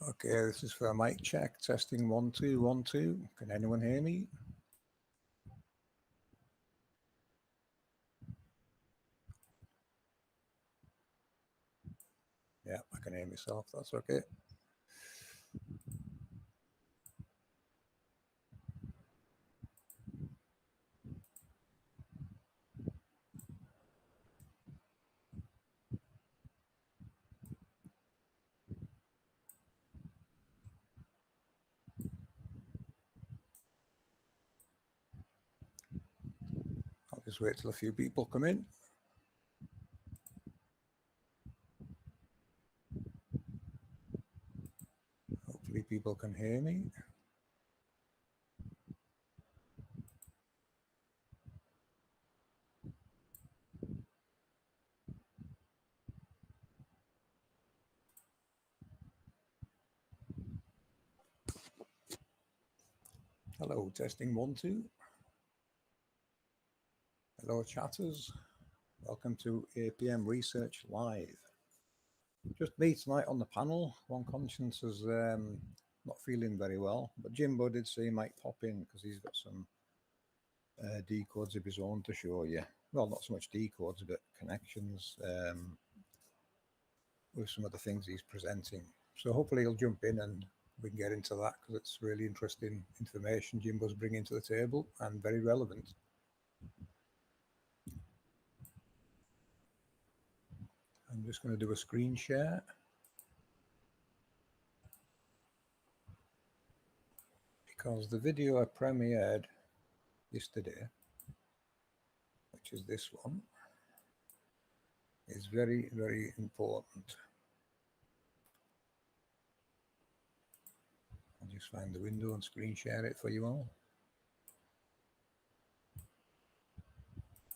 Okay, this is for a mic check. Testing 1 2 1 2. Can anyone hear me? Yeah, I can hear myself. That's okay. I'll just wait till a few people come in. Hopefully people can hear me. Hello, testing 1 2. Hello, chatters. Welcome to APM Research Live. Just me tonight on the panel. One Conscience is not feeling very well, but Jimbo did say he might pop in because he's got some decodes of his own to show you. Well, not so much decodes, but connections with some of the things he's presenting. So hopefully he'll jump in and we can get into that because it's really interesting information Jimbo's bringing to the table and very relevant. I'm just going to do a screen share. Because the video I premiered yesterday, which is this one, is very, very important. I'll just find the window and screen share it for you all.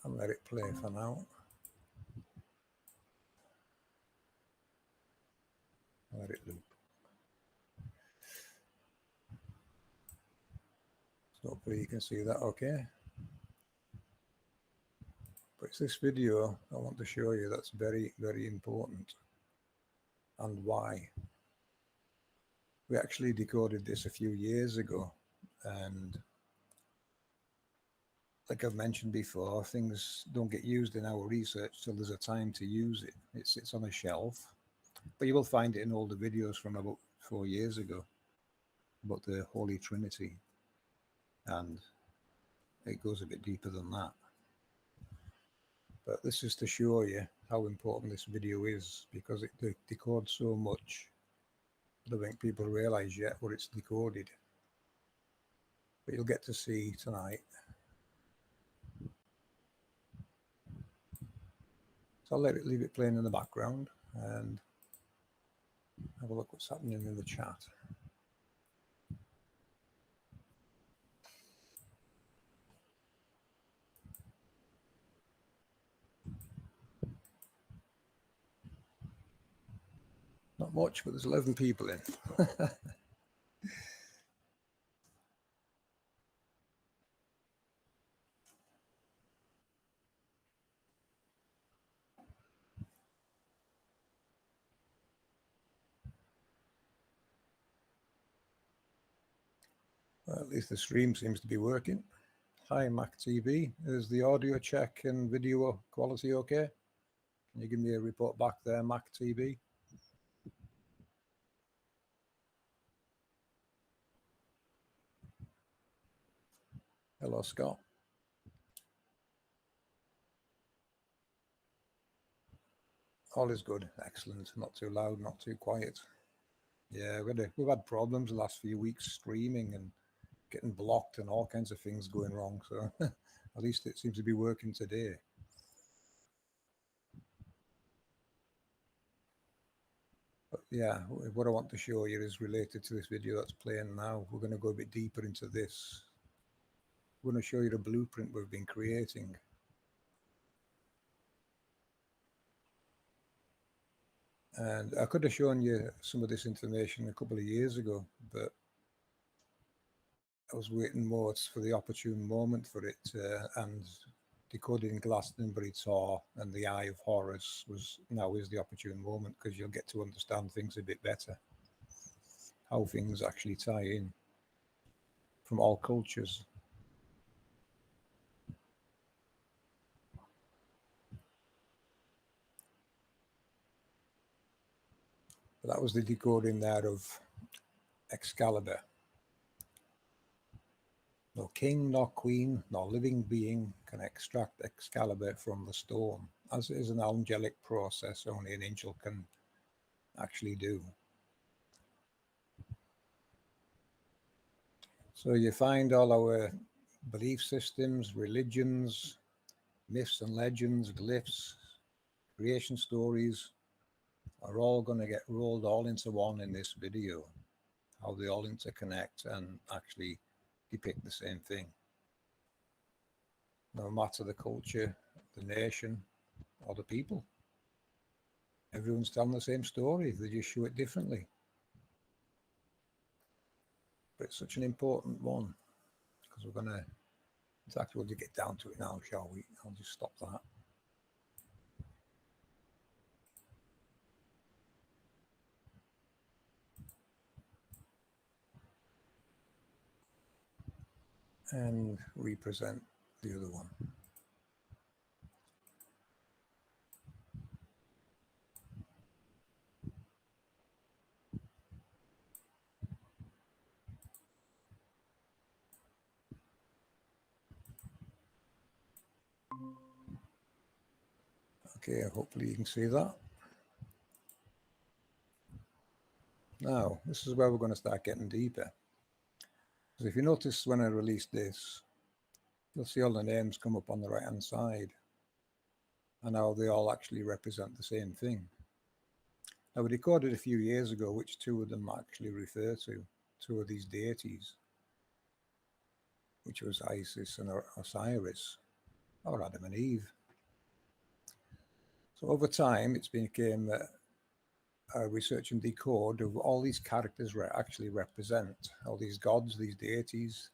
I'll let it play for now. I'll let it loop. So hopefully you can see that okay. But it's this video I want to show you that's very, very important. And why. We actually decoded this a few years ago, and like I've mentioned before, things don't get used in our research till there's a time to use it. It sits on a shelf, but you will find it in all the videos from about 4 years ago about the Holy Trinity, and it goes a bit deeper than that. But this is to show you how important this video is, because it decodes so much. I don't think people realize yet what it's decoded, but you'll get to see tonight. So I'll leave it playing in the background and have a look what's happening in the chat. Not much, but there's 11 people in. Well, at least the stream seems to be working. Hi, Mac TV. Is the audio check and video quality okay? Can you give me a report back there, Mac TV? Hello, Scott. All is good. Excellent. Not too loud, not too quiet. Yeah, we've had problems the last few weeks streaming and getting blocked and all kinds of things going wrong. So at least it seems to be working today. But yeah, what I want to show you is related to this video that's playing now. We're going to go a bit deeper into this. We're going to show you the blueprint we've been creating. And I could have shown you some of this information a couple of years ago, but I was waiting more for the opportune moment for it. And decoding Glastonbury Tor and the Eye of Horus now is the opportune moment, because you'll get to understand things a bit better. how things actually tie in from all cultures. But that was the decoding there of Excalibur. No king, nor queen, nor living being can extract Excalibur from the stone, as it is an angelic process only an angel can actually do. So you find all our belief systems, religions, myths and legends, glyphs, creation stories are all going to get rolled all into one in this video, how they all interconnect and actually depict the same thing. No matter the culture, the nation, or the people. Everyone's telling the same story, they just show it differently. But it's such an important one, because we're going to, in fact, we'll get down to it now, shall we? I'll just stop that. And represent the other one. Okay, hopefully you can see that. Now, this is where we're going to start getting deeper. Because if you notice when I released this, you'll see all the names come up on the right hand side and how they all actually represent the same thing. Now, we decoded a few years ago which two of them actually refer to, two of these deities, which was Isis and Osiris, or Adam and Eve. So over time, it's became research and decode of all these characters actually represent, all these gods, these deities.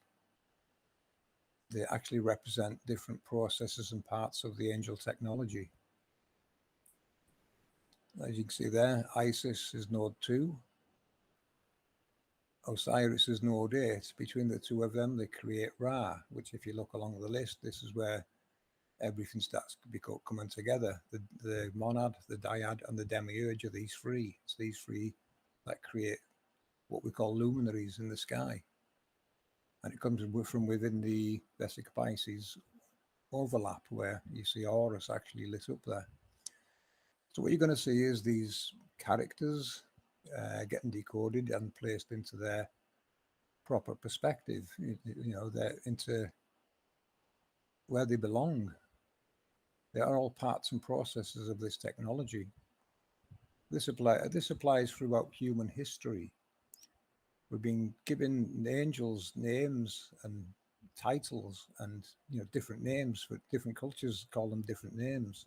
They actually represent different processes and parts of the angel technology. As you can see there, Isis is node 2. Osiris is node 8. Between the two of them, they create Ra, which if you look along the list, this is where everything starts coming together. The monad, the dyad, and the demiurge are these three. It's these three that create what we call luminaries in the sky. And it comes from within the Vesica Pisces overlap where you see Horus actually lit up there. So what you're going to see is these characters getting decoded and placed into their proper perspective, you know, they're into where they belong. They are all parts and processes of this technology. This applies throughout human history. We've been given angels names and titles, and different names for different cultures, call them different names.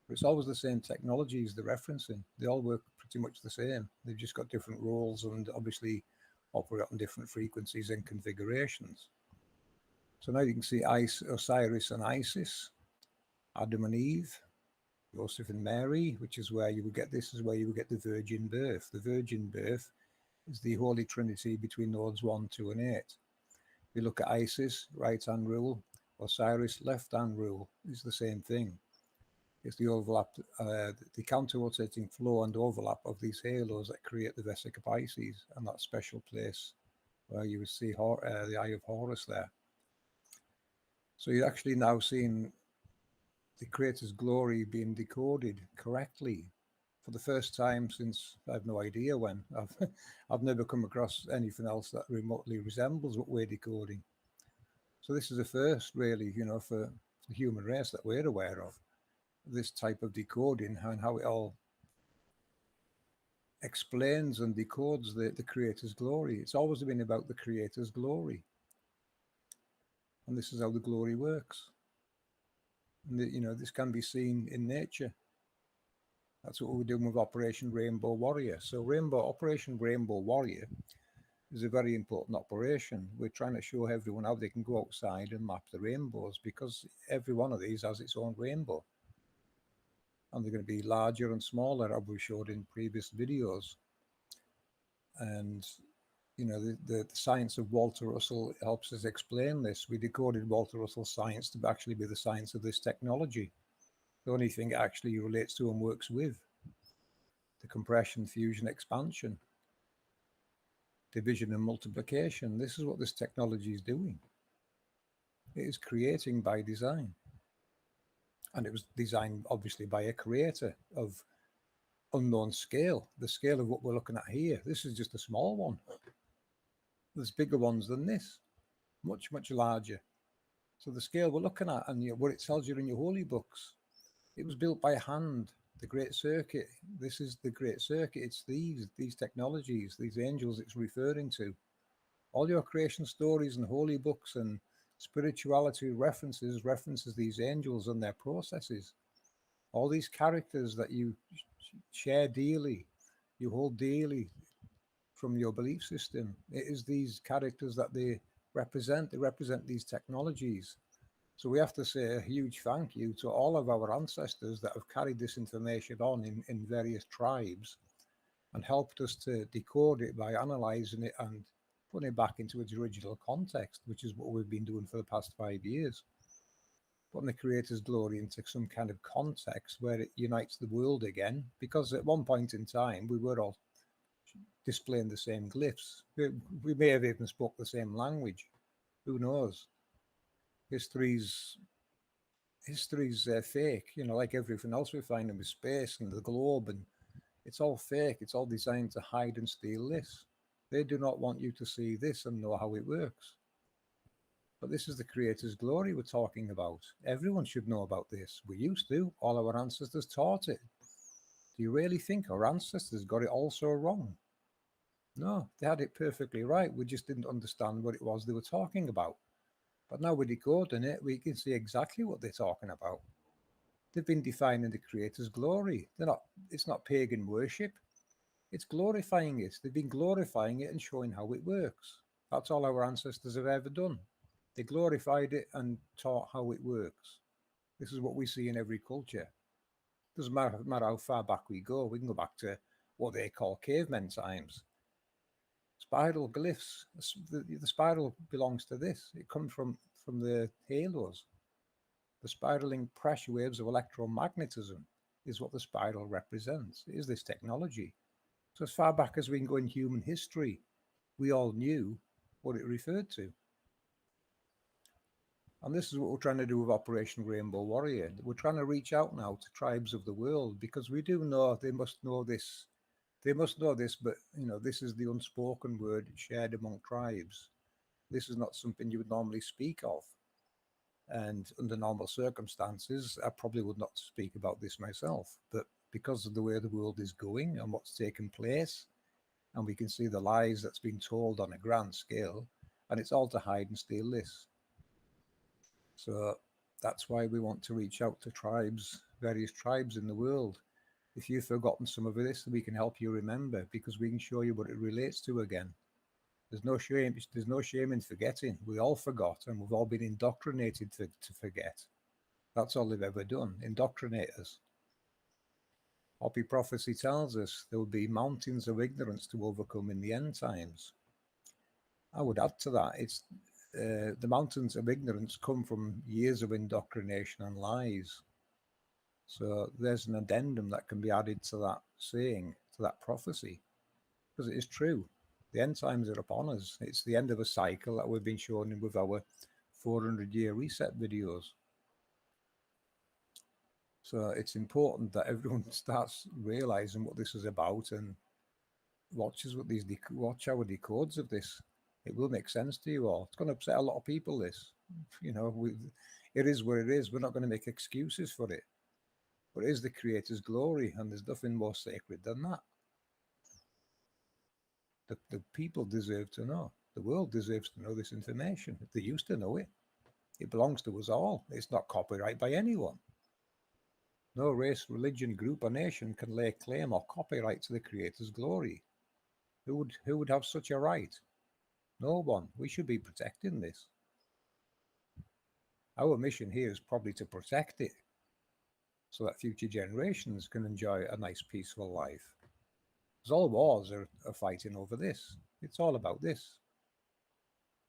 But it's always the same technologies they're referencing. They all work pretty much the same. They've just got different roles and obviously operate on different frequencies and configurations. So now you can see Osiris and Isis, Adam and Eve, Joseph and Mary, which is where you would get, this is where you would get the virgin birth. The virgin birth is the Holy Trinity between nodes 1, 2, and 8. If you look at Isis, right-hand rule, Osiris, left-hand rule, is the same thing. It's the overlap, the counter-rotating flow and overlap of these halos that create the Vesica Pisces and that special place where you would see the Eye of Horus there. So you're actually now seeing the Creator's glory being decoded correctly for the first time since I have no idea when. I've never come across anything else that remotely resembles what we're decoding. So this is a first, really, for the human race that we're aware of, this type of decoding and how it all explains and decodes the Creator's glory. It's always been about the Creator's glory. And this is how the glory works. And this can be seen in nature. That's what we're doing with Operation Rainbow Warrior. So Operation Rainbow Warrior is a very important operation. We're trying to show everyone how they can go outside and map the rainbows, because every one of these has its own rainbow. And they're going to be larger and smaller, as we showed in previous videos. And you know, the science of Walter Russell helps us explain this. We decoded Walter Russell's science to actually be the science of this technology. The only thing it actually relates to and works with: the compression, fusion, expansion, division and multiplication. This is what this technology is doing. It is creating by design. And it was designed obviously by a creator of unknown scale. The scale of what we're looking at here, this is just a small one. There's bigger ones than this, much, much larger. So the scale we're looking at, and what it tells you in your holy books, it was built by hand. The Great Circuit, this is the Great Circuit. It's these technologies, these angels it's referring to. All your creation stories and holy books and spirituality references these angels and their processes. All these characters that you share dearly, you hold dearly from your belief system. It is these characters that they represent. They represent these technologies. So we have to say a huge thank you to all of our ancestors that have carried this information on in various tribes and helped us to decode it by analysing it and putting it back into its original context, which is what we've been doing for the past 5 years. Putting the Creator's glory into some kind of context where it unites the world again, because at one point in time we were all displaying the same glyphs. We may have even spoke the same language. Who knows? History's fake, you know, like everything else we find in space and the globe, and it's all fake. It's all designed to hide and steal this. They do not want you to see this and know how it works. But this is the Creator's glory we're talking about. Everyone should know about this. We used to. All our ancestors taught it. Do you really think our ancestors got it all so wrong? No, they had it perfectly right. We just didn't understand what it was they were talking about. But now we're decoding it, we can see exactly what they're talking about. They've been defining the Creator's glory. It's not pagan worship. It's glorifying it. They've been glorifying it and showing how it works. That's all our ancestors have ever done. They glorified it and taught how it works. This is what we see in every culture. Doesn't matter how far back we go. We can go back to what they call cavemen times. Spiral glyphs. The spiral belongs to this. It comes from the halos. The spiraling pressure waves of electromagnetism is what the spiral represents. It is this technology. So as far back as we can go in human history, we all knew what it referred to. And this is what we're trying to do with Operation Rainbow Warrior. We're trying to reach out now to tribes of the world, because we do know they must know this. They must know this, but this is the unspoken word shared among tribes. This is not something you would normally speak of. And under normal circumstances, I probably would not speak about this myself. But because of the way the world is going and what's taken place, and we can see the lies that's been told on a grand scale, and it's all to hide and steal this. So that's why we want to reach out to tribes, various tribes in the world. If you've forgotten some of this, we can help you remember, because we can show you what it relates to again. There's no shame in forgetting. We all forgot, and we've all been indoctrinated to forget. That's all they've ever done, indoctrinate us. Hopi prophecy tells us there will be mountains of ignorance to overcome in the end times. I would add to that, it's the mountains of ignorance come from years of indoctrination and lies. So there's an addendum that can be added to that saying, to that prophecy, because it is true. The end times are upon us. It's the end of a cycle that we've been showing with our 400-year reset videos. So it's important that everyone starts realizing what this is about and watch our decodes of this. It will make sense to you all. It's going to upset a lot of people, this. It is what it is. We're not going to make excuses for it. But it is the Creator's glory, and there's nothing more sacred than that. The people deserve to know. The world deserves to know this information. They used to know it. It belongs to us all. It's not copyright by anyone. No race, religion, group, or nation can lay claim or copyright to the Creator's glory. Who would have such a right? No one. We should be protecting this. Our mission here is probably to protect it, so that future generations can enjoy a nice, peaceful life. Because all wars are fighting over this. It's all about this.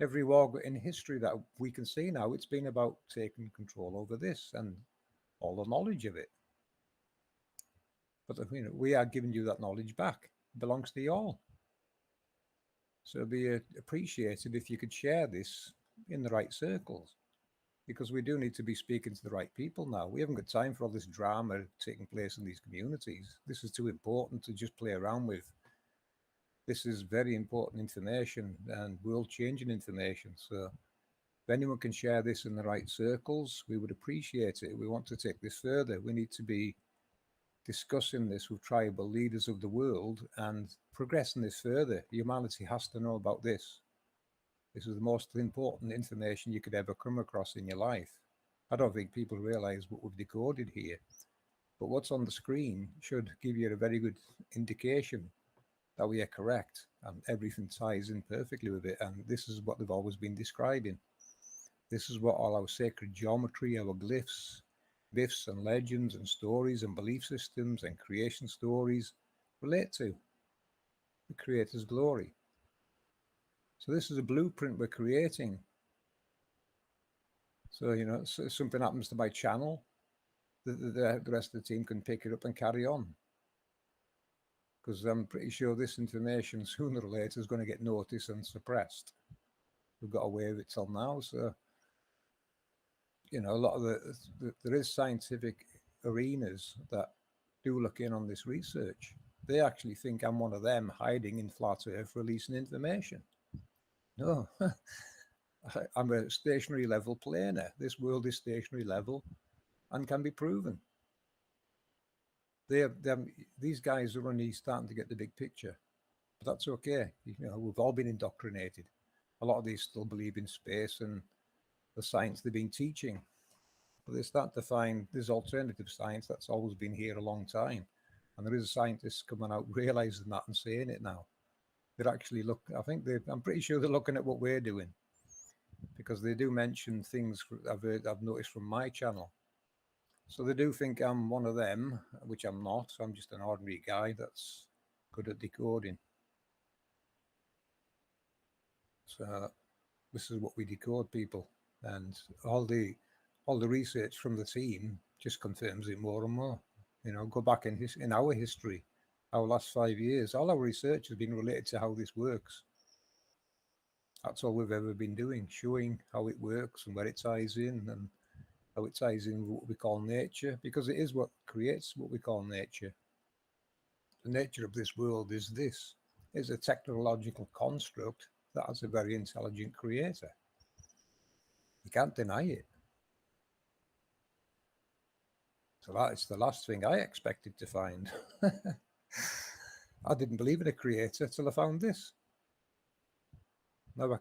Every war in history that we can see now, it's been about taking control over this and all the knowledge of it. But we are giving you that knowledge back. It belongs to you all. So it'd be appreciated if you could share this in the right circles, because we do need to be speaking to the right people now. We haven't got time for all this drama taking place in these communities. This is too important to just play around with. This is very important information and world-changing information. So if anyone can share this in the right circles, we would appreciate it. We want to take this further. We need to be discussing this with tribal leaders of the world and progressing this further. Humanity has to know about this. This is the most important information you could ever come across in your life. I don't think people realize what we've decoded here, but what's on the screen should give you a very good indication that we are correct, and everything ties in perfectly with it. And this is what they've always been describing. This is what all our sacred geometry, our glyphs, myths and legends and stories and belief systems and creation stories relate to the Creator's glory. So this is a blueprint we're creating. So, if something happens to my channel, the rest of the team can pick it up and carry on. Because I'm pretty sure this information sooner or later is going to get noticed and suppressed. We've got away with it till now. So, a lot of there is scientific arenas that do look in on this research. They actually think I'm one of them hiding in flat earth releasing information. No, I'm a stationary level planar. This world is stationary level and can be proven. These guys are only starting to get the big picture, but that's okay. We've all been indoctrinated. A lot of these still believe in space and the science they've been teaching, but they start to find there's alternative science that's always been here a long time, and there is scientists coming out realizing that and saying it now. They're actually I'm pretty sure they're looking at what we're doing, because they do mention things I've noticed from my channel. So they do think I'm one of them, which I'm not. I'm just an ordinary guy that's good at decoding. So this is what we decode, people, and all the research from the team just confirms it more and more. Go back in our history, our last 5 years, all our research has been related to how this works. That's all we've ever been doing, showing how it works and where it ties in, and how it ties in with what we call nature, because it is what creates what we call nature. The nature of this world is this. It's a technological construct that has a very intelligent creator. You can't deny it. So that's the last thing I expected to find. I didn't believe in a creator till I found this. No, I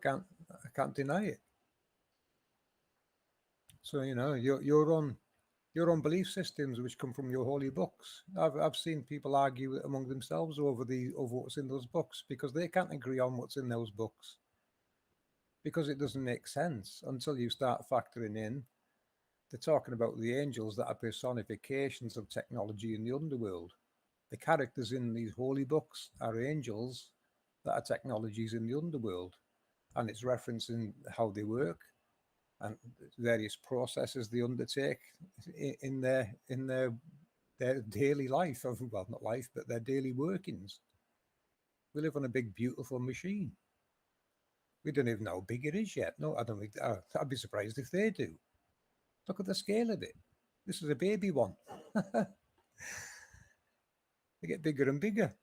can't deny it. So your own belief systems, which come from your holy books. I've seen people argue among themselves over what's in those books, because they can't agree on what's in those books, because it doesn't make sense until you start factoring in. They're talking about the angels that are personifications of technology in the underworld. The characters in these holy books are angels that are technologies in the underworld, and it's referencing how they work and various processes they undertake in their daily life. Well, not life, but their daily workings. We live on a big, beautiful machine. We don't even know how big it is yet. No, I don't think. I'd be surprised if they do. Look at the scale of it. This is a baby one. They get bigger and bigger.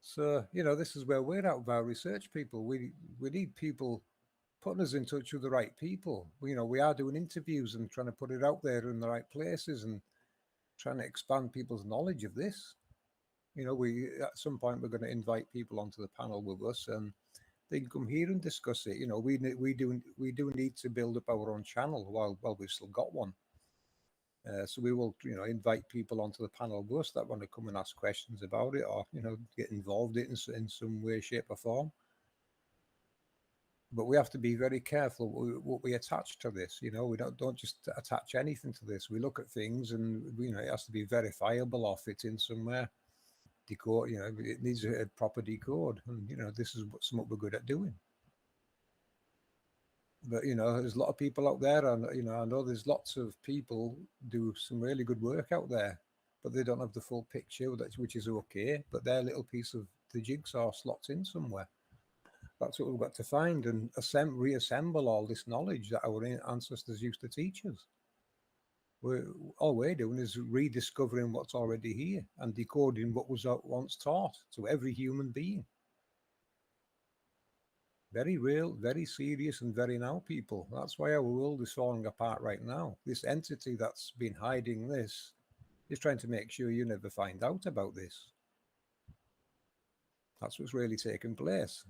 So, this is where we're at with our research, people. We need people putting us in touch with the right people. We are doing interviews and trying to put it out there in the right places and trying to expand people's knowledge of this. We at some point we're going to invite people onto the panel with us, and they can come here and discuss it. We do need to build up our own channel while we've still got one. So we will, invite people onto the panel with us that want to come and ask questions about it, or get involved in some way, shape, or form. But we have to be very careful what we attach to this. We don't just attach anything to this. We look at things, and it has to be verifiable or fit in somewhere. decode. It needs a proper decode, and this is something we're good at doing. But there's a lot of people out there, and I know there's lots of people do some really good work out there, but they don't have the full picture, which is okay. But their little piece of the jigsaw slots in somewhere. That's what we've got to find and reassemble all this knowledge that our ancestors used to teach us. All we're doing is rediscovering what's already here and decoding what was once taught to every human being. Very real, very serious, and very now, people. That's why our world is falling apart right now. This entity that's been hiding this is trying to make sure you never find out about this. That's what's really taking place.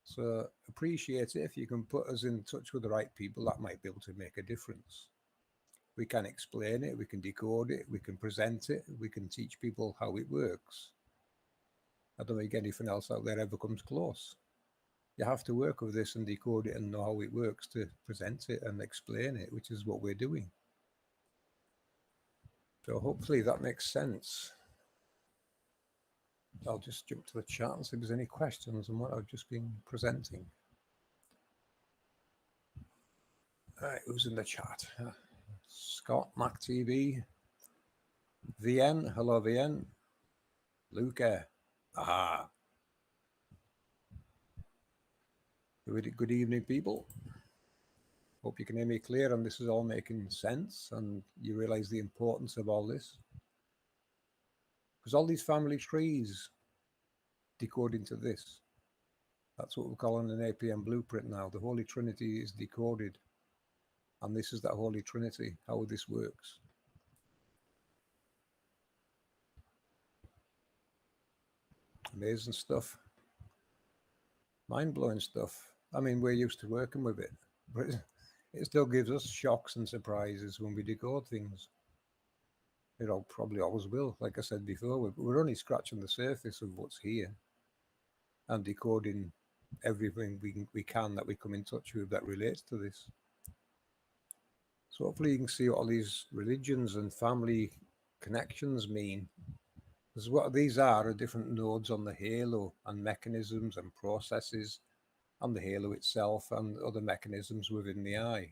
So appreciate it if you can put us in touch with the right people that might be able to make a difference. We can explain it, we can decode it, we can present it, we can teach people how it works. I don't think anything else out there ever comes close. You have to work with this and decode it and know how it works to present it and explain it, which is what we're doing. So hopefully that makes sense. I'll just jump to the chat and see if there's any questions on what I've just been presenting. All right, who's in the chat? Scott, Mac TV, VN, hello VN, Luca, aha. Good evening, people. Hope you can hear me clear and this is all making sense and you realize the importance of all this. Because all these family trees decode into this. That's what we're calling an APM blueprint now. The Holy Trinity is decoded. And this is that Holy Trinity, how this works. Amazing stuff. Mind-blowing stuff. I mean, we're used to working with it, but it still gives us shocks and surprises when we decode things. It probably always will. Like I said before, we're only scratching the surface of what's here and decoding everything we can that we come in touch with that relates to this. So hopefully you can see what all these religions and family connections mean. Because what these are different nodes on the halo and mechanisms and processes and the halo itself and other mechanisms within the eye.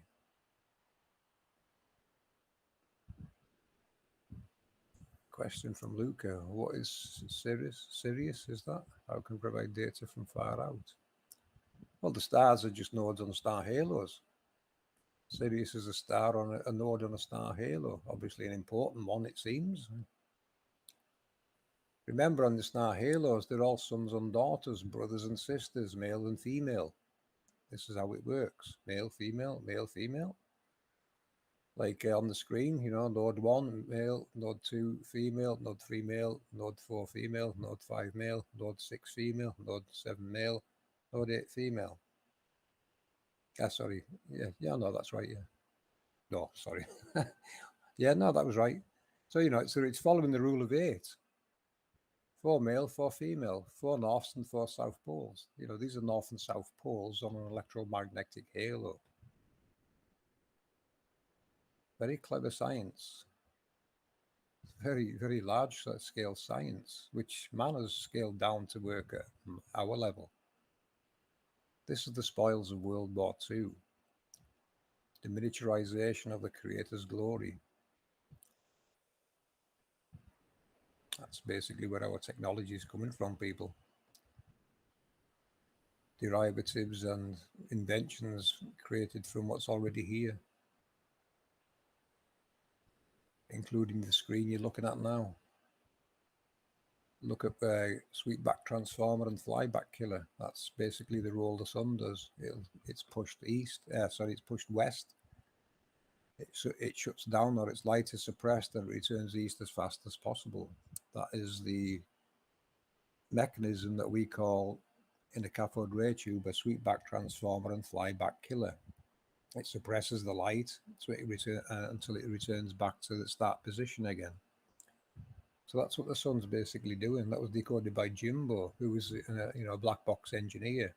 Question from Luca. What is Sirius? Sirius, is that? How can provide data from far out? Well, the stars are just nodes on star halos. Sirius is a star on a node on a star halo. Obviously an important one, it seems. Remember, on the star halos, they're all sons and daughters, brothers and sisters, male and female. This is how it works. Male, female, male, female. Like on the screen, node 1 male, node 2 female, node 3 male, node 4 female, node 5 male, node 6 female, node 7 male, node 8 female. Sorry. Yeah, no, that's right, yeah. No, sorry. Yeah, no, that was right. So, it's following the rule of 8. 4 male, 4 female, 4 norths and 4 south poles. These are north and south poles on an electromagnetic halo. Very clever science. Very, very large scale science, which man has scaled down to work at our level. This is the spoils of World War II. The miniaturization of the Creator's glory. That's basically where our technology is coming from, people. Derivatives and inventions created from what's already here, including the screen you're looking at now. Look at sweepback transformer and flyback killer. That's basically the role the sun does. It's pushed east. It's pushed west. It shuts down, or its light is suppressed, and it returns east as fast as possible. That is the mechanism that we call in the cathode ray tube a sweepback transformer and flyback killer. It suppresses the light so until it returns back to the start position again. So that's what the sun's basically doing. That was decoded by Jimbo, who was a black box engineer.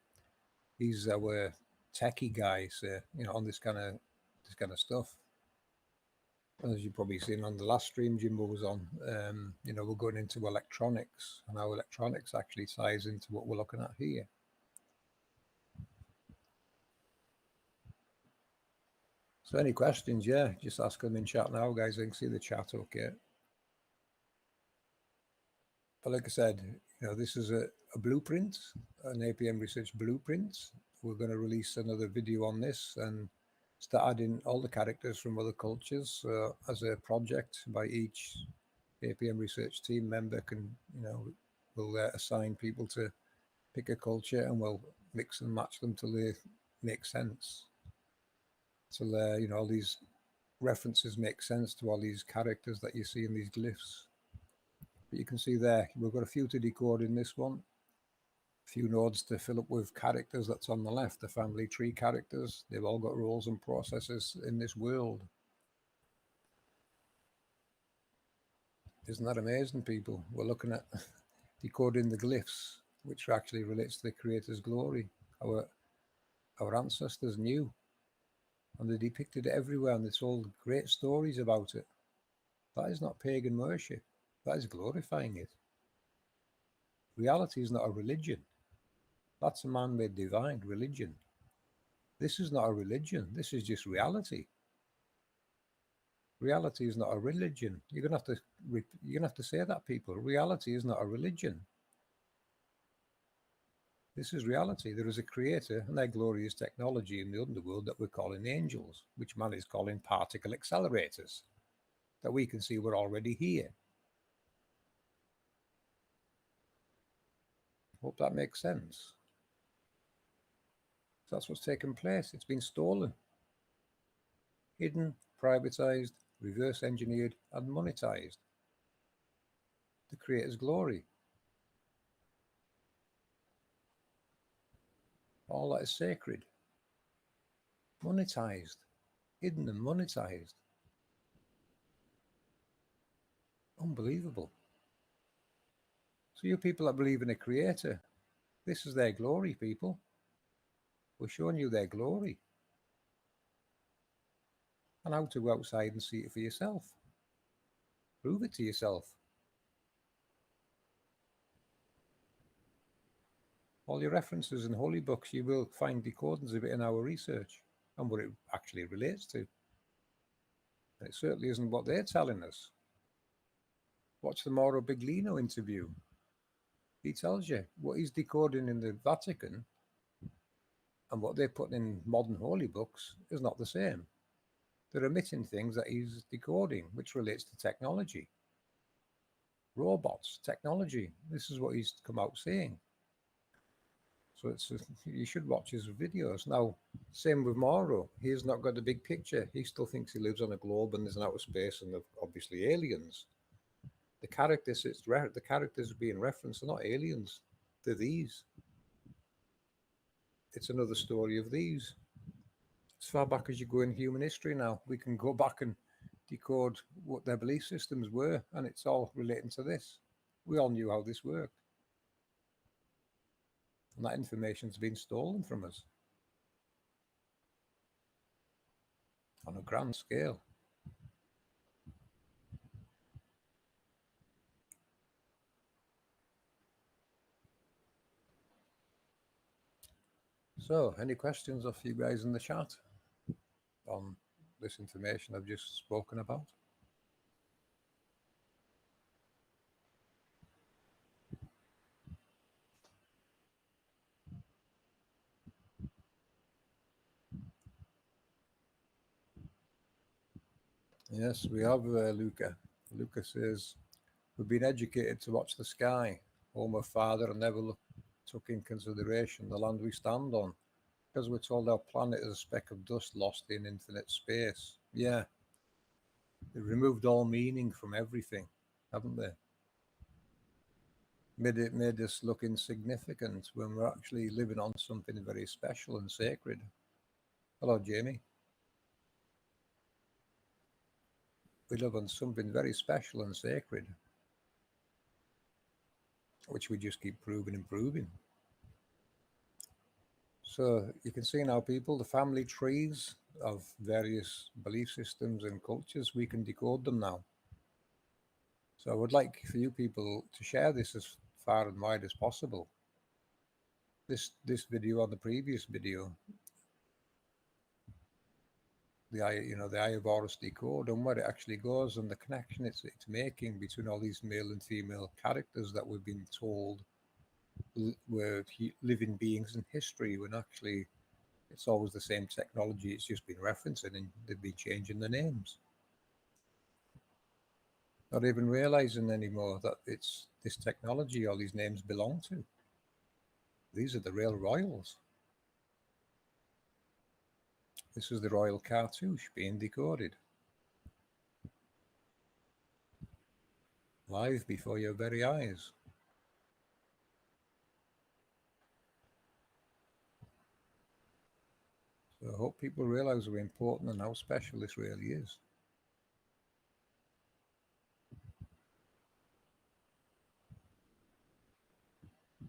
He's our techie guy, on this kind of stuff. As you've probably seen on the last stream Jimbo was on, we're going into electronics, and how electronics actually ties into what we're looking at here. So any questions, yeah, just ask them in chat now, guys. I can see the chat okay. But like I said, this is a blueprint, an APM research blueprint. We're going to release another video on this and start adding all the characters from other cultures as a project by each APM research team member can, we'll assign people to pick a culture and we'll mix and match them till they make sense. Till, all these references make sense to all these characters that you see in these glyphs. But you can see there, we've got a few to decode in this one. A few nodes to fill up with characters that's on the left, the family tree characters. They've all got roles and processes in this world. Isn't that amazing, people? We're looking at decoding the glyphs, which actually relates to the Creator's glory. Our ancestors knew, and they depicted it everywhere, and they told great stories about it. That is not pagan worship. That is glorifying it. Reality is not a religion. That's a man-made divine religion. This is not a religion. This is just reality. Reality is not a religion. You're gonna have to say that, people. Reality is not a religion. This is reality. There is a creator, and their glory is technology in the underworld that we're calling angels, which man is calling particle accelerators, that we can see we're already here. Hope that makes sense. So that's what's taken place. It's been stolen, hidden, privatized, reverse engineered, and monetized. The Creator's glory. All that is sacred. Monetized. Hidden and monetized. Unbelievable. So you people that believe in a creator, this is their glory, people. We're showing you their glory. And how to go outside and see it for yourself. Prove it to yourself. All your references in holy books, you will find decodings of it in our research and what it actually relates to. And it certainly isn't what they're telling us. Watch the Mauro Biglino interview. He tells you what he's decoding in the Vatican and what they're putting in modern holy books is not the same. They're omitting things that he's decoding, which relates to technology. Robots, technology. This is what he's come out saying. So you should watch his videos. Now, same with Mauro. He's not got the big picture. He still thinks he lives on a globe and there's an outer space and obviously aliens. The characters being referenced are not aliens. They're these. It's another story of these. As far back as you go in human history now, we can go back and decode what their belief systems were, and it's all relating to this. We all knew how this worked. And that information's been stolen from us on a grand scale. So, any questions off you guys in the chat on this information I've just spoken about? Yes, we have, Luca. Luca says, we've been educated to watch the sky. Home of Father never took in consideration the land we stand on, because we're told our planet is a speck of dust lost in infinite space. Yeah, they removed all meaning from everything, haven't they? Made us look insignificant when we're actually living on something very special and sacred. Hello, Jamie. We live on something very special and sacred, which we just keep proving and proving. So you can see now, people, the family trees of various belief systems and cultures, we can decode them now. So I would like for you people to share this as far and wide as possible. This video or the previous video, the eye of Horus decode, and where it actually goes, and the connection it's making between all these male and female characters that we've been told were living beings in history, when actually it's always the same technology. It's just been referencing, and they've been changing the names, not even realizing anymore that it's this technology all these names belong to. These are the real royals. This is the royal cartouche being decoded live before your very eyes. So I hope people realize how important and how special this really is.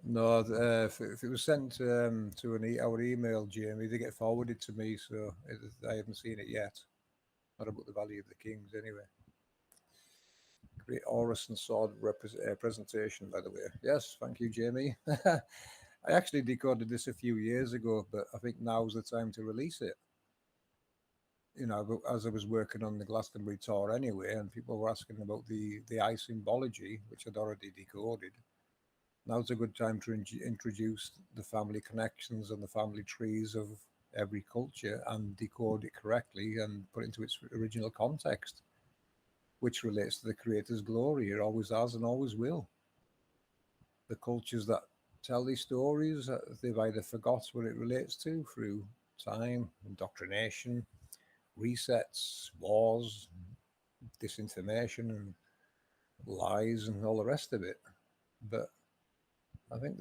No, if it was sent to our email, Jamie, they get forwarded to me, so I haven't seen it yet. Not about the Valley of the Kings, anyway. Great Horus and sword presentation, by the way. Yes, thank you, Jamie. I actually decoded this a few years ago, but I think now's the time to release it. You know, as I was working on the Glastonbury tour anyway, and people were asking about the eye symbology, which I'd already decoded. Now's a good time to introduce the family connections and the family trees of every culture and decode it correctly and put it into its original context, which relates to the Creator's glory. It always has and always will. The cultures that tell these stories, they've either forgot what it relates to through time, indoctrination, resets, wars, disinformation, and lies, and all the rest of it. But I think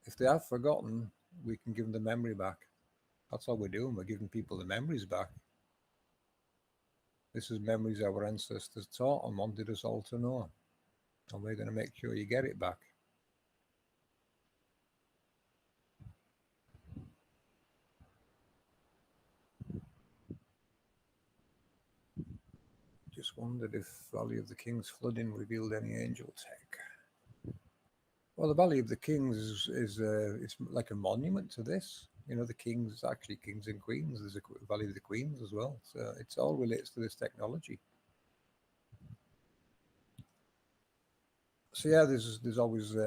if they have forgotten, we can give them the memory back. That's all we're doing. We're giving people the memories back. This is memories our ancestors taught and wanted us all to know. And we're going to make sure you get it back. Just wondered if Valley of the Kings flooding revealed any angel tech. Well, the Valley of the Kings is it's like a monument to this. You know, the kings, actually kings and queens. There's a Valley of the Queens as well. So it's all relates to this technology. So yeah, there's always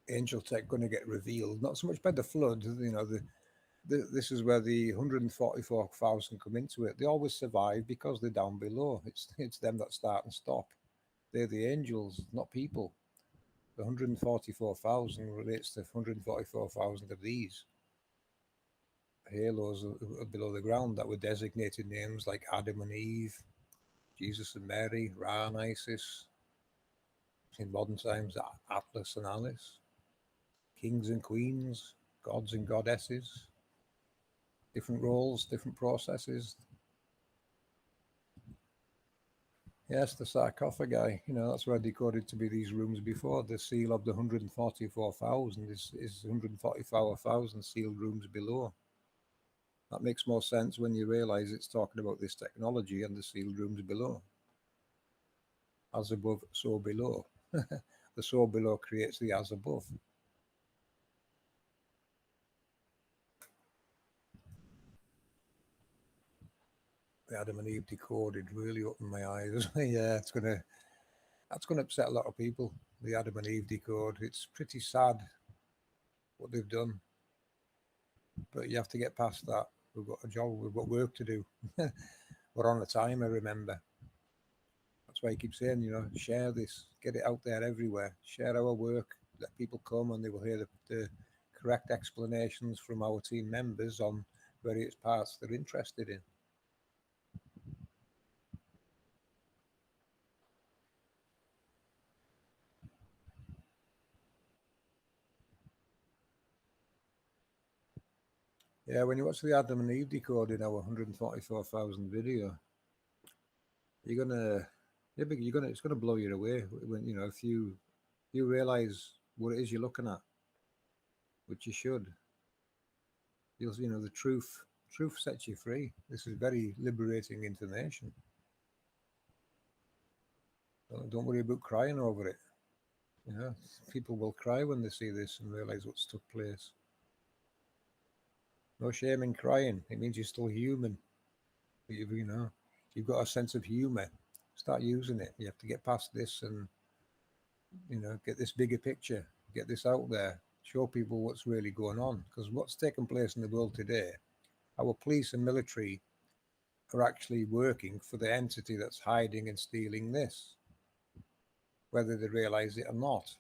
angel tech going to get revealed. Not so much by the flood. You know, this is where the 144,000 come into it. They always survive because they're down below. It's them that start and stop. They're the angels, not people. The 144,000 relates to 144,000 of these halos below the ground that were designated names like Adam and Eve, Jesus and Mary, Ra and Isis. In modern times, Atlas and Alice, kings and queens, gods and goddesses, different roles, different processes. Yes, the sarcophagi, you know, that's where I decoded to be these rooms before. The seal of the 144,000 is 144,000 sealed rooms below. That makes more sense when you realize it's talking about this technology and the sealed rooms below. As above, so below. The so below creates the as above. The Adam and Eve decoded really opened my eyes. Yeah, that's gonna upset a lot of people. The Adam and Eve decode. It's pretty sad what they've done, but you have to get past that. We've got a job. We've got work to do. We're on the timer. Remember. That's why I keep saying, you know, share this, get it out there everywhere. Share our work. Let people come and they will hear the correct explanations from our team members on various parts they're interested in. Yeah, when you watch the Adam and Eve decode in our 144,000 video, you're gonna, it's gonna blow you away when you know if you realize what it is you're looking at. which you should. The truth sets you free. This is very liberating information. Don't worry about crying over it. People will cry when they see this and realize what's took place. No shame in crying. It means you're still human. You've got a sense of humor. Start using it. You have to get past this and get this bigger picture, get this out there, show people what's really going on. Because what's taking place in the world today, our police and military are actually working for the entity that's hiding and stealing this, whether they realize it or not.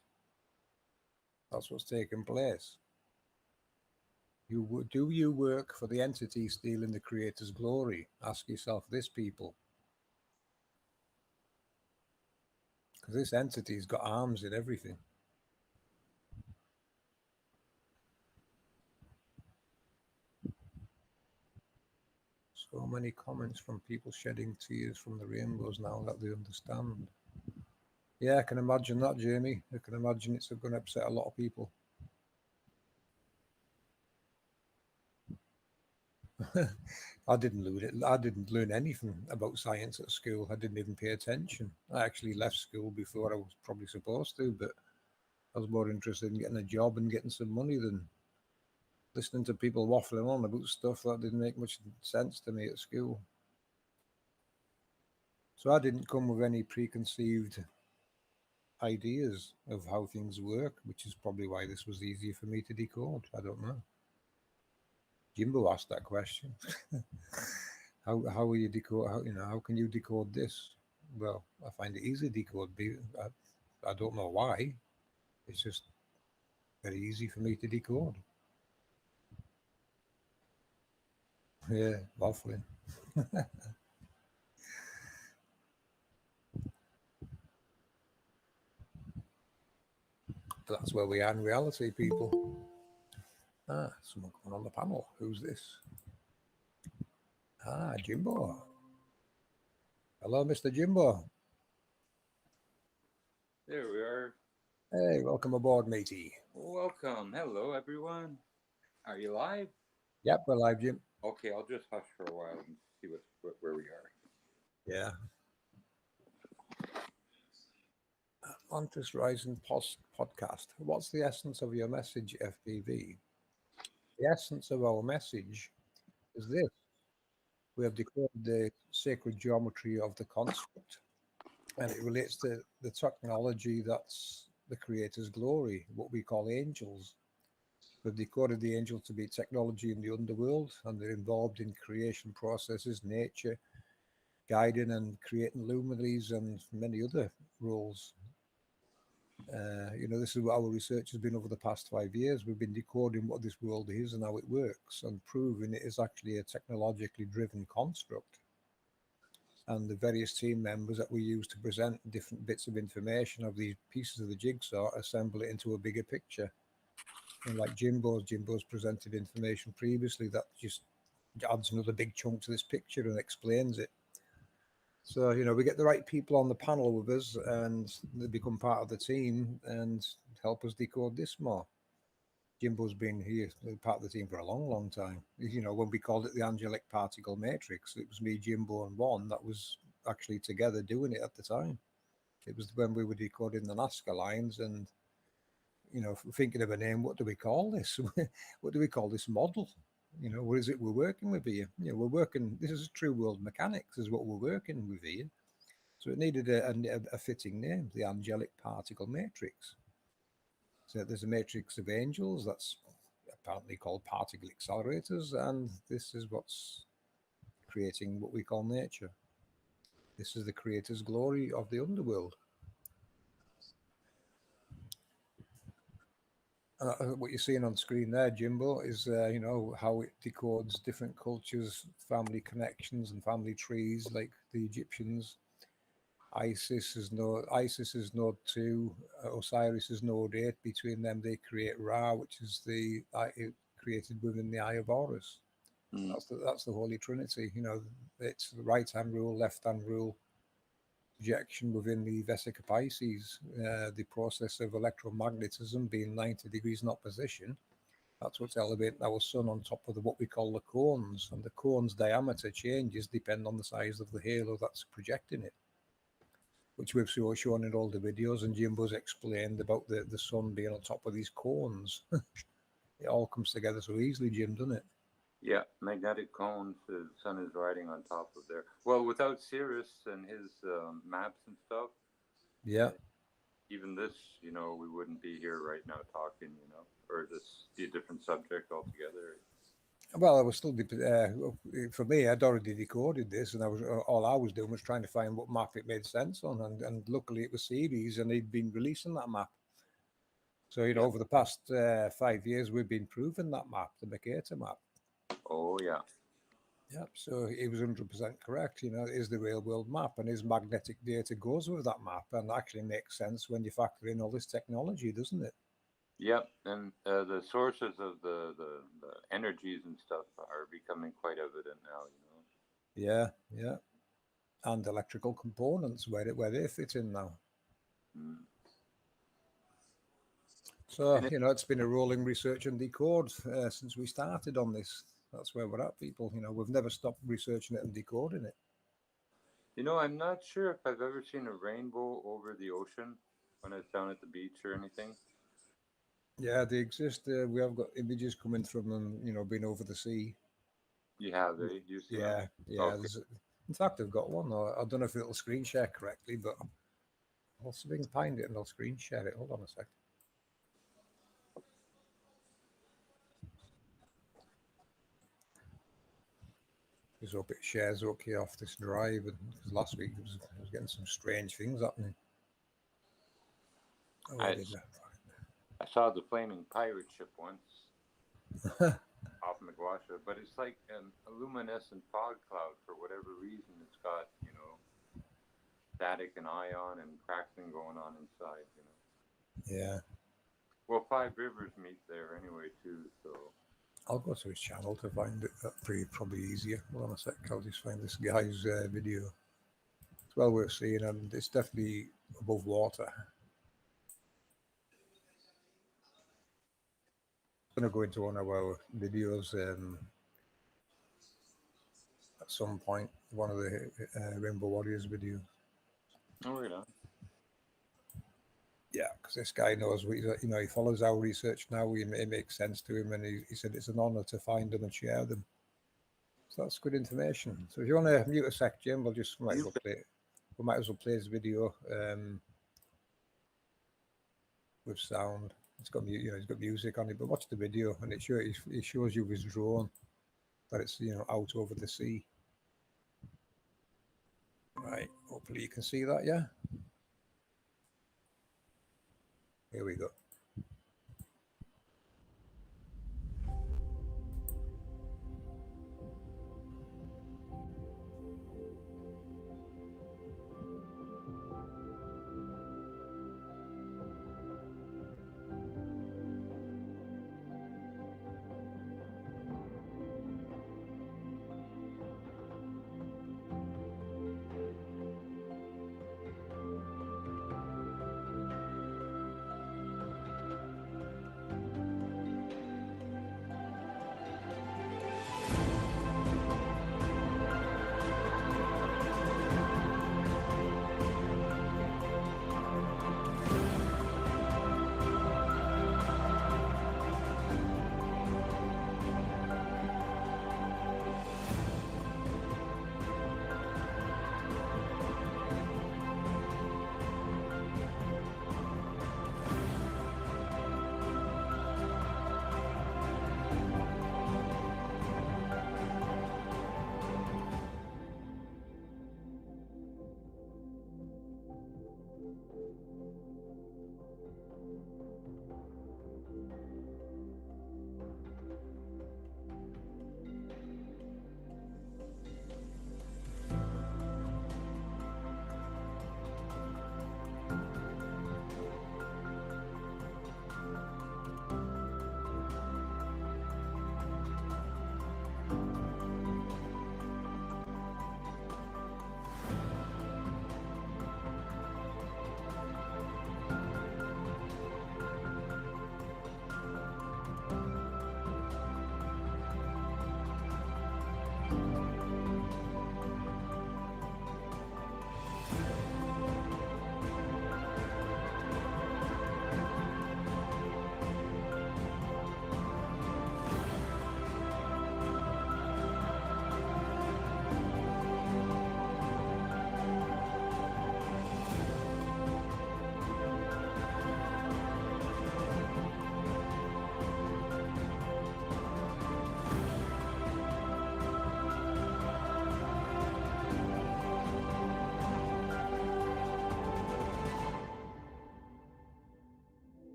That's what's taking place. Do you work for the entity stealing the Creator's glory? Ask yourself this, people. Because this entity's got arms in everything. So many comments from people shedding tears from the rainbows now that they understand. Yeah, I can imagine that, Jamie. I can imagine it's going to upset a lot of people. I didn't learn it. I didn't learn anything about science at school. I didn't even pay attention. I actually left school before I was probably supposed to, but I was more interested in getting a job and getting some money than listening to people waffling on about stuff that didn't make much sense to me at school. So I didn't come with any preconceived ideas of how things work, which is probably why this was easier for me to decode. I don't know. Jimbo asked that question. how will you decode? How can you decode this? Well, I find it easy to decode. I don't know why. It's just very easy for me to decode. Yeah, waffling. But that's where we are in reality, people. Someone coming on the panel. Who's this? Jimbo. Hello, Mr. Jimbo. There we are. Hey, welcome aboard, matey. Welcome. Hello, everyone. Are you live? Yep, we're live, Jim. Okay, I'll just hush for a while and see where we are. Yeah. Mantis Rising podcast. What's the essence of your message, FPV? The essence of our message is this. We have decoded the sacred geometry of the construct, and it relates to the technology that's the Creator's glory, what we call angels. We've decoded the angels to be technology in the underworld, and they're involved in creation processes, nature, guiding and creating luminaries, and many other roles. This is what our research has been over the past 5 years. We've been decoding what this world is and how it works, and proving it is actually a technologically driven construct. And the various team members that we use to present different bits of information of these pieces of the jigsaw assemble it into a bigger picture. And like Jimbo's presented information previously that just adds another big chunk to this picture and explains it. So, we get the right people on the panel with us and they become part of the team and help us decode this more. Jimbo's been here, part of the team for a long, long time. When we called it the Angelic particle matrix, it was me, Jimbo, and one that was actually together doing it at the time. It was when we were decoding the Nazca lines and, thinking of a name. What do we call this? What do we call this model? What is it we're working with here? This is true world mechanics is what we're working with here. So it needed a fitting name, the Angelic particle matrix. So there's a matrix of angels that's apparently called particle accelerators, and this is what's creating what we call nature. This is the Creator's glory of the underworld. What you're seeing on screen there, Jimbo, is how it decodes different cultures, family connections, and family trees, like the Egyptians. Isis is node 2, Osiris is node 8. Between them, they create Ra, which is created within the Eye of Horus. That's the Holy Trinity. It's the right hand rule, left hand rule, projection within the Vesica Pisces, the process of electromagnetism being 90 degrees in opposition, That's what's elevating our sun on top of what we call the cones, and the cone's diameter changes depending on the size of the halo that's projecting it, which we've shown in all the videos, and Jimbo's explained about the sun being on top of these cones. It all comes together so easily, Jim, doesn't it? Yeah, magnetic cones. The sun is riding on top of there. Well, without Cirrus and his maps and stuff, Yeah. even this, we wouldn't be here right now talking, or this be a different subject altogether. Well, I was still for me. I'd already decoded this, and all I was doing was trying to find what map it made sense on, and luckily it was series, and he'd been releasing that map. So Yeah. over the past 5 years, we've been proving that map, the Mercator map. Oh yeah. Yep. So he was 100% correct. It is the real world map, and his magnetic data goes with that map, and actually makes sense when you factor in all this technology, doesn't it? Yep, and the sources of the energies and stuff are becoming quite evident now. Yeah, yeah. And electrical components where they fit in now. Mm. So, And it's been a rolling research and decode since we started on this. That's where we're at, people. We've never stopped researching it and decoding it. I'm not sure if I've ever seen a rainbow over the ocean when I was down at the beach or anything. Yeah, they exist. We have got images coming from them, being over the sea. You have, eh? You see them? Yeah, yeah. Okay. In fact, I've got one. I don't know if it'll screen share correctly, but I'll see if I can find it and I'll screen share it. Hold on a sec. Just hope it shares okay off this drive. Because last week I was getting some strange things happening. Oh, I, where did that? I saw the flaming pirate ship once off McWasha, but it's like a luminescent fog cloud for whatever reason. It's got, static and ion and crackling going on inside. Yeah. Well, Five Rivers meet there anyway, too, so. I'll go to his channel to find it. That'd probably easier. Hold on a sec. I'll just find this guy's video. It's well worth seeing, and it's definitely above water. I'm going to go into one of our videos at some point, one of the Rainbow Warriors videos. Oh, right on. Yeah, because this guy knows what he follows our research now. It makes sense to him, and he said it's an honor to find them and share them. So that's good information. So if you want to mute a sec, Jim, we might as well play his video with sound. It's got it's got music on it, but watch the video, and it shows you his drone that it's out over the sea. Right. Hopefully you can see that. Yeah. Here we go.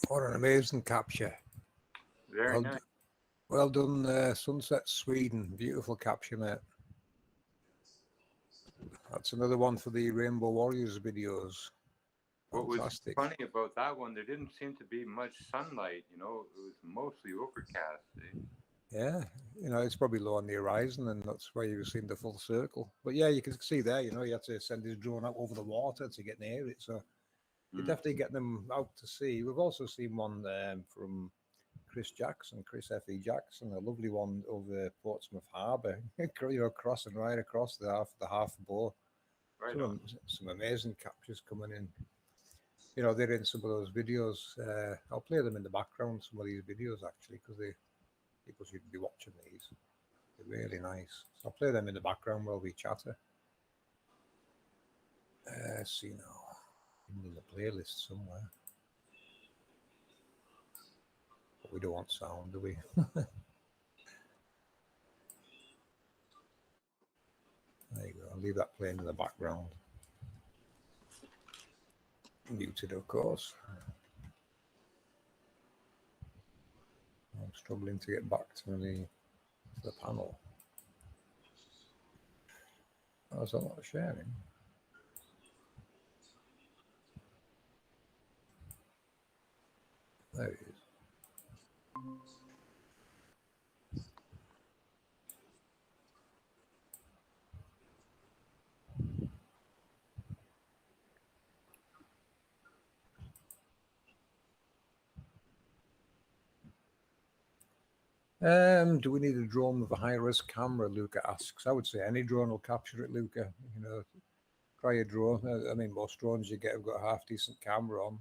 What an amazing capture. Very nice. Well done, Sunset Sweden. Beautiful capture, mate. That's another one for the Rainbow Warriors videos. What was Fantastic. funny about that one, there didn't seem to be much sunlight, you know, it was mostly overcast. Eh? Yeah, it's probably low on the horizon, and that's why you've seen the full circle. But yeah, you can see there, you had to send his drone out over the water to get near it. So you definitely get them out to sea. We've also seen one from Chris F.E. Jackson, a lovely one over Portsmouth Harbour, crossing right across the half bow. Right some amazing captures coming in. They're in some of those videos. I'll play them in the background, some of these videos actually, because people should be watching these. They're really nice. So I'll play them in the background while we chatter. Let's see now. In the playlist somewhere. But we don't want sound, do we? There you go. I'll leave that playing in the background. Muted, of course. I'm struggling to get back to the panel. Oh, is that not sharing? There it is. Do we need a drone with a high-res camera? Luca asks. I would say any drone will capture it, Luca. Try a drone. I mean, most drones you get have got a half-decent camera on.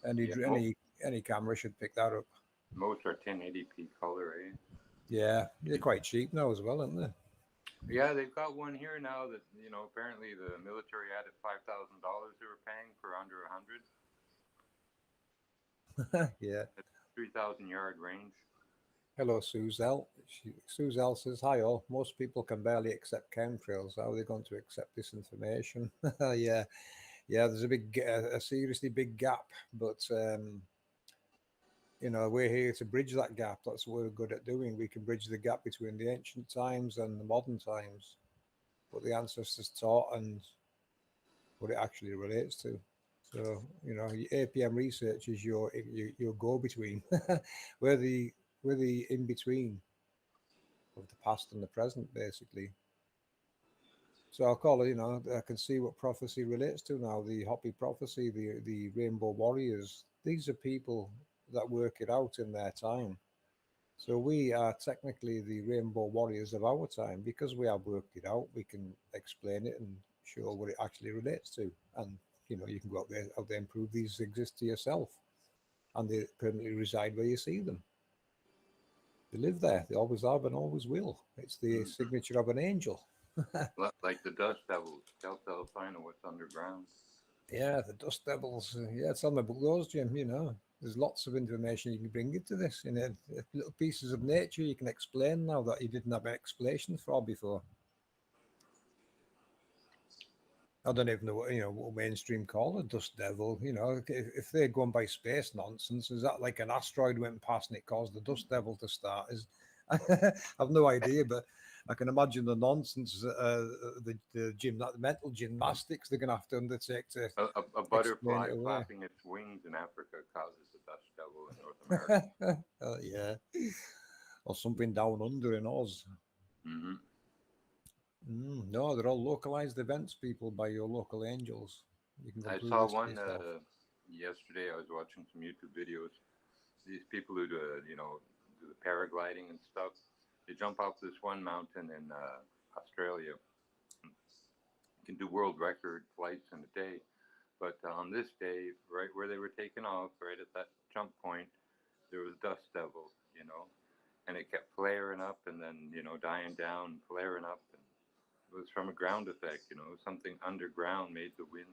Any camera should pick that up. Most are 1080p color, eh? Yeah, they're quite cheap now as well, aren't they? Yeah, they've got one here now that, apparently the military added $5,000 they were paying for under 100. Yeah. 3,000 yard range. Hello, Suzelle. Suzelle says, hi all. Most people can barely accept chemtrails. How are they going to accept this information? Yeah. There's a seriously big gap, but we're here to bridge that gap. That's what we're good at doing. We can bridge the gap between the ancient times and the modern times, what the ancestors taught and what it actually relates to. So, APM research is your go-between. we're the in-between of the past and the present, basically. So I'll call it, I can see what prophecy relates to now. The Hopi prophecy, the Rainbow Warriors. These are people that work it out in their time. So we are technically the Rainbow Warriors of our time. Because we have worked it out, we can explain it and show what it actually relates to. And, you can go out there and prove these exist to yourself. And they permanently reside where you see them. They live there. They always have and always will. It's the signature of an angel. Like the dust devils, telltale sign of what's underground. Yeah, the dust devils. Yeah, it's on the book those, Jim. There's lots of information you can bring into this. Little pieces of nature you can explain now that you didn't have an explanation for before. I don't even know what mainstream call a dust devil. If they're going by space nonsense, is that like an asteroid went past and it caused the dust devil to start? I've no idea, but I can imagine the nonsense, the mental gymnastics they're going to have to undertake to a butterfly flapping its wings in Africa causes the dust devil in North America. Yeah, or something down under in Oz. Mm-hmm. No, they're all localized events, people, by your local angels. You can I saw one yesterday. I was watching some YouTube videos. These people who do the paragliding and stuff. They jump off this one mountain in Australia. You can do world record flights in a day. But on this day, right where they were taking off, right at that jump point, there was dust devils, and it kept flaring up and then, dying down, flaring up. And it was from a ground effect, something underground made the wind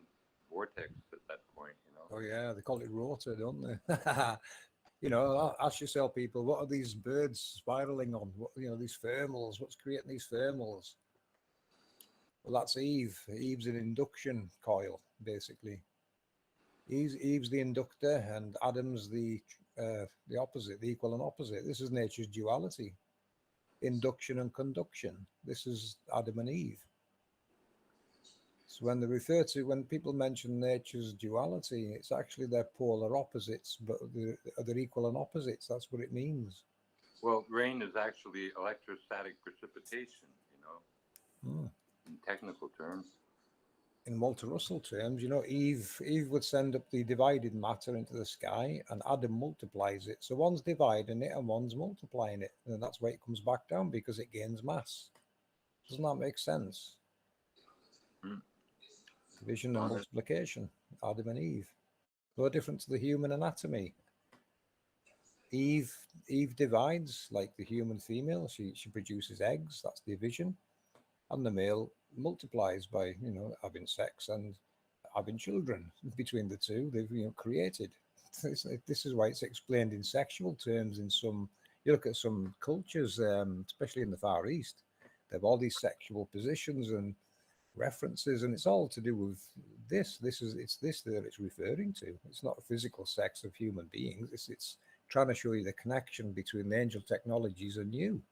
vortex at that point, Oh, yeah, they call it rotor, don't they? Ask yourself, people, what are these birds spiraling on? What, these thermals, what's creating these thermals? Well, that's Eve. Eve's an induction coil, basically. Eve's the inductor, and Adam's the opposite, the equal and opposite. This is nature's duality, induction and conduction. This is Adam and Eve. So when people mention nature's duality, it's actually their polar opposites, but they're equal and opposites. That's what it means. Well, rain is actually electrostatic precipitation, in technical terms. In Walter Russell terms, Eve would send up the divided matter into the sky, and Adam multiplies it. So one's dividing it and one's multiplying it, and that's why it comes back down, because it gains mass. Doesn't that make sense? Division and multiplication, Adam and Eve. No different to the human anatomy. Eve divides like the human female. She produces eggs. That's division, and the male multiplies by having sex and having children. Between the two, they've created. This is why it's explained in sexual terms. In some, you look at some cultures, especially in the Far East, they have all these sexual positions and references, and it's all to do with this. It's this that it's referring to. It's not physical sex of human beings. It's trying to show you the connection between the angel technologies and you,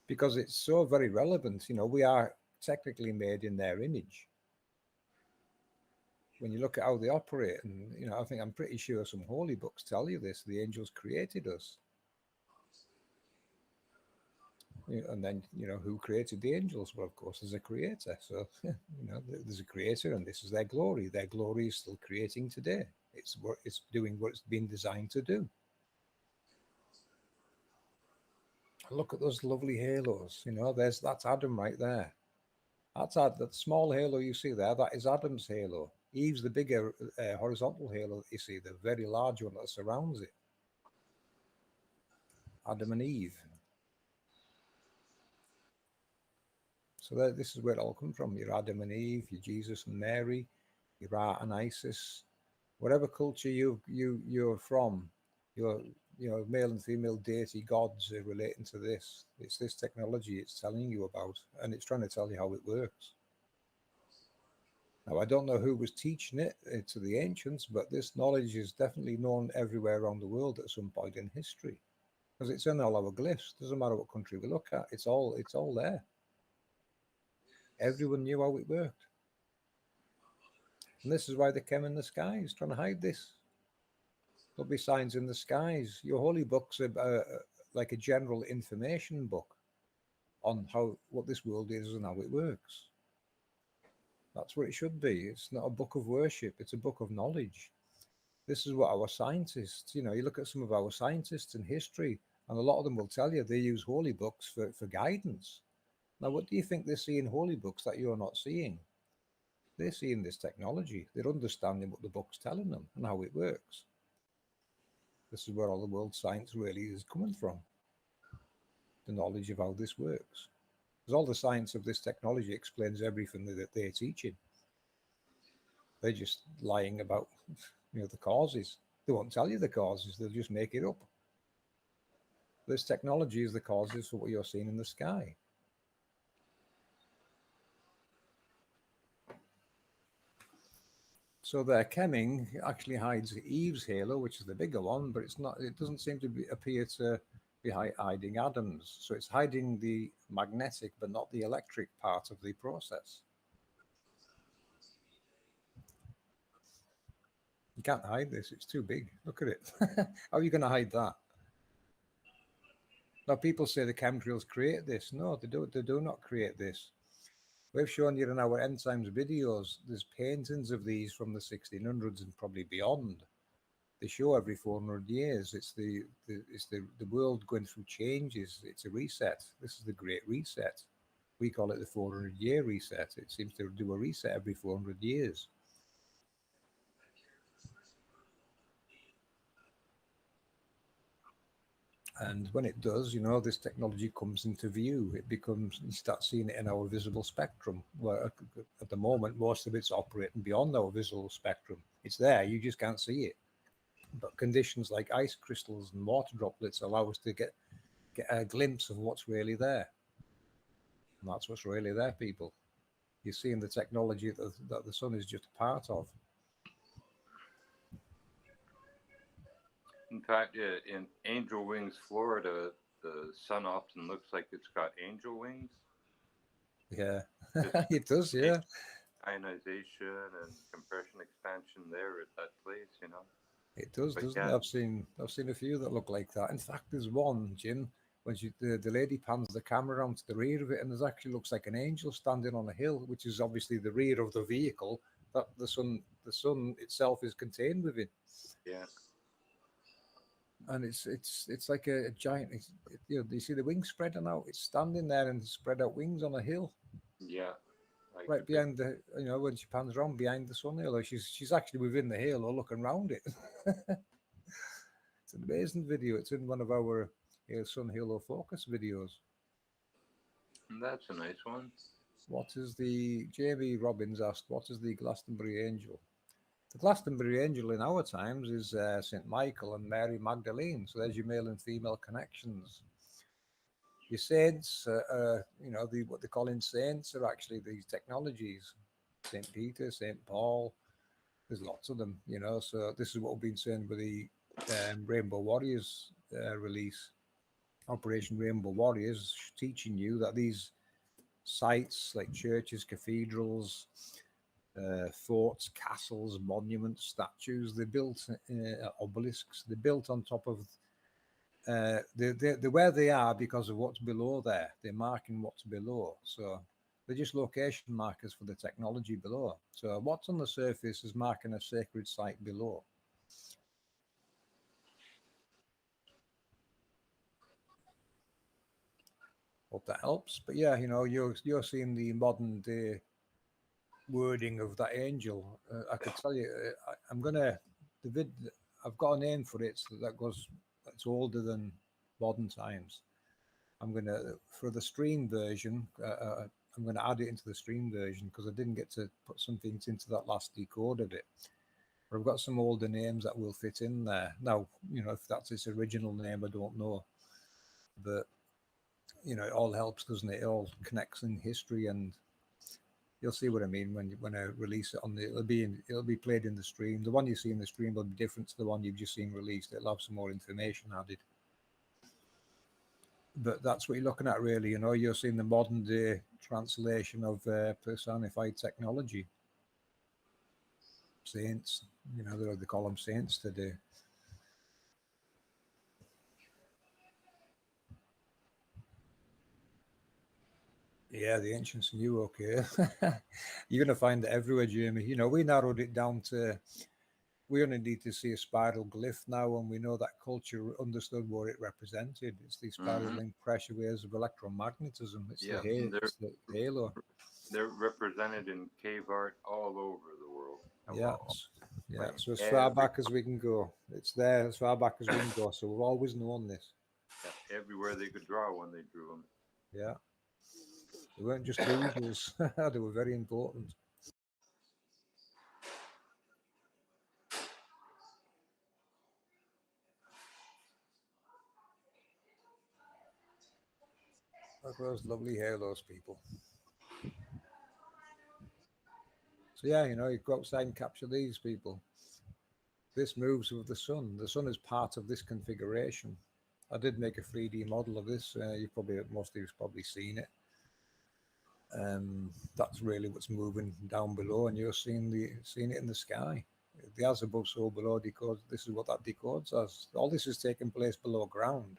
because it's so very relevant. We are technically made in their image. When you look at how they operate, and I'm pretty sure some holy books tell you this, the angels created us. And then who created the angels? Well, of course, there's a creator. So there's a creator, and this is their glory. Their glory is still creating today. It's doing what it's been designed to do. Look at those lovely halos. That's Adam right there. That's that small halo you see there. That is Adam's halo. Eve's the bigger horizontal halo that you see, the very large one that surrounds it. Adam and Eve. So this is where it all comes from. Your Adam and Eve, your Jesus and Mary, your Ra and Isis, whatever culture you're from, your male and female deity gods are relating to this. It's this technology it's telling you about, and it's trying to tell you how it works. Now, I don't know who was teaching it to the ancients, but this knowledge is definitely known everywhere around the world at some point in history, because it's in all our glyphs. Doesn't matter what country we look at, it's all there. Everyone knew how it worked. And this is why they came in the skies, trying to hide this. There'll be signs in the skies. Your holy books are like a general information book on what this world is and how it works. That's what it should be. It's not a book of worship. It's a book of knowledge. This is what our scientists, you look at some of our scientists in history, and a lot of them will tell you they use holy books for guidance. Now, what do you think they see in holy books that you're not seeing? They're seeing this technology. They're understanding what the book's telling them and how it works. This is where all the world science really is coming from. The knowledge of how this works. Because all the science of this technology explains everything that they're teaching. They're just lying about the causes. They won't tell you the causes. They'll just make it up. This technology is the causes for what you're seeing in the sky. So their cheming actually hides Eve's halo, which is the bigger one, but it's not. It doesn't seem to appear to be hiding Adam's. So it's hiding the magnetic, but not the electric part of the process. You can't hide this. It's too big. Look at it. How are you going to hide that? Now, people say the chemtrails create this. No, they do not create this. We've shown you in our end times videos, there's paintings of these from the 1600s and probably beyond. They show every 400 years. It's the world going through changes. It's a reset. This is the Great Reset. We call it the 400-year reset. It seems to do a reset every 400 years. And when it does, this technology comes into view. You start seeing it in our visible spectrum. Where at the moment, most of it's operating beyond our visible spectrum. It's there, you just can't see it. But conditions like ice crystals and water droplets allow us to get a glimpse of what's really there. And that's what's really there, people. You're seeing the technology that the sun is just a part of. In fact, in Angel Wings, Florida, the sun often looks like it's got angel wings. Yeah, Just it does. Yeah, ionization and compression expansion there at that place, you know. it does, But doesn't yeah, it? I've seen a few that look like that. In fact, there's one, Jim, when the lady pans the camera around to the rear of it, and there's actually looks like an angel standing on a hill, which is obviously the rear of the vehicle that the sun itself is contained within. yeah, And it's like a giant. You see the wings spreading out. It's standing there and spread out wings on a hill, yeah. Like right a big, behind the. When she pans around behind the sun hill, or she's actually within the hill or looking around it. It's an amazing video. It's in one of our Sun Halo Focus videos. that's a nice one. What is the Jamie Robbins asked? What is the Glastonbury Angel? The Glastonbury Angel in our times is Saint Michael and Mary Magdalene. So there's your male and female connections. Your saints, what they call in saints are actually these technologies. Saint Peter, Saint Paul. There's lots of them, So this is what we've been saying with the Rainbow Warriors release. Operation Rainbow Warriors, teaching you that these sites like churches, cathedrals, forts, castles, monuments, statues, they're built obelisks. They're built on top of they're where they are because of what's below there. They're marking what's below. So they're just location markers for the technology below. So what's on the surface is marking a sacred site below. Hope that helps. But yeah, you're seeing the modern day wording of that angel. I could tell you, I'm gonna the vid. I've got a name for it so that's older than modern times. I'm gonna for the stream version. I'm gonna add it into the stream version because I didn't get to put some things into that last decode of it. But I've got some older names that will fit in there. Now, if that's its original name, I don't know. But it all helps, doesn't it? It all connects in history, and you'll see what I mean when I release it on the. It'll be played in the stream. The one you see in the stream will be different to the one you've just seen released. It'll have some more information added. But that's what you're looking at, really. You're seeing the modern day translation of personified technology. Saints, they call them saints today. Yeah, the ancients knew. Okay, you're going to find it everywhere, Jamie. We narrowed it down to we only need to see a spiral glyph now, and we know that culture understood what it represented. It's the spiraling pressure waves of electromagnetism. It's it's the halo. They're represented in cave art all over the world. Yeah, So as far back as we can go, it's there as far back as we can go. So we've always known this. Yeah, everywhere they could draw when they drew them. Yeah, they weren't just doodles. They were very important. Look at those lovely halos, people. So yeah, you go outside and capture these people. This moves with the sun. The sun is part of this configuration. I did make a 3D model of this. Most of you've probably seen it. That's really what's moving down below, and you're seeing it in the sky. The as above, so below decodes. This is what that decodes as. All this is taking place below ground,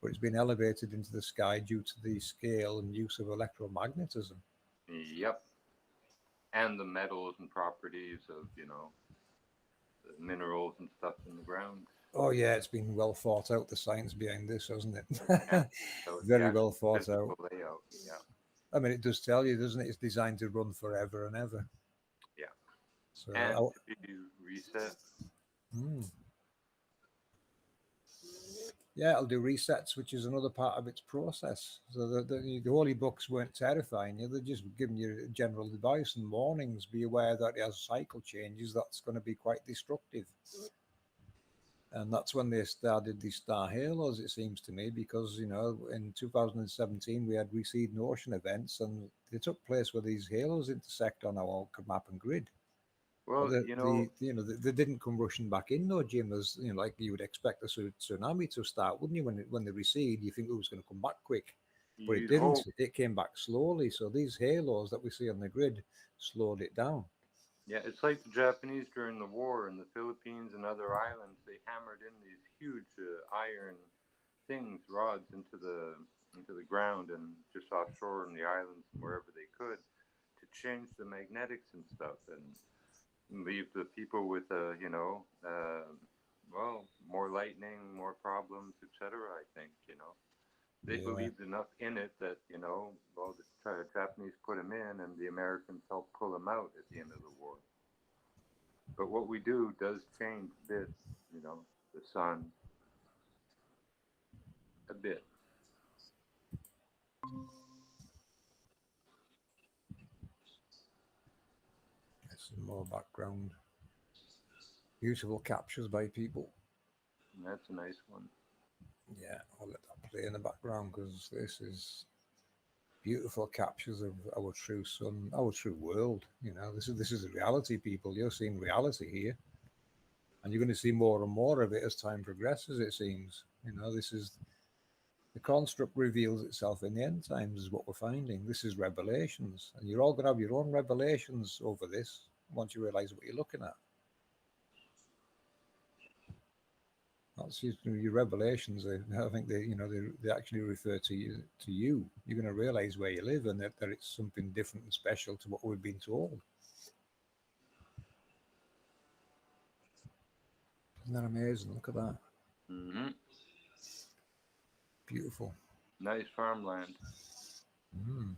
but it's been elevated into the sky due to the scale and use of electromagnetism. Yep. And the metals and properties of, the minerals and stuff in the ground. Oh yeah, it's been well thought out, the science behind this, hasn't it? So Very well thought out. Layout. Yeah. I mean, it does tell you, doesn't it? It's designed to run forever and ever. Yeah. So and if you reset. Yeah, it'll do resets, which is another part of its process. So the holy books weren't terrifying you; they're just giving you general advice and warnings. Be aware that as cycle changes, that's going to be quite destructive. And that's when they started the star halos, it seems to me, because in 2017 we had receding ocean events, and they took place where these halos intersect on our map and grid. Well, But you know, they didn't come rushing back in, though, Jim. As like you would expect a tsunami to start, wouldn't you? When they recede, you think it was going to come back quick, but it you'd didn't. hope. It came back slowly. So these halos that we see on the grid slowed it down. Yeah, it's like the Japanese during the war in the Philippines and other islands. They hammered in these huge iron things, rods into the ground and just offshore in the islands and wherever they could to change the magnetics and stuff and leave the people with well, more lightning, more problems, etc. I think they Yeah, believed enough in it that well, the Japanese put him in, and the Americans helped pull him out at the end of the war. But what we do does change a bit, the sun a bit. some more background. Beautiful captures by people. And that's a nice one. Yeah, I'll let that play in the background because this is beautiful captures of our true sun, our true world. This is reality, people. You're seeing reality here, and you're going to see more and more of it as time progresses. It seems. This is the construct reveals itself in the end times, is what we're finding. This is revelations, and you're all going to have your own revelations over this once you realize what you're looking at. That's your revelations. I think they actually refer to you. You're going to realize where you live and that it's something different and special to what we've been told. Isn't that amazing? Look at that. Hmm. Beautiful. Nice farmland. Mm.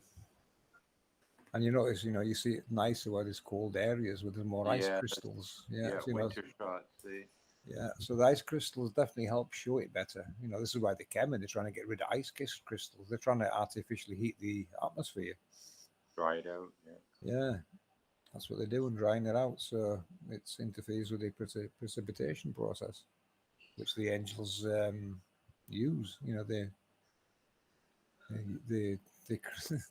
And you notice, you see it nicer where there's cold areas where there's more ice Yeah, crystals. Yeah, yeah. so, Winter shots. See. yeah. So the ice crystals definitely help show it better. This is why they came in. They're trying to get rid of crystals. They're trying to artificially heat the atmosphere. Dried out. Yeah. Yeah, that's what they're doing, drying it out. So it interferes with the precipitation process, which the angels use. They they they,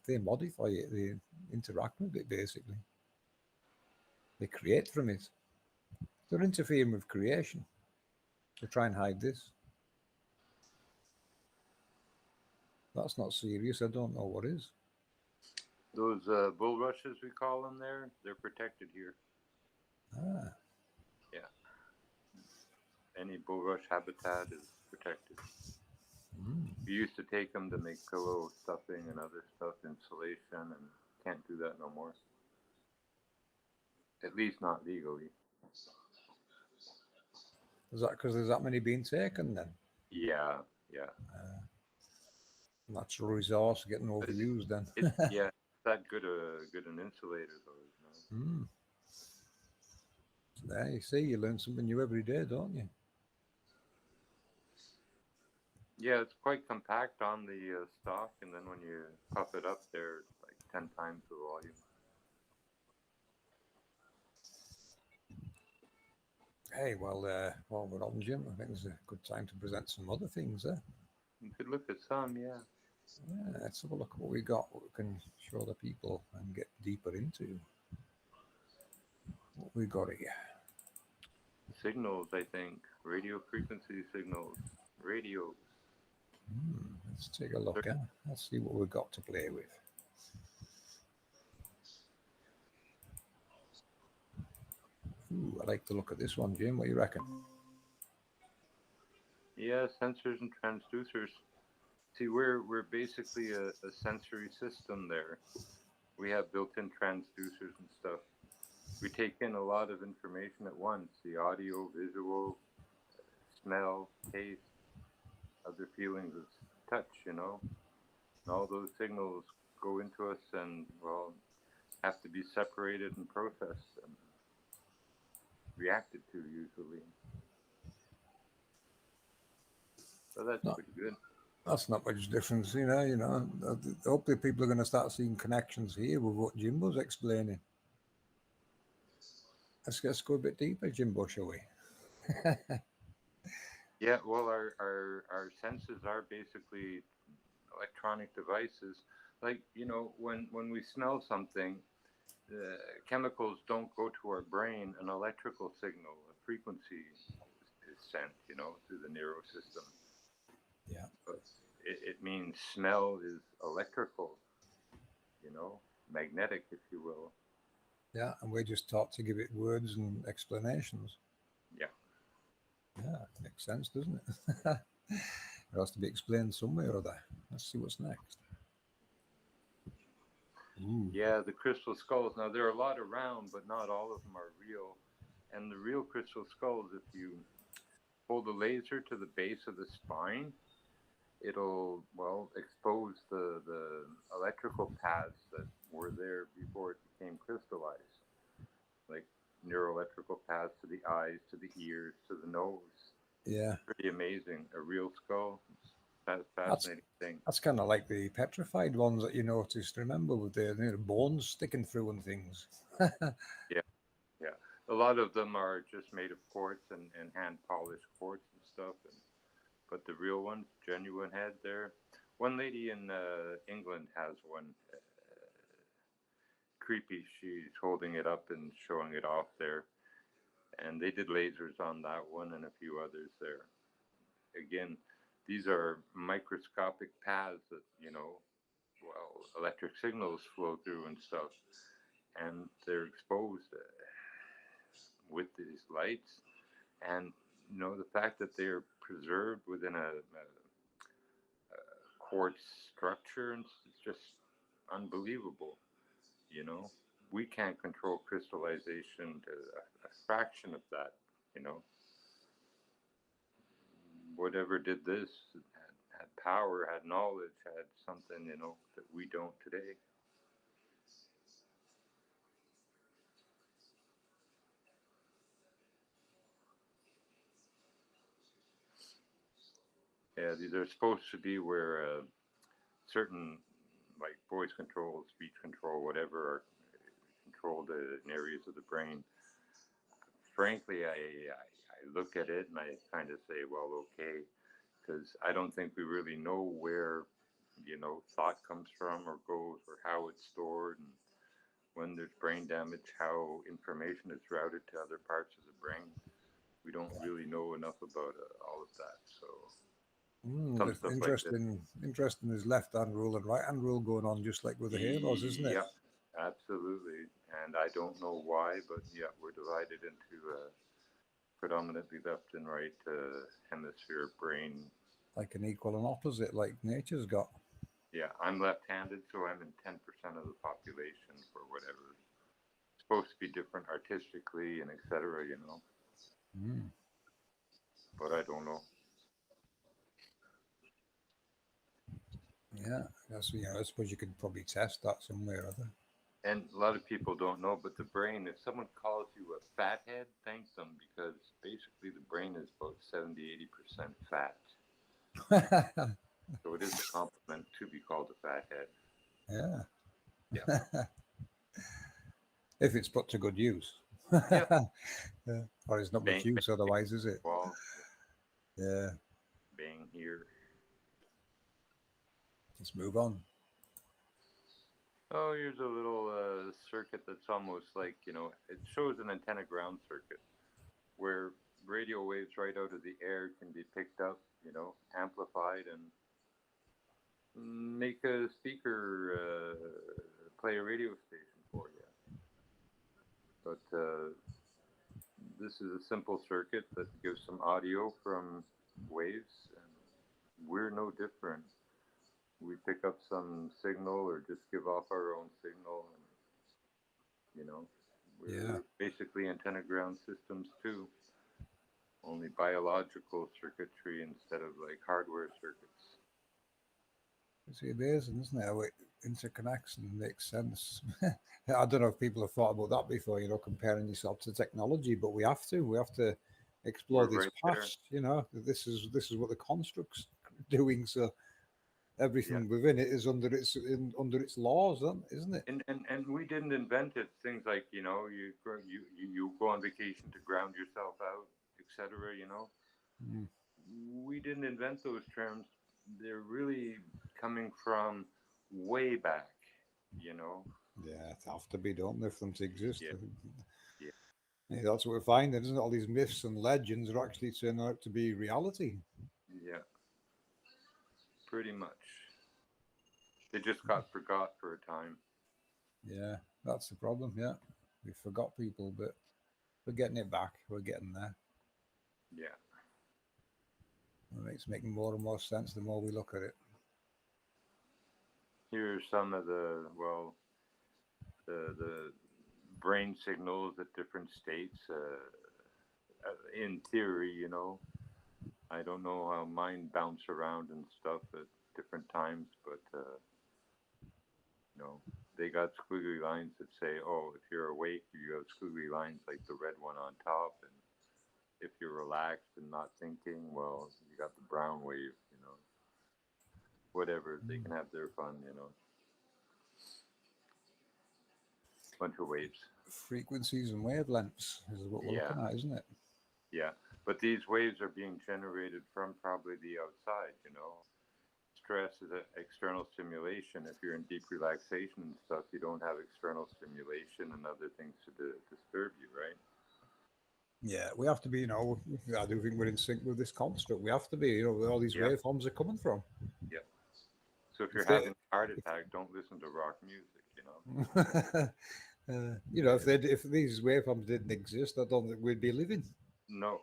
they modify it. They interact with it basically. They create from it. They're interfering with creation to try and hide this. That's not serious. I don't know what is. Those bulrushes we call them there, they're protected here. Ah, Yeah. Any bulrush habitat is protected. mm. We used to take them to make pillow stuffing and other stuff, insulation, and can't do that no more. At least not legally. Is that because there's that many being taken then? Yeah, yeah. Natural resource getting It's, overused then. it's yeah, that good an insulator though. Mm. So there you see, you learn something new every day, don't you? Yeah, it's quite compact on the stock, and then when you puff it up there, it's like 10 times the volume. Hey, well, while we're on, Jim, I think it's a good time to present some other things there. You could look at some, yeah. Yeah, let's have a look at what we got, what we can show the people and get deeper into. What we got here. Signals, I think. Radio frequency signals. Radios. Let's take a look at. Let's see what we've got to play with. Ooh, I like the look of this one, Jim. What do you reckon? Yeah, sensors and transducers. See, we're basically a sensory system there. We have built-in transducers and stuff. We take in a lot of information at once: the audio, visual, smell, taste, other feelings of touch. And all those signals go into us and, well, have to be separated and processed and reacted to usually. So that's No, pretty good. that's not much difference, Hopefully, people are going to start seeing connections here with what Jimbo's explaining. Let's go a bit deeper, Jimbo, shall we? Yeah, well, our senses are basically electronic devices. Like, when we smell something, chemicals don't go to our brain, an electrical signal, a frequency is sent, through the neural system. Yeah. But it means smell is electrical, magnetic, if you will. Yeah, and we're just taught to give it words and explanations. Yeah. Yeah, makes sense, doesn't it? It has to be explained somewhere or other. Let's see what's next. Ooh. Yeah, the crystal skulls. Now, there are a lot around, but not all of them are real. And the real crystal skulls, if you hold a laser to the base of the spine, it'll, expose the electrical paths that were there before it became crystallized, like neuroelectrical paths to the eyes, to the ears, to the nose. Yeah. Pretty amazing. A real skull. That's a That's fascinating thing. that's kind of like the petrified ones that you noticed. Remember, with the bones sticking through and things. Yeah, yeah. A lot of them are just made of quartz and hand polished quartz and stuff. But the real ones, genuine head there. One lady in England has one. Creepy. She's holding it up and showing it off there. And they did lasers on that one and a few others there. Again, these are microscopic paths that, electric signals flow through and stuff. And they're exposed with these lights. And, the fact that they're preserved within a quartz structure, and it's just unbelievable, you know. We can't control crystallization to a fraction of that, you know. Whatever did this had power, had knowledge, had something, that we don't today. Yeah, these are supposed to be where certain, like voice control, speech control, whatever, are controlled in areas of the brain. Frankly, I look at it and I kind of say, well, okay, because I don't think we really know where, thought comes from or goes, or how it's stored, and when there's brain damage, how information is routed to other parts of the brain. We don't really know enough about all of that. So some It's stuff like this. interesting is left hand rule and right hand rule going on, just like with the halos, isn't it? Yeah, absolutely. And I don't know why, but yeah, we're divided into predominantly left and right hemisphere brain. Like an equal and opposite, like nature's got. Yeah, I'm left-handed, so I'm in 10% of the population for whatever. It's supposed to be different artistically and etc. Mm. But I don't know. Yeah, I suppose you could probably test that somewhere or other. And a lot of people don't know, but the brain, if someone calls you a fathead, thank them, because basically the brain is about 70-80% fat. So it is a compliment to be called a fathead. Yeah. Yeah. If it's put to good use. Yeah. Yeah. Or it's not much Bang, use otherwise, is it? wall, Yeah. bang here. Let's move on. Oh, here's a little circuit that's almost like, it shows an antenna ground circuit where radio waves right out of the air can be picked up, amplified, and make a speaker play a radio station for you. But this is a simple circuit that gives some audio from waves, and we're no different. We pick up some signal or just give off our own signal, and Yeah. we're basically antenna ground systems too, only biological circuitry instead of like hardware circuits. It's amazing, isn't it? How it interconnects and makes sense. I don't know if people have thought about that before, comparing yourself to technology, but we have to. We have to explore We're this right there. past, this is what the construct's doing. So Yeah. everything within it is under its laws, isn't it? And we didn't invent it. Things like you go on vacation to ground yourself out, etc. Mm. We didn't invent those terms. They're really coming from way back. You know, Yeah, it have to be, don't they, for them to exist? Yeah, yeah, Yeah, that's what we're finding, isn't it? All these myths and legends are actually turning out to be reality. yeah, pretty much. They just got forgot for a time. Yeah, that's the problem. Yeah, we forgot people, but we're getting it back. We're getting there. Yeah. It's making more and more sense the more we look at it. Here's some of the, well, the brain signals at different states. In theory, I don't know how mind bounce around and stuff at different times, but you know, they got squiggly lines that say, "Oh, if you're awake, you have squiggly lines like the red one on top, and if you're relaxed and not thinking, well, you got the brown wave." Whatever, they Mm. can have their fun. Bunch of waves. Frequencies and wavelengths is what we're Yeah, looking at, isn't it? yeah. But these waves are being generated from probably the outside. Stress is an external stimulation. If you're in deep relaxation and stuff, you don't have external stimulation and other things to disturb you, right? Yeah, we have to be, I do think we're in sync with this construct. We have to be, where all these Yep, waveforms are coming from. yep. So if If you're they, having a heart attack, don't listen to rock music. if these waveforms didn't exist, I don't think we'd be living. No,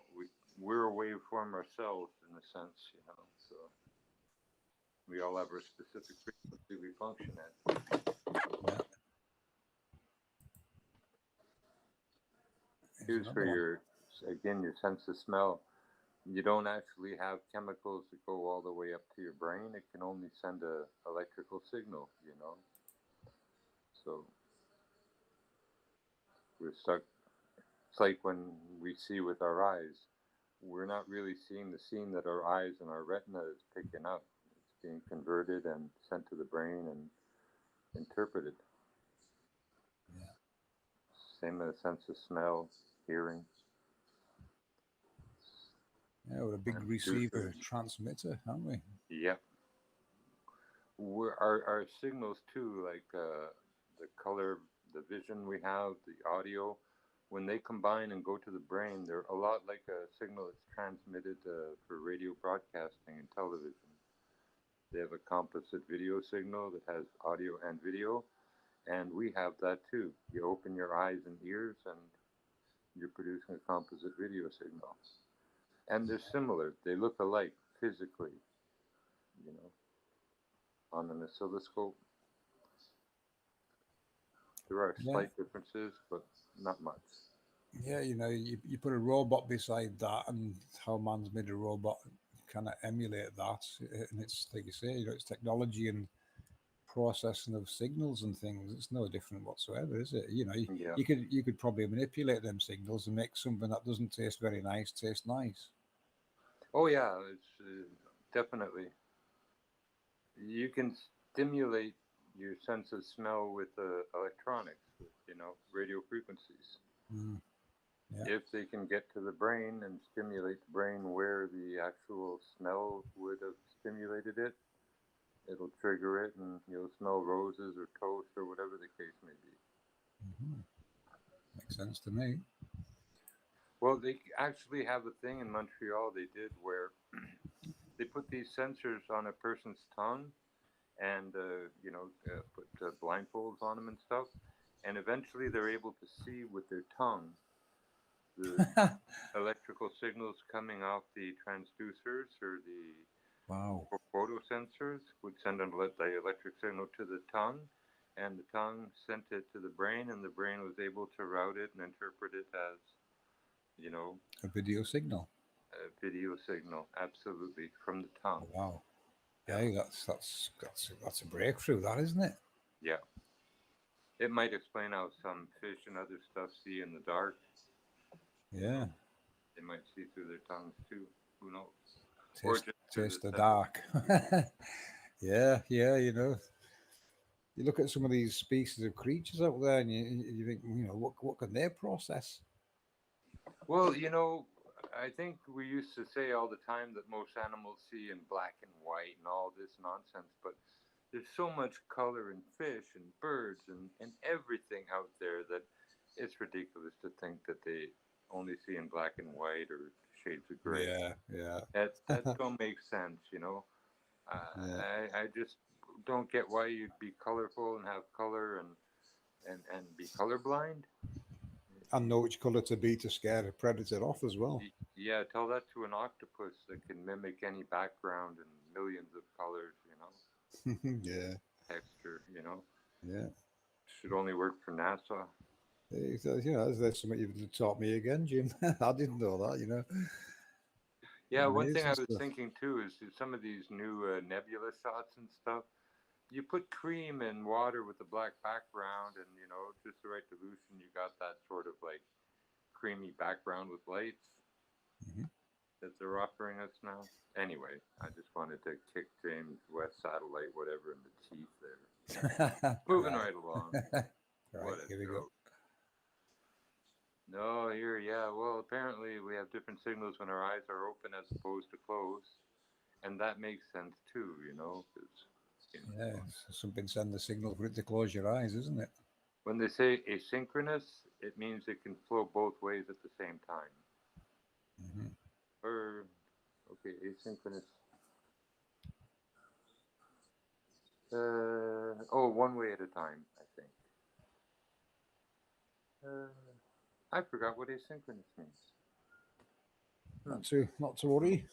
we're a waveform ourselves in a sense. So we all have our specific frequency we function at. Yeah, here's Here's for another one. your sense of smell. You don't actually have chemicals that go all the way up to your brain. It can only send a electrical signal. So we're stuck. It's like when we see with our eyes, we're not really seeing the scene that our eyes and our retina is picking up. It's being converted and sent to the brain and interpreted. Yeah, Same as a sense of smell, hearing, yeah, we're a big receiver transducers. transmitter, aren't we? Yep. Our signals too, like the color, the vision we have, the audio, when they combine and go to the brain, they're a lot like a signal that's transmitted for radio broadcasting and television. They have a composite video signal that has audio and video, and we have that too. You open your eyes and ears, and you're producing a composite video signal. And they're similar. They look alike physically, you know, on an oscilloscope. There are Yeah, slight differences, but not much. yeah, you put a robot beside that, and how man's made a robot kind of emulate that. And it's like you say, it's technology and processing of signals and things. It's no different whatsoever, is it? Yeah. You could probably manipulate them signals and make something that doesn't taste very nice taste nice. Oh, yeah. It's definitely. You can stimulate your sense of smell with electronics, with radio frequencies. Mm, yeah, If they can get to the brain and stimulate the brain where the actual smell would have stimulated it, it'll trigger it, and you'll smell roses or toast or whatever the case may be. hmm, makes sense to me. Well, they actually have a thing in Montreal they did where they put these sensors on a person's tongue and put blindfolds on them and stuff, and eventually they're able to see with their tongue the electrical signals coming off the transducers or the Wow, photosensors would send the electric signal to the tongue, and the tongue sent it to the brain, and the brain was able to route it and interpret it as you know a video signal. a video signal, absolutely, from the tongue. Wow, Yeah, hey, that's a breakthrough, that isn't it? yeah. It might explain how some fish and other stuff see in the dark. You know, Yeah, they might see through their tongues too. Who knows? Or taste just through the taste the cells. dark. Yeah, yeah, you look at some of these species of creatures out there, and you think, what can they process? Well, I think we used to say all the time that most animals see in black and white and all this nonsense, but there's so much color in fish and birds and everything out there that it's ridiculous to think that they only see in black and white or shades of gray. Yeah, yeah, That don't make sense, you know. yeah. I just don't get why you'd be colorful and have color and be colorblind. And know which colour to be to scare a predator off as well. Yeah, tell that to an octopus that can mimic any background and millions of colors, you know, Yeah, texture, you know. yeah. Should only work for NASA. He says, yeah, that's something you've taught me again, Jim. I didn't know that, you know. Yeah, one thing I Amazing was stuff. thinking too is some of these new nebula shots and stuff. You put cream in water with a black background, and you know, just the right dilution, you got that sort of like creamy background with lights Mhm. that they're offering us now. Anyway, I just wanted to kick James West Satellite, whatever, in the teeth there. Moving Right, right along. right. What a Here we go. joke. No, here, yeah. Well, apparently we have different signals when our eyes are open as opposed to closed, and that makes sense too, you know, because you Yeah, know, something send the signal for it to close your eyes, isn't it? when they say asynchronous, it means it can flow both ways at the same time. Hmm. Or okay, asynchronous. Oh, one way at a time, I think. Uh, I forgot what asynchronous means. Hmm. Not to worry.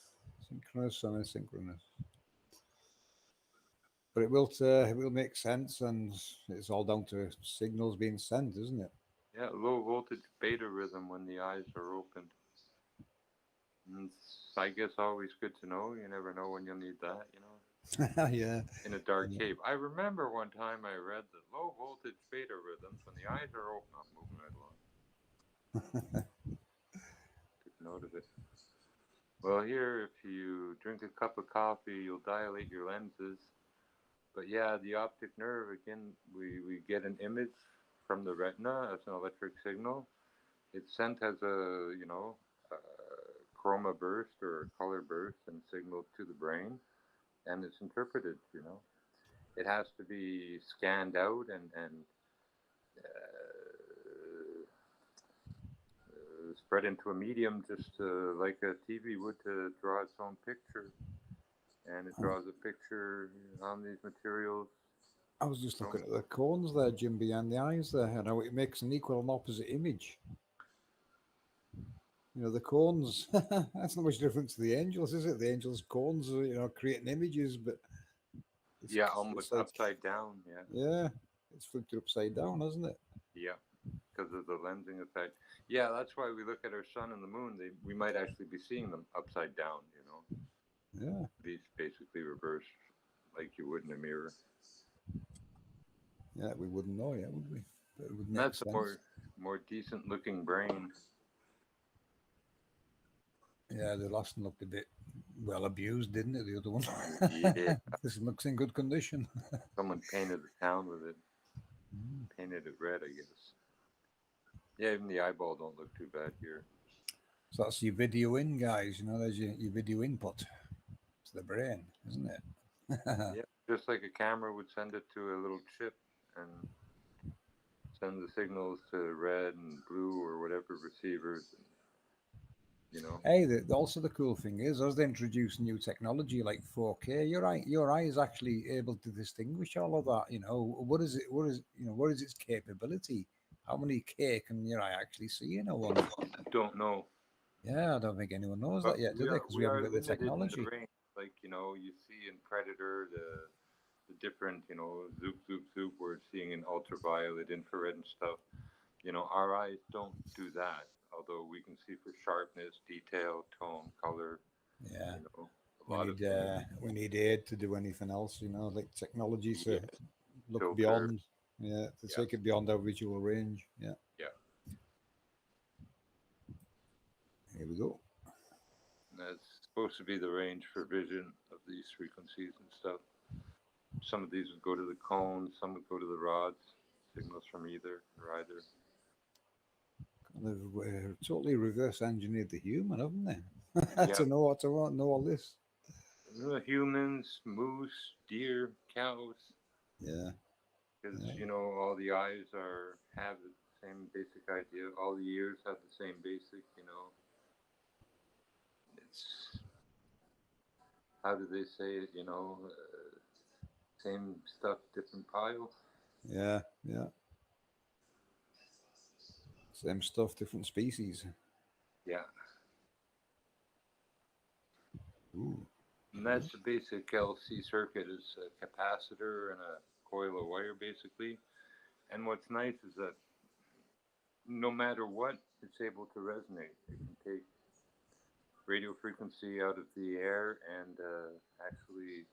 Synchronous and asynchronous. But it will make sense, and it's all down to signals being sent, isn't it? Yeah, low voltage beta rhythm when the eyes are opened. It's, I guess, always good to know. You never know when you'll need that, you know, Yeah. in a dark Yeah. cave. I remember one time I read that low voltage beta rhythms, when the eyes are open, I'm moving right along. Took note of it. Well, here, if you drink a cup of coffee, you'll dilate your lenses. But yeah, the optic nerve, again, we get an image from the retina as an electric signal. It's sent as a, you know, a chroma burst or a color burst and signaled to the brain, and it's interpreted, you know. It has to be scanned out and spread into a medium just like a TV would to draw its own picture. And it draws a picture on these materials. I was just So, looking at the cones there, Jim, behind the eyes there, and how it makes an equal and opposite image. You know, the cones, that's not much different to the angels, is it? The angels' cones are, creating images, but it's, yeah, it's almost like, upside down. Yeah, yeah, it's flipped it upside down, hasn't it? yeah, because of the lensing effect. Yeah, that's why we look at our sun and the moon. We might actually be seeing them upside down. You know, Yeah, these basically reversed like you would in a mirror. yeah, we wouldn't know yet, would we? But it would And make that's a sense. more decent looking brain. Yeah, the last one looked a bit well abused, didn't it? The other Yeah, one. This looks in good condition. someone painted the town with it, painted it red, I guess. Yeah, even the eyeball don't look too bad here. So that's your video in, guys. There's your video input to the brain, isn't it? Yeah, just like a camera would send it to a little chip and send the signals to red and blue or whatever receivers, and you know. Hey, also the cool thing is, as they introduce new technology like 4K, your eye is actually able to distinguish all of that. What is it? What is its capability? How many K can your eye actually see in a one? Don't know, Yeah, I don't think anyone knows but that yet, do they? Because we we haven't are got the limited in the technology. range. Like you know, you see in Predator the different you know zoop zoop zoop. We're seeing in ultraviolet, infrared, and stuff. You know, our eyes don't do that. Although we can see for sharpness, detail, tone, color. Yeah, You know, a lot of we need aid to do anything else. Like technology to yeah, look filter. beyond. Yeah, to Yeah, take it beyond our visual range. Yeah, yeah. here we go. That's supposed to be the range for vision of these frequencies and stuff. Some of these would go to the cones, some would go to the rods, signals from either or either. They've totally reverse engineered the human, haven't they? Yeah, To know all this. humans, moose, deer, cows. Yeah. Because, Yeah. you know, all the eyes have the same basic idea. All the ears have the same basic, you know. It's, how do they say it, you know? Same stuff, different pile. Yeah. Yeah. Same stuff, different species. Yeah. Ooh. And that's the basic LC circuit is a capacitor and a coil of wire, basically. And what's nice is that no matter what, it's able to resonate. It can take radio frequency out of the air and actually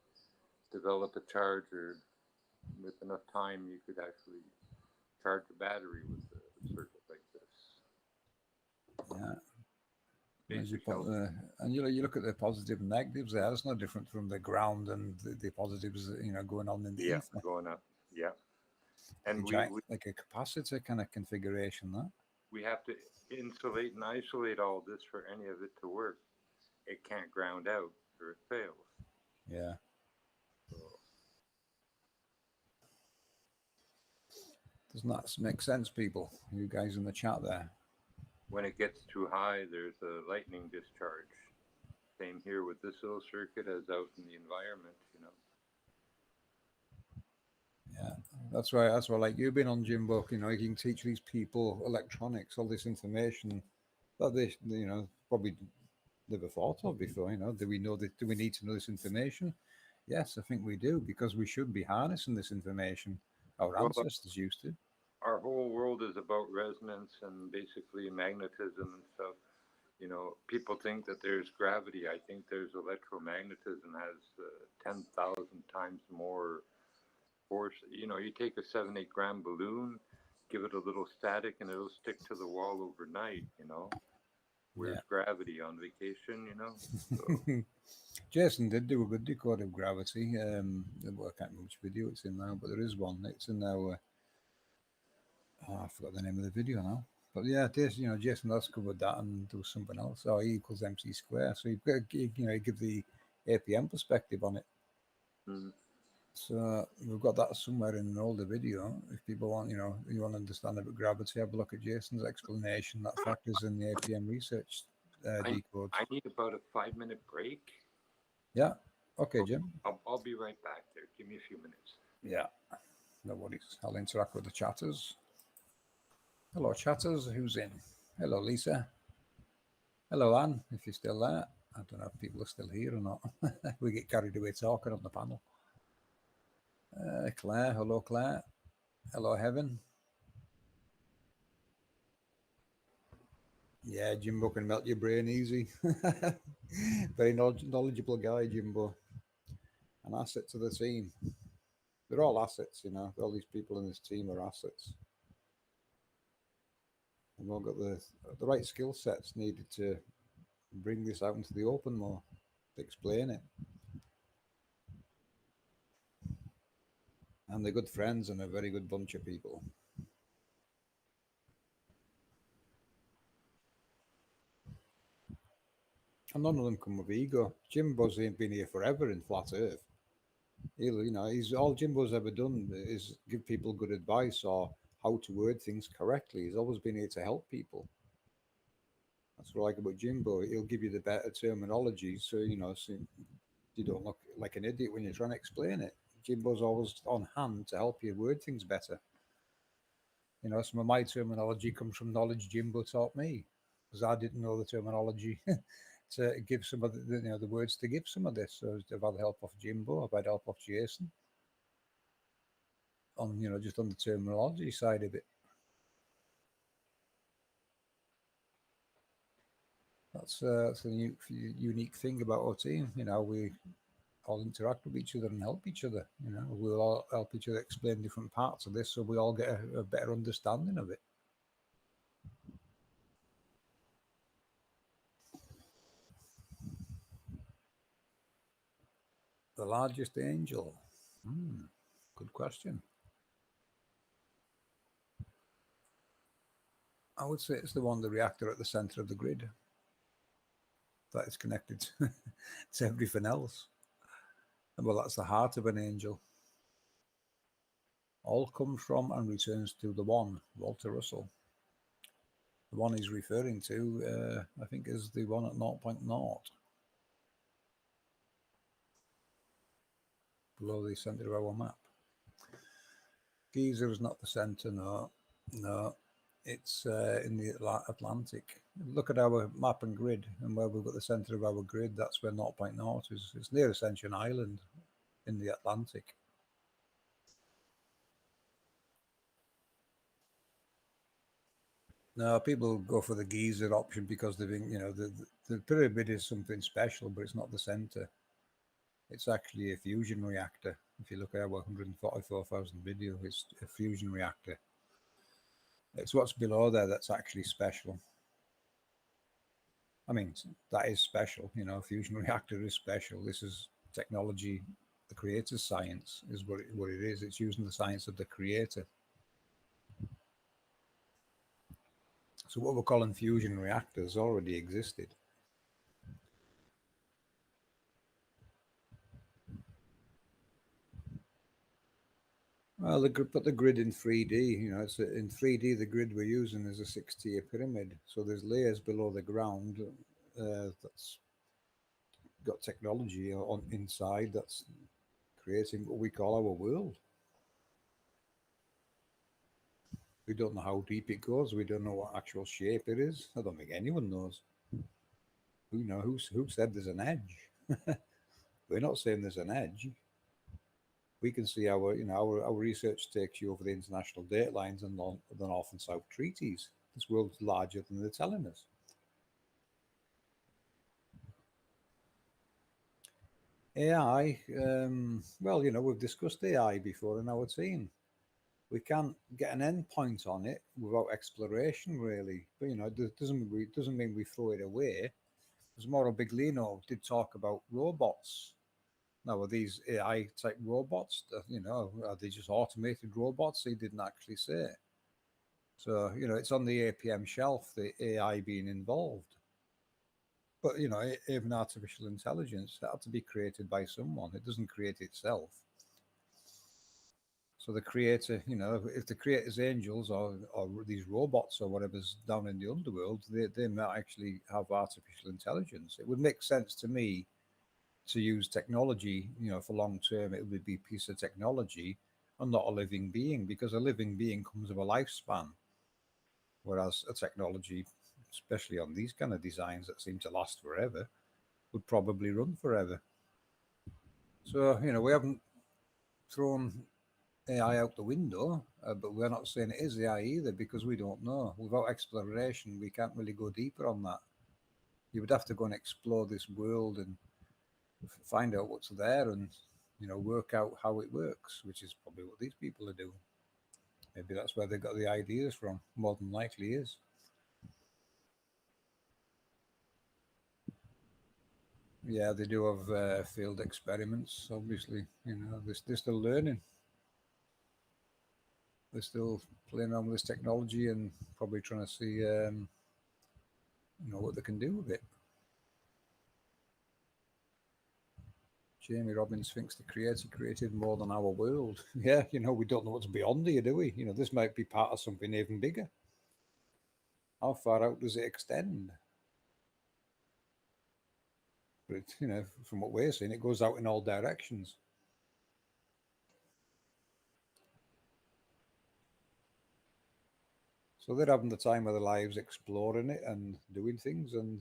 develop a charge, or with enough time, you could actually charge a battery with a circuit like this. Yeah. As you Basic put health. and you look at the positive and negatives there. It's no different from the ground and the positives, going on in the Yeah, ether. going up. Yeah. Like And like a capacitor kind of configuration. That. we have to insulate and isolate all this for any of it to work. It can't ground out or it fails. Yeah. So Doesn't that make sense, people? You guys in the chat there. when it gets too high, there's a lightning discharge. Same here with this little circuit as out in the environment, you know. Yeah, that's why. That's why, like you've been on Jimbo, you can teach these people electronics, all this information that they, probably never thought of before. Do we know that? Do we need to know this information? Yes, I think we do, because we should be harnessing this information. Our Well, ancestors used to. our whole world is about resonance and basically magnetism and stuff. You know, people think that there's gravity. I think there's electromagnetism has 10,000 times more force. You know, you take a 7-8 gram balloon, give it a little static, and it'll stick to the wall overnight. You know, where's Yeah. gravity on vacation? You know, so. Jason did do a good decode of gravity. I can't remember which video it's in now, but there is one. It's in our. I forgot the name of the video now. But yeah, Jason has covered that, and there was something else. Oh, E equals MC square. So you've got to, give the APM perspective on it. Mm. So we've got that somewhere in an older video. If people want, you want to understand about gravity, have a look at Jason's explanation that factors in the APM research decodes. I need about a 5-minute break. Yeah. Okay, Jim. I'll be right back there. Give me a few minutes. Yeah. No worries. I'll interact with the chatters. Hello, chatters. Who's in? Hello, Lisa. Hello, Anne, if you're still there. I don't know if people are still here or not. We get carried away talking on the panel. Claire. Hello, Claire. Hello, Heaven. Yeah, Jimbo can melt your brain easy. Very knowledgeable guy, Jimbo. An asset to the team. They're all assets, All these people in this team are assets. They've all got the right skill sets needed to bring this out into the open more, to explain it. And they're good friends and a very good bunch of people. And none of them come with ego. Jimbo's been here forever in flat Earth. He's all Jimbo's ever done is give people good advice or how to word things correctly. He's always been here to help people. That's what I like about Jimbo. He'll give you the better terminology, so you don't look like an idiot when you're trying to explain it. Jimbo's always on hand to help you word things better. Some of my terminology comes from knowledge Jimbo taught me, because I didn't know the terminology to give some of the words to give some of this. So I've had help off Jimbo, I've had help off Jason on just on the terminology side of it. That's a unique thing about our team. We all interact with each other and help each other. We'll all help each other explain different parts of this, so we all get a better understanding of it. The largest angel. Good question. I would say it's the one, the reactor at the center of the grid, that is connected to everything else. Well, that's the heart of an angel. all comes from and returns to the one, Walter Russell. The one he's referring to, I think, is the one at 0.0. Below the centre of our map. Giza is not the centre, no. It's in the Atlantic. Look at our map and grid, and where we've got the centre of our grid, that's where 0.0 is. It's near Ascension Island in the Atlantic. Now, people go for the Giza option because they think, the pyramid is something special, but it's not the centre. It's actually a fusion reactor. If you look at our 144,000 video, it's a fusion reactor. It's what's below there that's actually special. I mean, that is special. Fusion reactor is special. This is technology. The creator's science is what it is. It's using the science of the creator. So what we're calling fusion reactors already existed. Well, put the grid in 3D. It's in 3D. The grid we're using is a 6-tier pyramid. So there's layers below the ground that's got technology on inside that's creating what we call our world. We don't know how deep it goes. We don't know what actual shape it is. I don't think anyone knows. Who said there's an edge? We're not saying there's an edge. We can see our research takes you over the international date lines and the North and South treaties. This world's larger than they're telling us. AI, well, we've discussed AI before in our team. We can't get an end point on it without exploration, really. But it doesn't mean we throw it away. As Mauro Biglino did talk about robots. Now, are these AI type robots? Are they just automated robots? He didn't actually say. So it's on the APM shelf, the AI being involved. But even artificial intelligence, that had to be created by someone. It doesn't create itself. So the creator, if the creator's angels or these robots or whatever's down in the underworld, they might actually have artificial intelligence. It would make sense to me to use technology, for long term. It would be a piece of technology and not a living being, because a living being comes with a lifespan, whereas a technology, especially on these kind of designs that seem to last forever, would probably run forever. So we haven't thrown AI out the window, but we're not saying it is AI either, because we don't know. Without exploration, we can't really go deeper on that. You would have to go and explore this world and find out what's there and work out how it works, which is probably what these people are doing. Maybe that's where they got the ideas from. More than likely is. Yeah, they do have field experiments. Obviously, they're still learning. They're still playing around with this technology and probably trying to see, what they can do with it. Jamie Robbins thinks the creator created more than our world. Yeah, we don't know what's beyond here, do we? This might be part of something even bigger. How far out does it extend? But from what we're seeing, it goes out in all directions. So they're having the time of their lives exploring it and doing things, and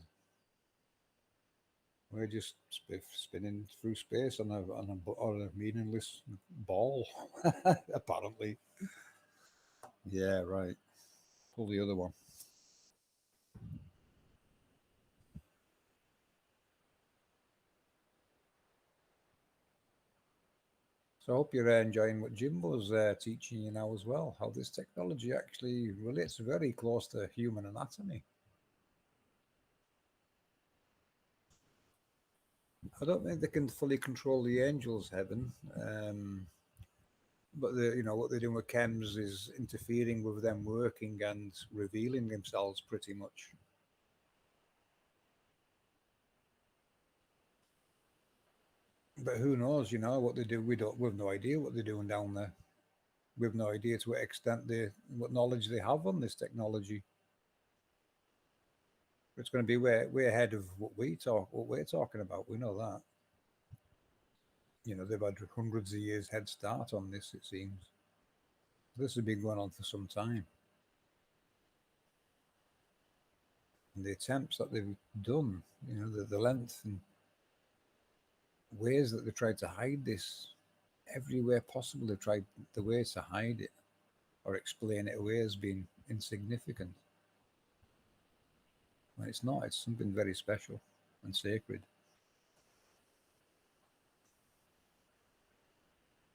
we're just spinning through space on a meaningless ball, apparently. Yeah, right. Pull the other one. So I hope you're enjoying what Jimbo's teaching you now as well, how this technology actually relates very close to human anatomy. I don't think they can fully control the angels' heaven, but what they're doing with chems is interfering with them working and revealing themselves pretty much. But who knows? What they do? We've no idea what they're doing down there. We've no idea to what extent what knowledge they have on this technology. It's going to be way ahead of what we're talking about. We know that. They've had hundreds of years head start on this. It seems this has been going on for some time, and the attempts that they've done, the length and ways that they tried to hide this, everywhere possible, they tried the ways to hide it or explain it away as being insignificant. When it's not. It's something very special and sacred.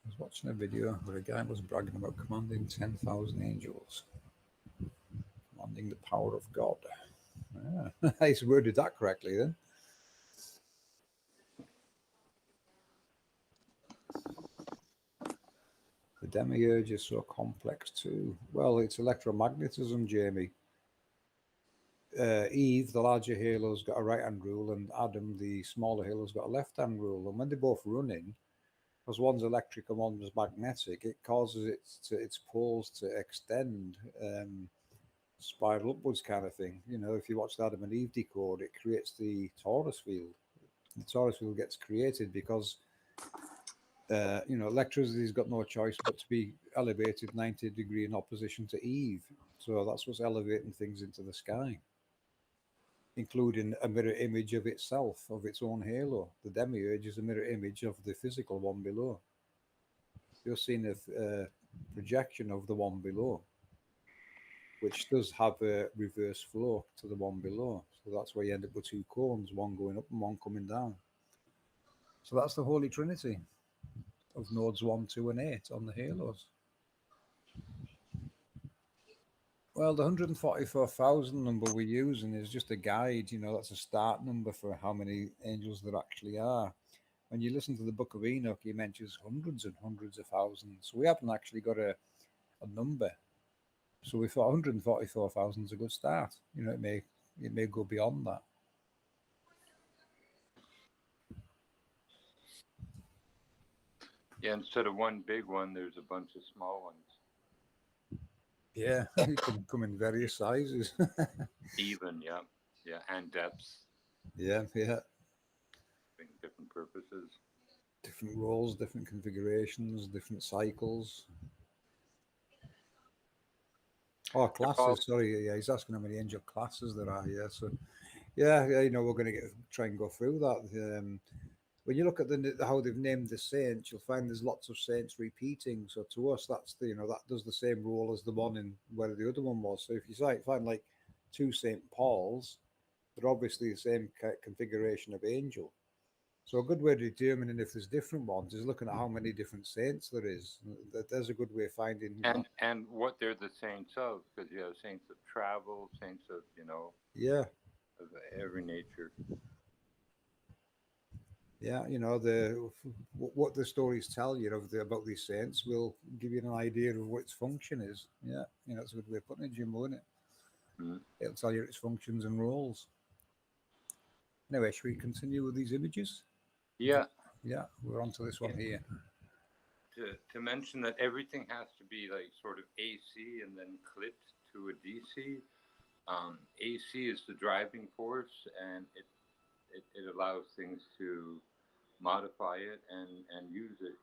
I was watching a video where a guy was bragging about commanding 10,000 angels, commanding the power of God. Yeah. He's worded that correctly then. The demiurge is so complex too. Well, it's electromagnetism, Jamie. Eve, the larger halo's got a right-hand rule, and Adam, the smaller halo's got a left-hand rule. And when they're both running, because one's electric and one's magnetic, it causes its poles to extend, spiral upwards kind of thing. If you watch the Adam and Eve decode, it creates the torus field. The torus field gets created because electricity's got no choice but to be elevated 90 degree in opposition to Eve. So that's what's elevating things into the sky, including a mirror image of itself, of its own halo. The demiurge is a mirror image of the physical one below. You're seeing a projection of the one below, which does have a reverse flow to the one below. So that's why you end up with two cones, one going up and one coming down. So that's the Holy Trinity of nodes 1, 2, and 8 on the halos. Well, the 144,000 number we're using is just a guide. That's a start number for how many angels there actually are. When you listen to the Book of Enoch, he mentions hundreds and hundreds of thousands. So we haven't actually got a number. So we thought 144,000 is a good start. It may go beyond that. Yeah, instead of one big one, there's a bunch of small ones. Yeah, it can come in various sizes. Even, yeah, and depths. Yeah. Different purposes. Different roles, different configurations, different cycles. Oh, classes. Sorry, yeah, he's asking how many angel classes there are. Yeah, so yeah, we're going to try and go through that. When you look at how they've named the saints, you'll find there's lots of saints repeating. So to us, that's that does the same role as the one in where the other one was. So if you find like two Saint Pauls, they're obviously the same configuration of angel. So a good way of determining if there's different ones is looking at how many different saints there is. There's a good way of finding. And what they're the saints of, because you have saints of travel, saints of yeah, of every nature. Yeah, what the stories tell you about these saints will give you an idea of what its function is. Yeah, it's a good way of putting it, Jimbo, isn't it? Mm-hmm. It'll tell you its functions and roles. Anyway, should we continue with these images? Yeah. Yeah, we're on to this one here. To mention that everything has to be like sort of AC and then clipped to a DC. AC is the driving force, and it allows things to modify it and use it.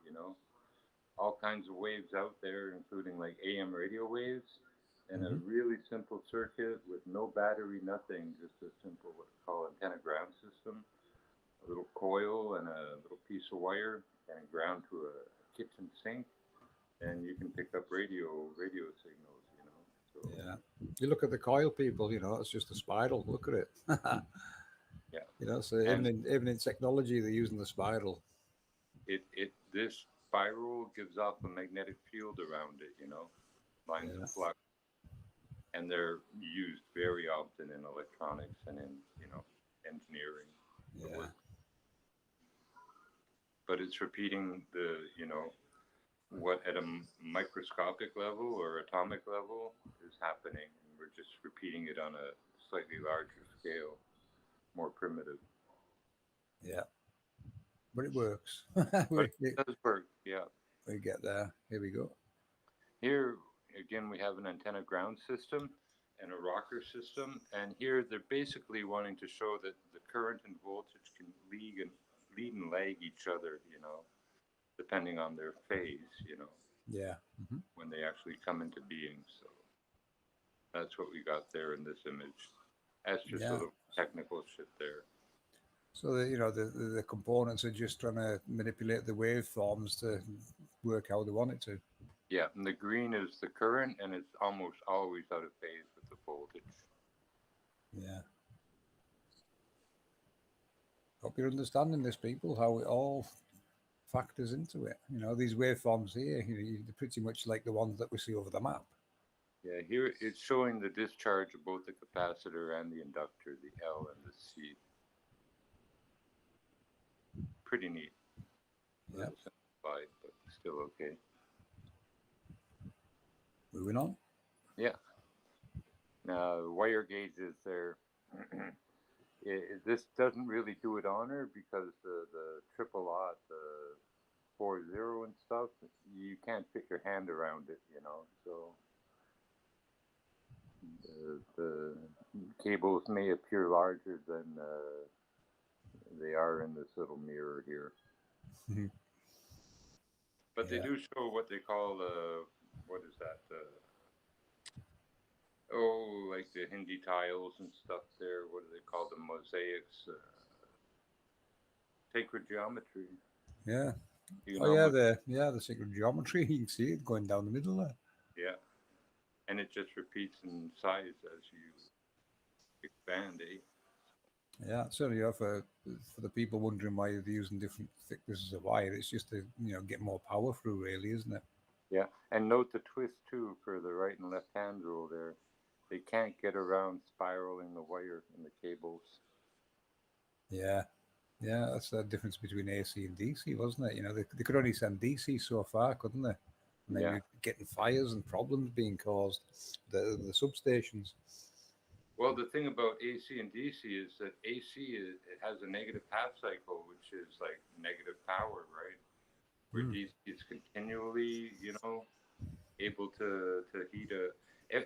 All kinds of waves out there, including like AM radio waves, and a really simple circuit with no battery, nothing, just a simple what we call antenna ground system. A little coil and a little piece of wire and ground to a kitchen sink, and you can pick up radio signals. So, yeah, you look at the coil, people. It's just a spiral. Look at it. yeah. So even in technology, they're using the spiral. This spiral gives off a magnetic field around it. Lines of flux, and they're used very often in electronics and in engineering. Yeah. But it's repeating the what at a microscopic level or atomic level is happening, and we're just repeating it on a slightly larger scale, more primitive. Yeah, but it works. But it does work. Yeah, we get there. Here we go. Here, again, we have an antenna ground system and a rocker system. And here they're basically wanting to show that the current and voltage can lead and lag each other, depending on their phase, Yeah. Hmm. when they actually come into being. So that's what we got there in this image. That's just a Yeah. little technical shit there. So the components are just trying to manipulate the waveforms to work how they want it to. Yeah, and the green is the current, and it's almost always out of phase with the voltage. Yeah. Hope you're understanding this, people, how it all factors into it. These waveforms here, they're pretty much like the ones that we see over the map. Yeah, here it's showing the discharge of both the capacitor and the inductor, the L and the C. Pretty neat. A Yeah. little simplified, but still okay. Moving on. Yeah. Now, wire gauges there. This doesn't really do it honor because the triple aught, the 40 and stuff, you can't fit your hand around it, So the cables may appear larger than they are in this little mirror here. But they Yeah. do show what they call what is that? Oh, like the Hindi tiles and stuff there. What do they call them? Mosaics, sacred geometry. Yeah. You Oh can yeah, almost, the sacred geometry. You can see it going down the middle there. yeah. And it just repeats in size as you expand, eh? Yeah, certainly. For the people wondering why they're using different thicknesses of wire, it's just to get more power through, really, isn't it? Yeah. And note the twist too for the right and left hand rule there. They can't get around spiraling the wire in the cables. Yeah. Yeah, that's the difference between AC and DC, wasn't it? They could only send DC so far, couldn't they? And then Yeah. you're getting fires and problems being caused. The substations. Well, the thing about AC and DC is that it has a negative half cycle, which is like negative power, right? Where Hmm. DC is continually, able to heat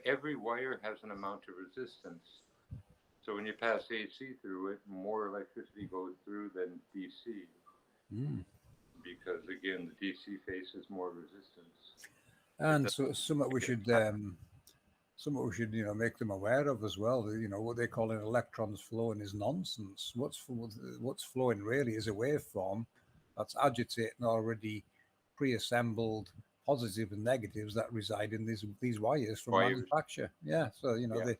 every wire has an amount of resistance. So when you pass AC through it, more electricity goes through than DC Hmm. because again the DC faces more resistance. It And doesn't so get something we should make them aware of as well. What they call an electrons flowing is nonsense. What's flowing really is a waveform that's agitating already pre-assembled positive and negatives that reside in these wires from wires. manufacture. Yeah, so Yeah, they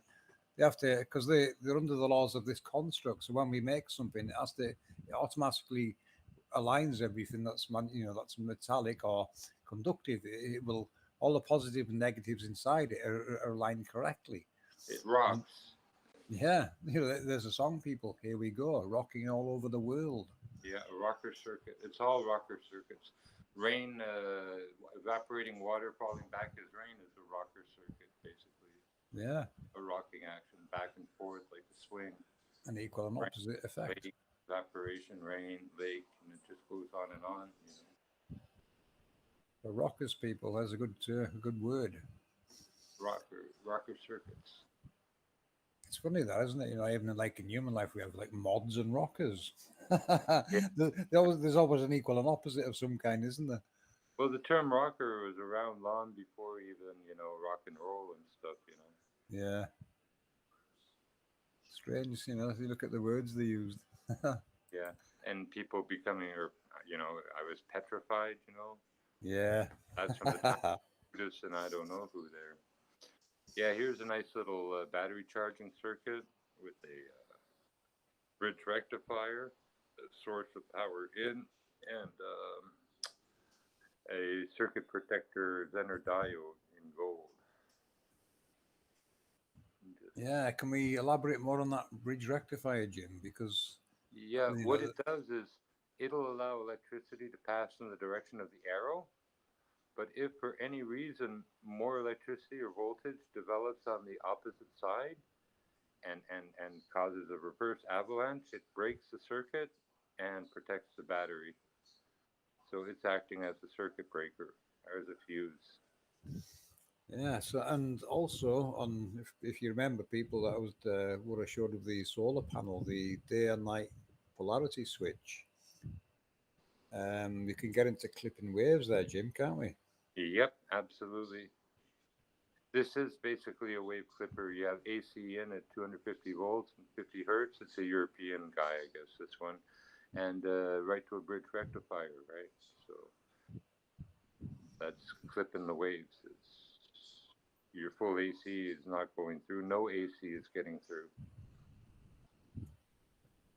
have to, because they're under the laws of this construct. So when we make something, it automatically aligns everything that's metallic or conductive. It will, all the positive and negatives inside it are aligned correctly. it And rocks. yeah, there's a song, people. Here we go, rocking all over the world. Yeah, a rocker circuit. It's all rocker circuits. Rain, evaporating water falling back as rain is a rocker circuit, basically. Yeah, A rocking action back and forth like a swing. an equal and Rain, opposite effect. lake, evaporation, rain, lake, and it just goes on and on. The rockers, people, has a good word. Rocker circuits. It's funny that, isn't it? Even like in human life, we have like mods and rockers. Yeah. There's always an equal and opposite of some kind, isn't there? Well, the term rocker was around long before even rock and roll and stuff. Yeah, strange. You look at the words they used. Yeah, and people becoming, or I was petrified. Yeah. That's from the time Buddhists and I don't know who there. Yeah, here's a nice little battery charging circuit with a bridge rectifier, a source of power in, and a circuit protector Zener diode in gold. Yeah, can we elaborate more on that bridge rectifier, Jim? Because Yeah, you what know, it does is it'll allow electricity to pass in the direction of the arrow. But if for any reason more electricity or voltage develops on the opposite side, and causes a reverse avalanche, it breaks the circuit and protects the battery. So it's acting as a circuit breaker or as a fuse. Yeah. So, and also on, if you remember, people, that was what I showed of the solar panel, the day and night polarity switch. We can get into clipping waves there, Jim, can't we? Yep, absolutely. This is basically a wave clipper. You have AC in at 250 volts and 50 hertz. It's a European guy, I guess, this one. And right to a bridge rectifier, right? So that's clipping the waves. It's your full AC is not going through. No AC is getting through.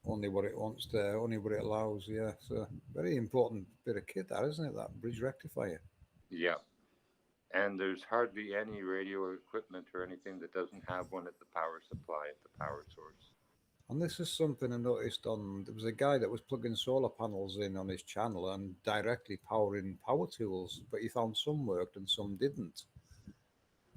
Only what it wants to, only what it allows. Yeah. So very important bit of kit, that isn't it? That bridge rectifier. Yeah. And there's hardly any radio equipment or anything that doesn't have one at the power supply, at the power source. And this is something I noticed on. There was a guy that was plugging solar panels in on his channel and directly powering power tools, but he found some worked and some didn't.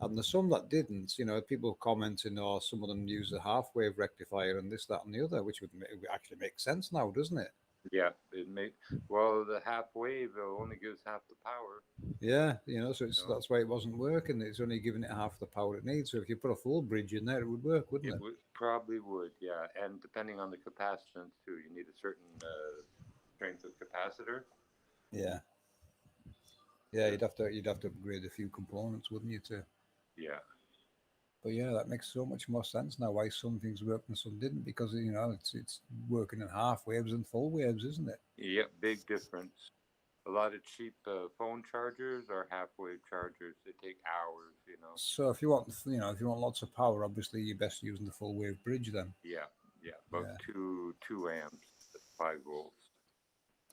And the some that didn't, people commenting, "Oh, some of them use a half wave rectifier and this, that, and the other," which would actually make sense now, doesn't it? Yeah, it may. Well, the half wave only gives half the power. Yeah, so You know, that's why it wasn't working. It's only giving it half the power it needs. So if you put a full bridge in there, it would work, wouldn't it it? would probably would. Yeah, and depending on the capacitance too, you need a certain strength of capacitor. Yeah, yeah. 'Cause- You'd have to upgrade a few components, wouldn't you? To yeah, But yeah, that makes so much more sense now why some things worked and some didn't, because it's working in half waves and full waves, isn't it? yeah, big difference. A lot of cheap phone chargers are half wave chargers. They take hours. You know. So if you want lots of power, obviously you're best using the full wave bridge then. Yeah, yeah, about Yeah, two amps at 5 volts.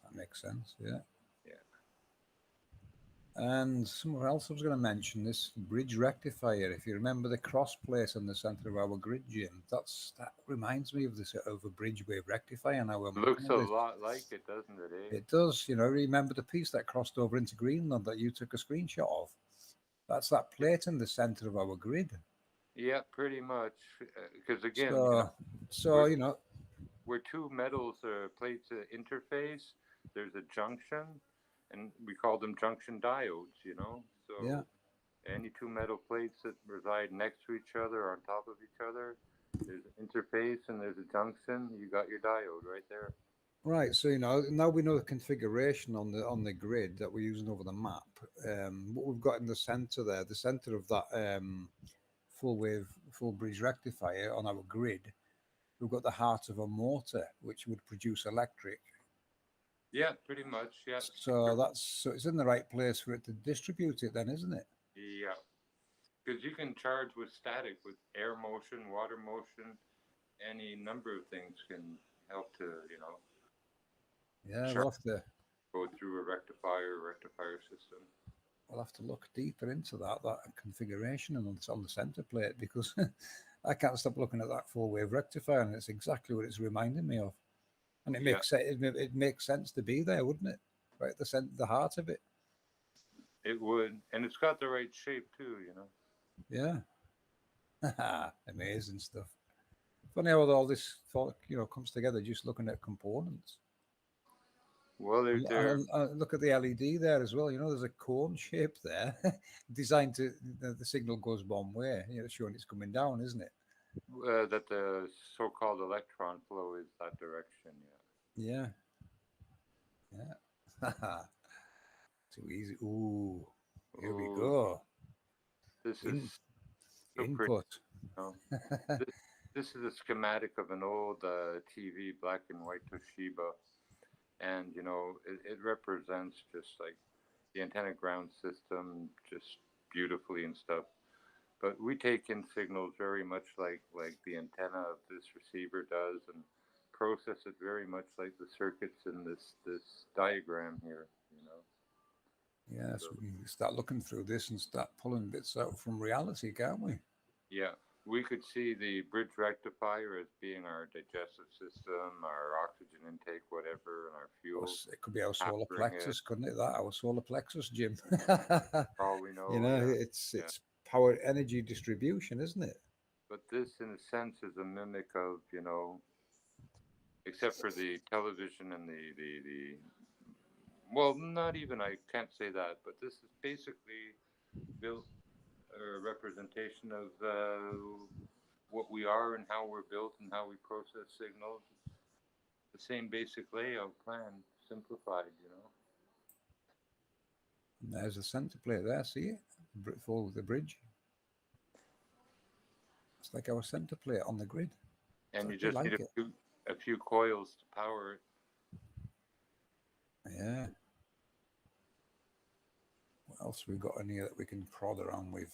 that makes sense. Yeah. Yeah. And somewhere else I was going to mention this bridge rectifier. If you remember the cross plate in the center of our grid, Jim, that reminds me of this of a bridge wave rectifier. Now Looks a lot like it, doesn't it, eh? it does. Remember the piece that crossed over into Greenland that you took a screenshot of? That's that plate in the center of our grid. Yeah, pretty much. Because again, So, so we're you know, where two metals plates interface, there's a junction, and we call them junction diodes. yeah, So any two metal plates that reside next to each other or on top of each other, there's an interface and there's a junction. You got your diode right there. right. So now we know the configuration on the grid that we're using over the map. What we've got in the center there, the center of that full wave, full bridge rectifier on our grid, we've got the heart of a motor which would produce electric. Yeah, pretty much. Yeah, So it's in the right place for it to distribute it, then, isn't it? yeah. Because you can charge with static, with air motion, water motion, any number of things can help to Yeah, charge go through a rectifier system. we'll have to look deeper into that configuration and on the center plate, because I can't stop looking at that full wave rectifier, and it's exactly what it's reminding me of. And Yeah, it makes sense to be there, wouldn't it? Right at the heart of it. it would, and it's got the right shape too. Yeah. Amazing stuff. Funny how all this thought, comes together just looking at components. Well, Look at the LED there as well. There's a cone shape there, designed to the signal goes one way. Showing it's coming down, isn't it? that the so-called electron flow is that direction. Yeah, yeah. Too easy. Ooh, Yeah. here we Oh, go. this is In, so pretty. input. You know? this, this is a schematic of an old TV, black and white Toshiba, and it represents just like the antenna ground system, just beautifully and stuff. But we take in signals very much like the antenna of this receiver does, and process it very much like the circuits in this diagram here. Yes, So we can start looking through this and start pulling bits out from reality, can't we? yeah, we could see the bridge rectifier as being our digestive system, our oxygen intake, whatever, and our fuel. It could be our solar Capturing it, plexus, couldn't it? That our solar plexus, Jim. for all we know. Yeah, yeah. It's power energy distribution, isn't it? But this, in a sense, is a mimic of except for the television and the well, not even, I can't say that, but this is basically built a representation of what we are and how we're built and how we process signals. It's the same basic layout plan, simplified, you know. And there's a center plate there. See it? Full with the bridge. It's like our center plate on the grid. And you Exactly just need like it. a few coils to power it. Yeah. What else we got in here that we can prod around with?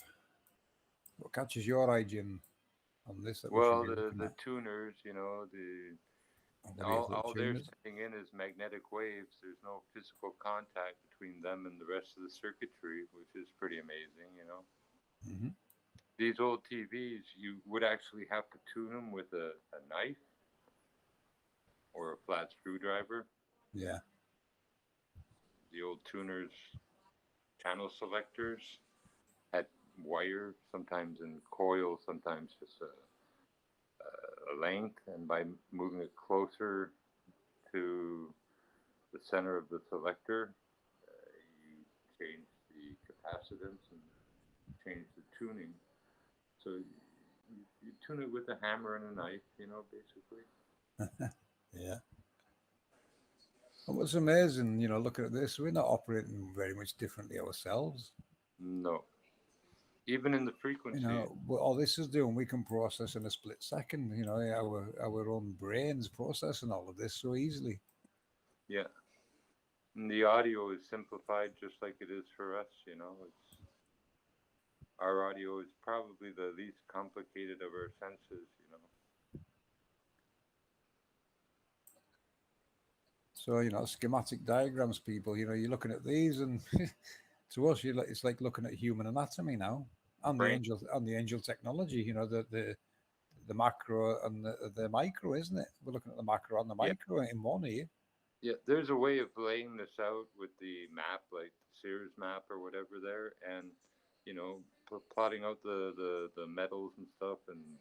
What catches your eye, Jim, on this that we should Well, be looking the at? tuners, you know, The little all they're tuners. sending in is magnetic waves. There's no physical contact between them and the rest of the circuitry, which is pretty amazing, you know. Mm-hmm. These old TVs, you would actually have to tune them with a knife or a flat screwdriver. Yeah. The old tuners, channel selectors had wire, sometimes in coil, sometimes just a length, and by moving it closer to the center of the selector, you change the capacitance and change the tuning. So you tune it with a hammer and a knife, you know, basically. Yeah. And what's amazing, looking at this, we're not operating very much differently ourselves. No. Even in the frequency. What all this is doing, we can process in a split second. Our own brains processing all of this so easily. Yeah. And the audio is simplified just like it is for us, you know. It's our audio is probably the least complicated of our senses, you know. So schematic diagrams, people. You're looking at these, and to us, it's like looking at human anatomy now, and Brain. the angel technology. The macro and the micro, isn't it? We're looking at the macro and the Yeah. micro in one here. Yeah, there's a way of laying this out with the map, like the Sears map or whatever there, and you know, plotting out the metals and stuff, and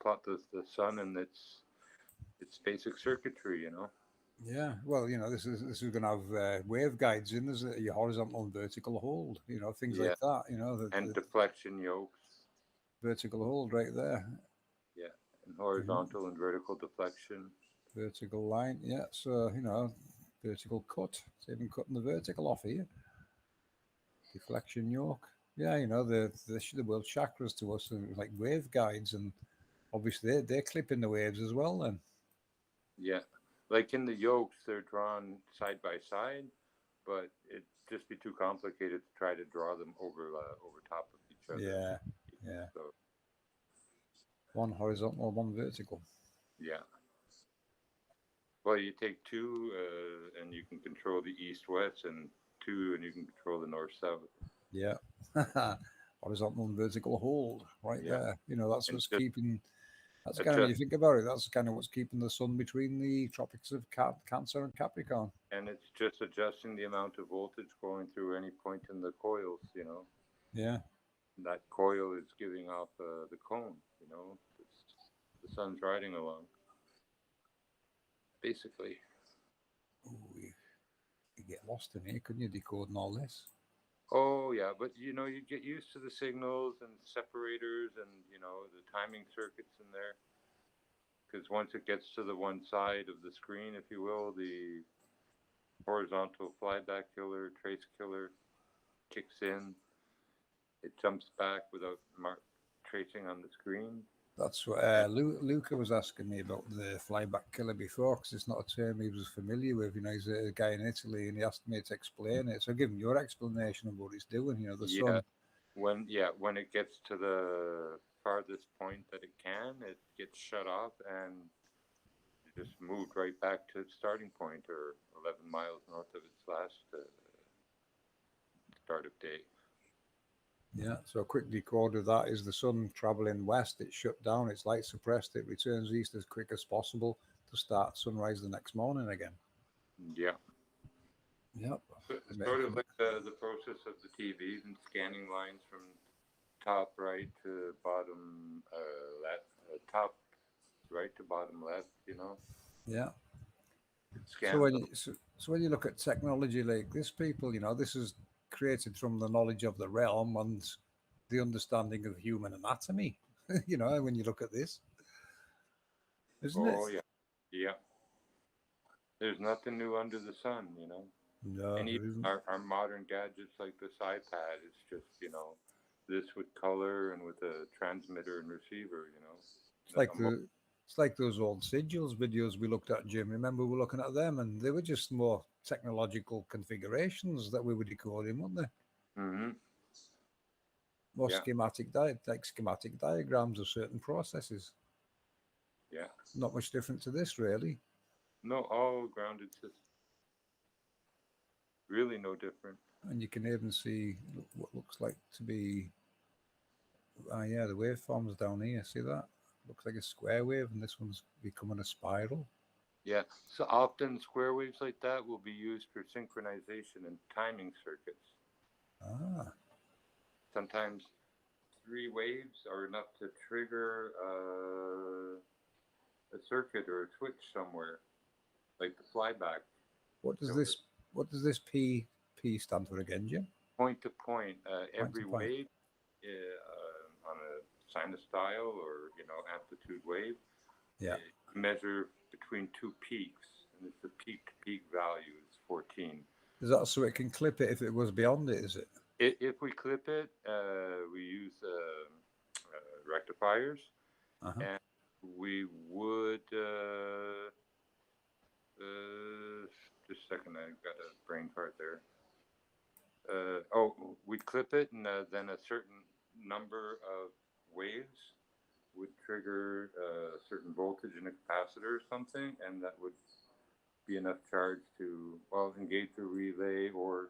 plot the sun and its basic circuitry, you know. Yeah, well, this is going to have wave guides in. There's your horizontal and vertical hold. Things Yeah, like that. and The deflection yokes. vertical hold right there. Yeah, and Mhm. horizontal and vertical deflection. Vertical line. Yeah, so vertical cut. It's even cutting the vertical off here. Deflection yoke. Yeah, the world chakras to us are like wave guides, and obviously they're clipping the waves as well. Then. Yeah, like in the yokes, they're drawn side by side, but it'd just be too complicated to try to draw them over top of each other. Yeah, yeah. So One horizontal, one vertical. yeah. Well, you take two, and you can control the east-west, and two, and you can control the north-south. Yeah. Horizontal and vertical hold right Yeah, there. That's and what's just keeping. That's kind of when adjust, you think about it. That's kind of what's keeping the sun between the tropics of Cancer and Capricorn. and it's just adjusting the amount of voltage going through any point in the coils. You know, Yeah. that coil is giving off the cone. You know, the sun's riding along, basically. Ooh, you get lost in here, couldn't you, decoding all this? Oh yeah, but you know, you get used to the signals and separators, and you know the timing circuits in there. Because once it gets to the one side of the screen, if you will, the horizontal flyback killer, trace killer kicks in. It jumps back without tracing on the screen. That's what And Luca was asking me about the flyback killer before, because it's not a term he was familiar with. He's a guy in Italy, and he asked me to explain it. So give him your explanation of what he's doing. The yeah, sun. when it gets to the farthest point that it can, it gets shut off and just moved right back to its starting point, or 11 miles north of its last start of day. Yeah, so a quick decode of that is the sun traveling west, it's shut down, its light suppressed, it returns east as quick as possible to start sunrise the next morning again. Yeah. Yep. It's sort of like the process of the TV and scanning lines from top right to bottom left, top right to bottom left. You know, Yeah. it So scans when them. you so, so when you look at technology like this, people, this is created from the knowledge of the realm and the understanding of human anatomy. You know, when you look at this, isn't it? Oh yeah, yeah. There's nothing new under the sun, you know. No, And even there isn't. our modern gadgets like this iPad, it's just, you know, this with color and with a transmitter and receiver, you know. It's Like like a it's like those old sigils videos we looked at, Jim. Remember we were looking at them, and they were just more technological configurations that we were decoding, weren't they? mm-hmm. More Yeah, like schematic diagrams of certain processes. yeah. Not much different to this, really. No, all grounded systems. Really no different. And you can even see what looks like to be, yeah, the waveforms down here. See that? Looks like a square wave, and this one's becoming a spiral. Yeah. So often square waves like that will be used for synchronization and timing circuits. Ah, Sometimes 3 waves are enough to trigger a circuit or a switch somewhere, like the flyback. what does So this what does this P stand for again, Jim? point to point, Point to every point. wave on a sinustyle or amplitude wave, Yeah. measure between 2 peaks, and it's the peak to peak value is 14. Is that so it can clip it if it was beyond it? Is it? If we clip it, we use rectifiers, Uh-huh. and we would just a second, I got a brain fart there. We'd clip it, and then a certain number of waves would trigger a certain voltage in a capacitor or something, and that would be enough charge to, well, engage the relay or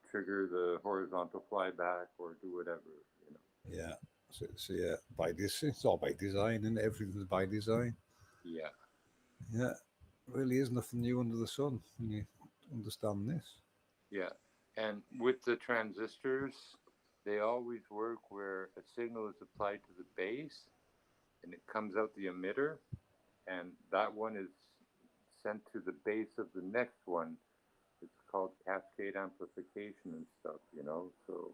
trigger the horizontal flyback or do whatever, you know. Yeah. So yeah, by this, it's all by design, and everything's by design. Yeah, Yeah. Really is nothing new under the sun when you understand this. yeah. And with the transistors, they always work where a signal is applied to the base and it comes out the emitter, and that one is sent to the base of the next one. It's called cascade amplification and stuff, you know. So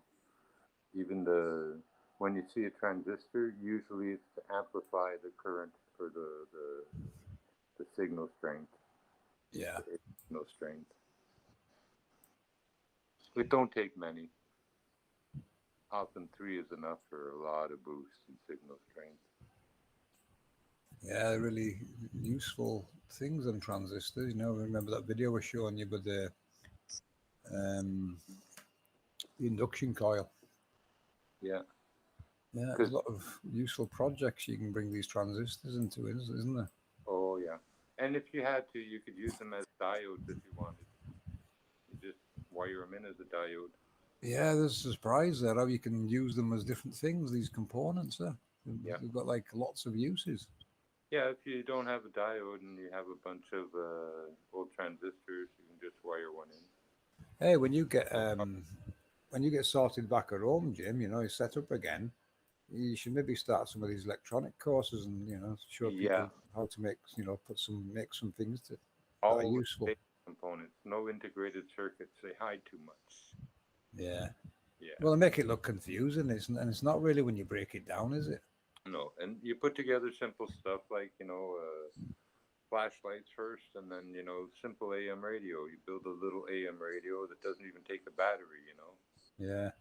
even when you see a transistor, usually it's to amplify the current or the signal strength, Yeah. the signal strength. It don't take many. Often 3 is enough for a lot of boost in signal strength. Yeah, really useful things on transistors. You know, remember that video I was showing you with um, the induction coil? Yeah, Yeah, there's because a lot of useful projects you can bring these transistors into, isn't there? oh yeah, and if you had to, you could use them as diodes if you wanted. You just wire them in as a diode. Yeah, there's a surprise there how you can use them as different things, these components there. Yeah, They've got like lots of uses. yeah. If you don't have a diode and you have a bunch of old transistors, you can just wire one in. Hey, No problem. when you get sorted back at home, Jim, you know, you set up again, you should maybe start some of these electronic courses and, you know, show Yeah, people how to make, you know, make some things that are all with useful. basic components, no integrated circuits. They hide too much. Yeah. Yeah, Well, they make it look confusing, isn't it? And it's not really when you break it down, is it? no, and you put together simple stuff like flashlights first, and then simple AM radio. You build a little AM radio that doesn't even take a battery. Yeah.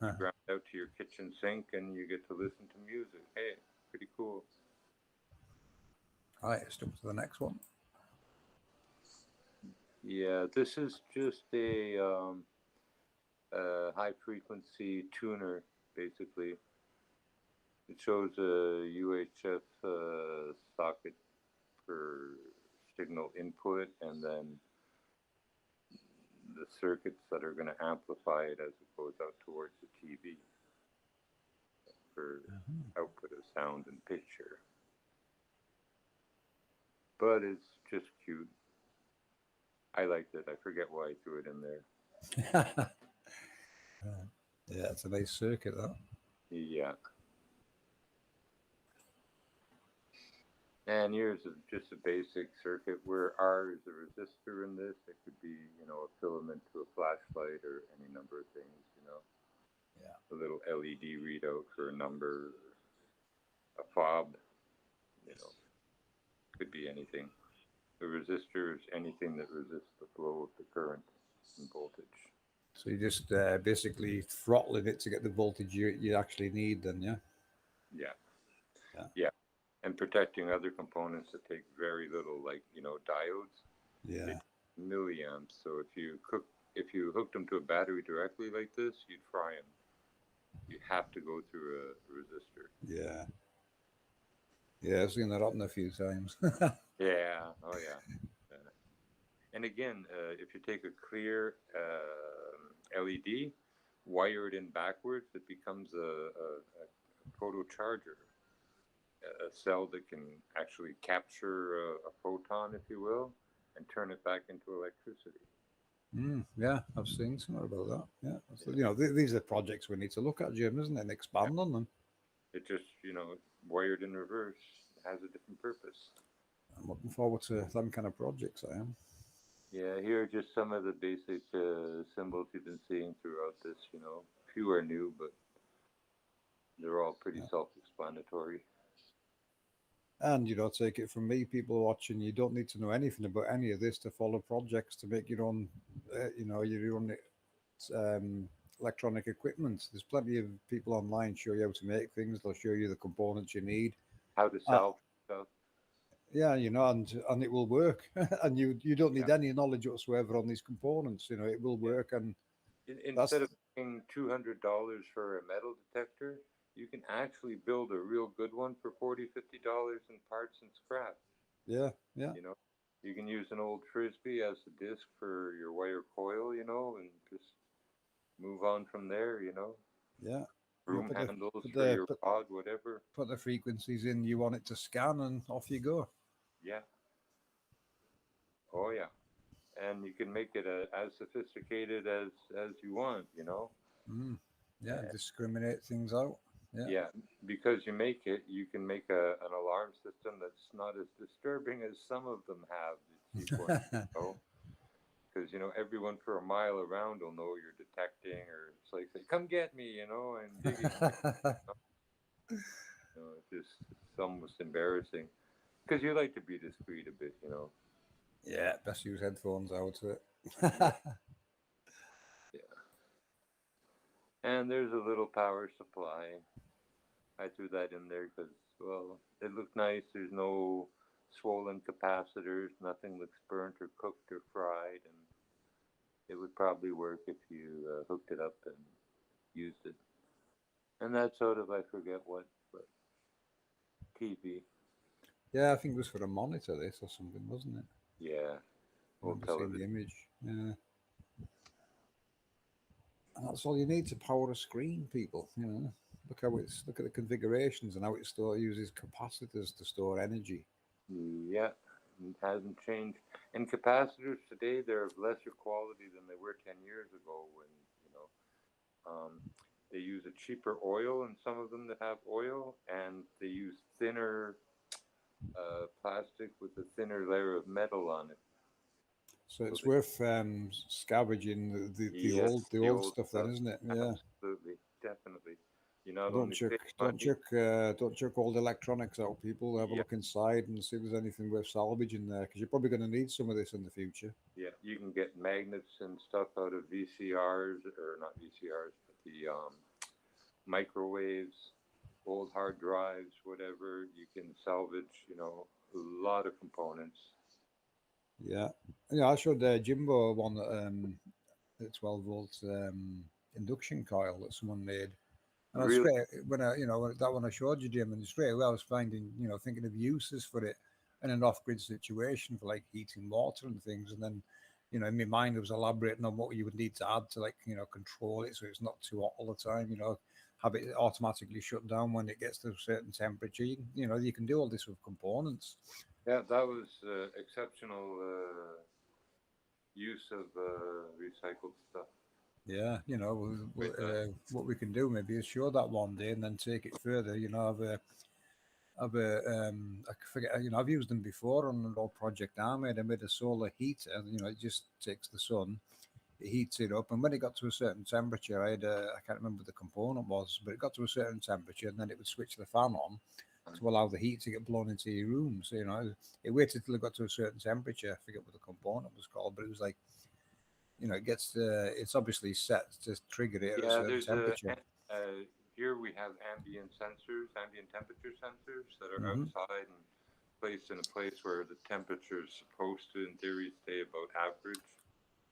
That you ground out to your kitchen sink, and you get to listen to music. Hey, pretty cool. All right, let's jump to the next one. Yeah, this is just a high frequency tuner, basically. It shows a UHF socket for signal input, and then the circuits that are going to amplify it as it goes out towards the TV for output of sound and picture. But it's just cute. I liked it. I forget why I threw it in there. Yeah, it's a nice circuit, that. Yeah. And here's just a basic circuit where R is a resistor in this. It could be, a filament to a flashlight or any number of things. Yeah. A little LED readout for a number, a fob, could be anything. The resistor is anything that resists the flow of the current and voltage. So you just basically throttling it to get the voltage you actually need, then, yeah? Yeah. Yeah. Yeah. And protecting other components that take very little, like, diodes. They Yeah. take milliamps. So if you hooked them to a battery directly like this, you'd fry them. You have to go through a resistor. Yeah. Yeah, I've seen that happen a few times. Yeah. Oh, yeah. And again, if you take a clear LED, wire it in backwards, it becomes a photo charger, a cell that can actually capture a photon, if you will, and turn it back into electricity. Yeah, I've seen something about that. Yeah. So, Yeah. these are projects we need to look at, Jim, isn't it? And Yeah. expand on them. It just, wired in reverse, has a different purpose. I'm looking forward to them kind of projects, I am. Yeah, here are just some of the basic symbols you've been seeing throughout this. Few are new, but they're all pretty Yeah. self-explanatory. And, take it from me, people watching, you don't need to know anything about any of this to follow projects to make your own, your own electronic equipment. There's plenty of people online show you how to make things. They'll show you the components you need. How to Uh, solve stuff. yeah, and it will work. And you don't Yeah. need any knowledge whatsoever on these components. It will Yeah. work, and that's Instead of paying $200 for a metal detector, you can actually build a real good one for $40, $50 in parts and scrap. yeah, yeah, You know, you can use an old frisbee as a disc for your wire coil, and just move on from there. yeah. Broom Put the handles put for the your put, rod, whatever. put the frequencies in you want it to scan, and off you go. Yeah. Oh yeah. And you can make it as sophisticated as you want. Mm. Yeah, Uh, discriminate things out. Yeah. Yeah, because you make it, you can make an alarm system that's not as disturbing as some of them have that you want to know. Because, everyone for a mile around will know you're detecting, or it's like, say, come get me, and digging. It's almost embarrassing. Because you like to be discreet a bit. Yeah, best use headphones out to it. Yeah, yeah. And there's a little power supply. I threw that in there because, well, it looked nice. There's no swollen capacitors. Nothing looks burnt or cooked or fried. And it would probably work if you hooked it up and used it. And that's out of, I forget what, but TV. Yeah, I think it was for a monitor, this or something, wasn't it? Yeah, I old remember seeing the television. image. Yeah. And that's all you need to power a screen, people. Look at the configurations and how uses capacitors to store energy. Yeah, it hasn't changed. And capacitors today, they're of lesser quality than they were 10 years ago when, you know, they use a cheaper oil in some of them that have oil, and they use thinner plastic with a thinner layer of metal on it. So So it's they, worth scavenging the yes, the old old stuff then, stuff. isn't it? Yeah. Absolutely, definitely. You not Don't only chuck, save don't money, chuck, don't chuck old electronics out, people. Have a yeah, look inside and see if there's anything worth salvaging there, because you're probably going to need some of this in the future. yeah, you can get magnets and stuff out of VCRs, or not VCRs, but the microwaves, old hard drives, whatever. You can salvage, a lot of components. Yeah, yeah. I showed Jimbo one a 12 volt induction coil that someone made, and I was Really, straight when that one I showed you, Jim, and straight away I was finding thinking of uses for it in an off-grid situation for like heating water and things, and then in my mind I was elaborating on what you would need to add to like control it so it's not too hot all the time. Have it automatically shut down when it gets to a certain temperature. You can do all this with components. yeah, that was exceptional use of recycled stuff. Yeah, Quite nice. what we can do maybe is show that one day and then take it further. Have I forget, I've used them before on an old project I made. I made a solar heater. It just takes the sun, it heats it up, and when it got to a certain temperature, I can't remember what the component was, but it got to a certain temperature, and then it would switch the fan on to allow the heat to get blown into your room. So it waited till it got to a certain temperature. I forget what the component was called, but it was like it's obviously set to trigger it at a Yeah, certain there's temperature. here we have ambient sensors, ambient temperature sensors that are Hmm. outside and placed in a place where the temperature is supposed to, in theory, stay about average.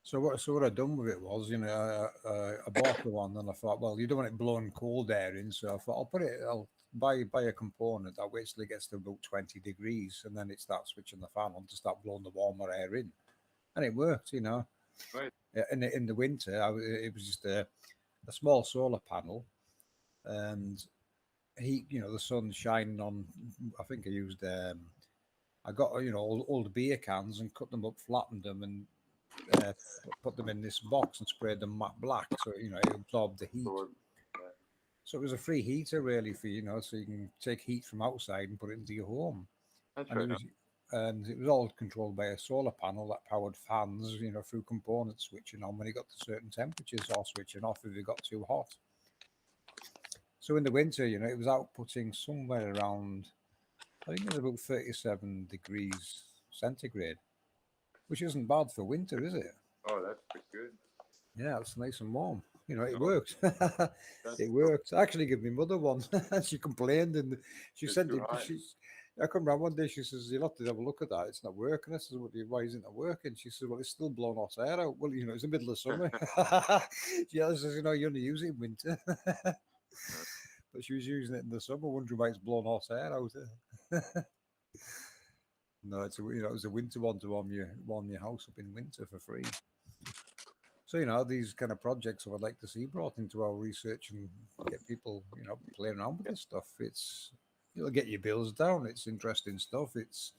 So what I done with it was, I bought the one, and I thought, well, you don't want it blowing cold air in, so I thought I'll buy a component that waits till it gets to about 20 degrees, and then it starts switching the fan on to start blowing the warmer air in, and it worked. Right. In the winter, it was just a small solar panel, and heat, the sun shining on. I think I got old beer cans and cut them up, flattened them, and put them in this box and sprayed them matte black, so it absorbed the heat. So, yeah, So it was a free heater really for so you can take heat from outside and put it into your home, that's and it right. was and it was all controlled by a solar panel that powered fans, through components switching on when it got to certain temperatures, or switching off if it got too hot. So in the winter, it was outputting somewhere around, I think it was about 37 degrees centigrade, which isn't bad for winter, is it? Oh, that's pretty good. Yeah, it's nice and warm. It No, worked. that's It worked. I actually gave my mother one. She complained, and she it's said, too hot. I come round one day, she says, you'll have to have a look at that. It's not working. I says, why isn't it working? She says, well, it's still blowing hot air out. Well, it's the middle of summer. Yeah, I says, you only use it in winter. But she was using it in the summer, wondering why it's blowing hot air out. No, it was a winter one to warm your house up in winter for free. So these kind of projects I would like to see brought into our research and get people playing around with this stuff. It'll get your bills down. It's interesting stuff. It's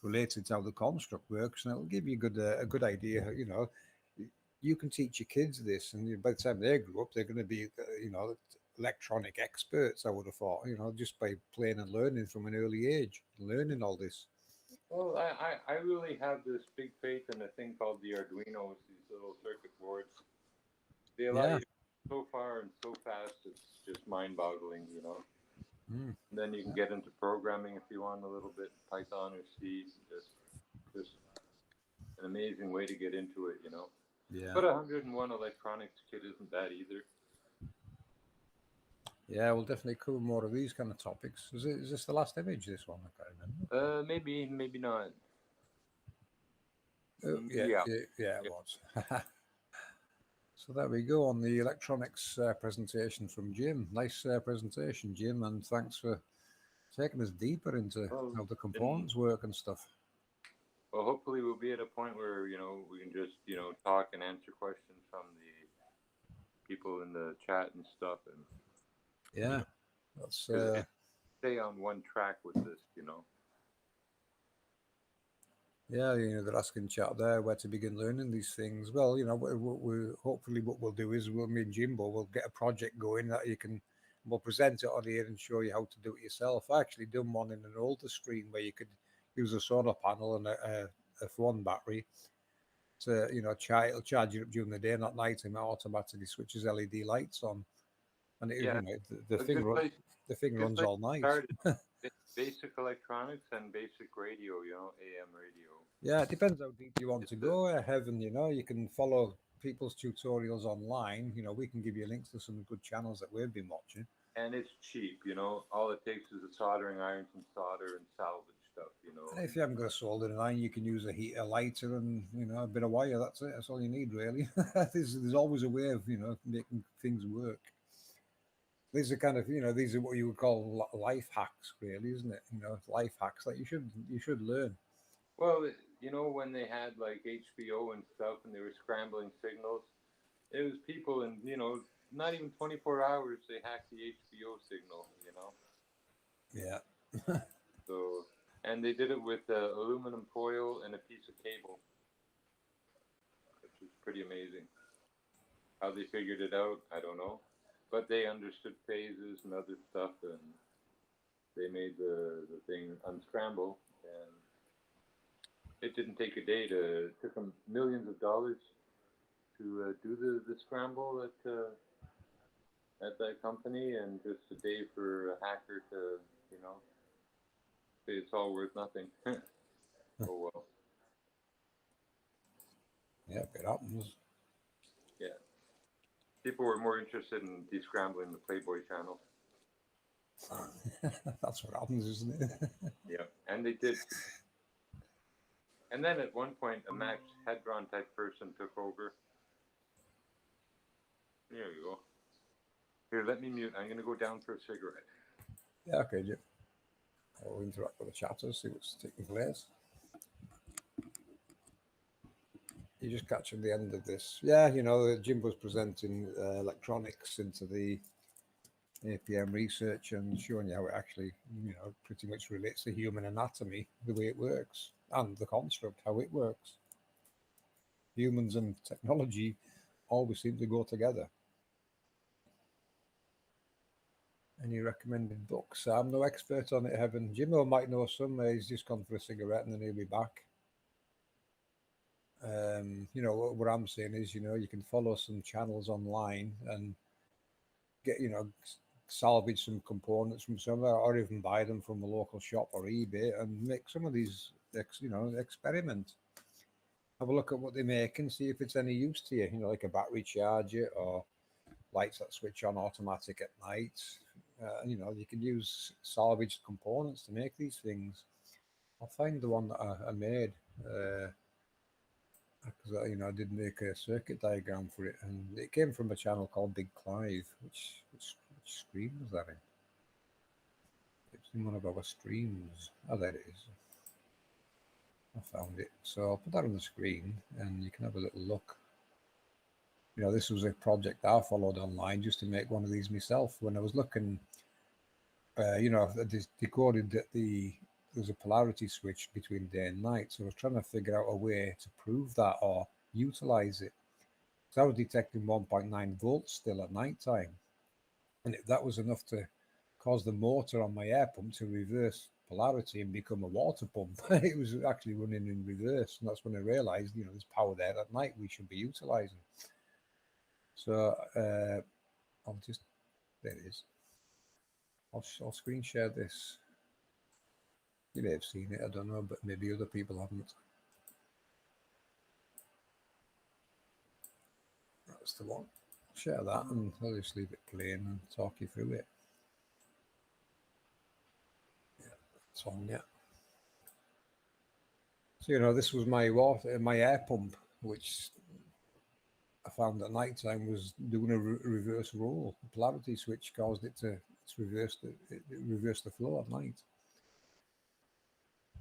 related to how the construct works, and it'll give you a good idea. You can teach your kids this, and by the time they grow up, they're going to be electronic experts. I would have thought, just by playing and learning from an early age, learning all this. Well, I really have this big faith in a thing called the Arduinos, these little circuit boards. They allow Yeah. you to go so far and so fast, it's just mind-boggling. Mm. And then you can get into programming if you want a little bit, Python or C. Just an amazing way to get into it. Yeah. But 101 electronics kit isn't bad either. Yeah, we'll definitely cover more of these kind of topics. Is this the last image? This one, I can't remember. Maybe not. Yeah, Yeah. yeah, yeah, it Yeah. was. So there we go on the electronics presentation from Jim. Nice presentation, Jim, and thanks for taking us deeper into Well, how the and components work and stuff. well, hopefully we'll be at a point where we can just talk and answer questions from the people in the chat and stuff, and you Yeah, know, that's because stay on one track with this. yeah. They're asking chat there where to begin learning these things. Well, hopefully what we'll do is me and Jimbo will get a project going that you can. We'll present it on here and show you how to do it yourself. I actually done one in an older screen where you could use a solar panel and a phone battery to it'll charge you up during the day, and at night and it automatically switches LED lights on, and Yeah, the a thing the thing good runs place all to night. start is basic electronics and basic radio. AM radio. Yeah, it depends how deep you want It's to go. Heaven, you can follow people's tutorials online. We can give you links to some good channels that we've been watching. and it's cheap. All it takes is a soldering iron, some solder, and salvage stuff. And if you haven't got a soldering iron, you can use a lighter and a bit of wire. That's it. That's all you need, really. There's always a way of making things work. These are kind of these are what you would call life hacks, really, isn't it? Life hacks that you should learn. Well, when they had like HBO and stuff, and they were scrambling signals, it was people in not even 24 hours they hacked the HBO signal. Yeah. So, and they did it with aluminum foil and a piece of cable, which is pretty amazing. How they figured it out, I don't know, but they understood phases and other stuff, and they made the thing unscramble, and it didn't take a day to. It took them millions of dollars to do the scramble at that company, and just a day for a hacker to, you know, say it's all worth nothing. Oh well. Yeah, it happens. Yeah. People were more interested in descrambling the Playboy channel. That's what happens, isn't it? Yeah, and they did. And then at one point, a Max Hedron type person took over. There you go. Here, let me mute. I'm going to go down for a cigarette. Yeah, okay, Jim. I'll interact with the chatters, see what's taking place. You just catching the end of this. Yeah, Jimbo's presenting electronics into the APM research and showing you how it actually, pretty much relates to human anatomy, the way it works, and the construct, how it works. Humans and technology always seem to go together. Any recommended books? I'm no expert on it, Heaven. Jimbo might know some. He's just gone for a cigarette and then he'll be back. What I'm saying is, you can follow some channels online and get, salvage some components from somewhere, or even buy them from a local shop or eBay and make some of these, experiment. Have a look at what they make and see if it's any use to you. Like a battery charger or lights that switch on automatic at night. You can use salvaged components to make these things. I'll find the one that I made. Because I did make a circuit diagram for it, and it came from a channel called Big Clive. Which screen was that in? It's in one of our streams. Oh, there it is. I found it. So I'll put that on the screen, and you can have a little look. This was a project I followed online just to make one of these myself. When I was looking, I decoded that there's a polarity switch between day and night. So I was trying to figure out a way to prove that or utilize it. So I was detecting 1.9 volts still at night time. And if that was enough to cause the motor on my air pump to reverse polarity and become a water pump, it was actually running in reverse. And that's when I realized, there's power there at night we should be utilizing. So I'll just, there it is. I'll screen share this. You may have seen it, I don't know, but maybe other people haven't. That's the one. Share that and I'll just leave it playing and talk you through it. Yeah, it's on, yeah. So, this was my water, my air pump, which I found at night time was doing a reverse role. The polarity switch caused it to reverse the flow at night.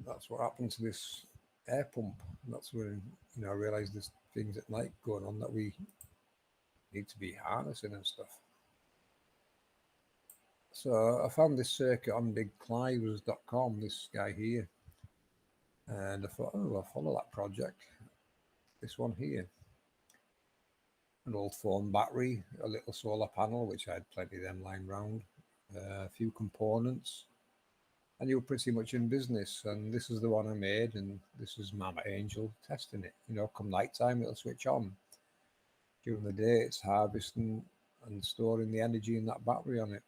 That's what happened to this air pump. And that's when I realized there's things at night going on that we need to be harnessing and stuff. So I found this circuit on bigclives.com, this guy here. And I thought, oh, I'll follow that project. This one here. An old phone battery, a little solar panel, which I had plenty of them lying around, a few components, and you were pretty much in business. And this is the one I made, and this is Mama Angel testing it. Come night time, it'll switch on. During the day, it's harvesting and storing the energy in that battery on it.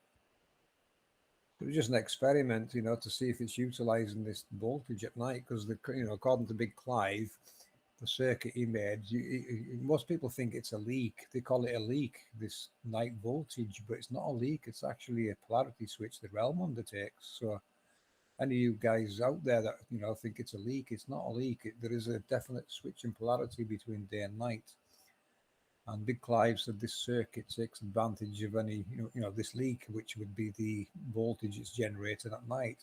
It was just an experiment, to see if it's utilizing this voltage at night, because according to Big Clive, the circuit he made, most people think it's a leak. They call it a leak, this night voltage, but it's not a leak. It's actually a polarity switch the realm undertakes. So any of you guys out there that think it's a leak, it's not a leak. There is a definite switch in polarity between day and night. And Big Clive said this circuit takes advantage of any, this leak, which would be the voltage it's generated at night.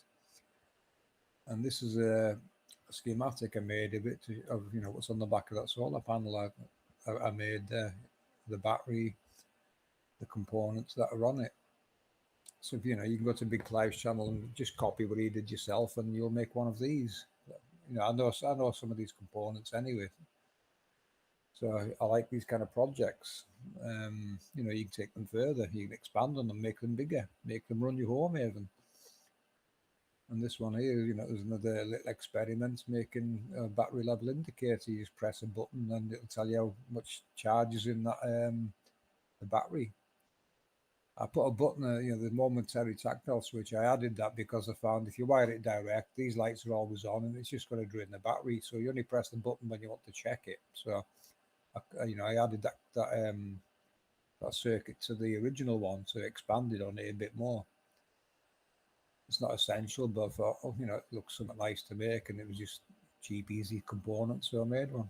And this is a schematic I made of it, of what's on the back of that solar panel. I made the battery, the components that are on it. So if you can go to Big Clive's channel and just copy what he did yourself, and you'll make one of these. I know some of these components anyway. So I like these kind of projects. You can take them further. You can expand on them, make them bigger, make them run your home even. And this one here, there's another little experiment making a battery level indicator. You just press a button and it'll tell you how much charge is in that the battery. I put a button, the momentary tactile switch. I added that because I found if you wire it direct, these lights are always on, and it's just going to drain the battery. So you only press the button when you want to check it. So, I added that circuit to the original one, so expanded on it a bit more. It's not essential, but I thought, it looks something nice to make, and it was just cheap, easy components, so I made one.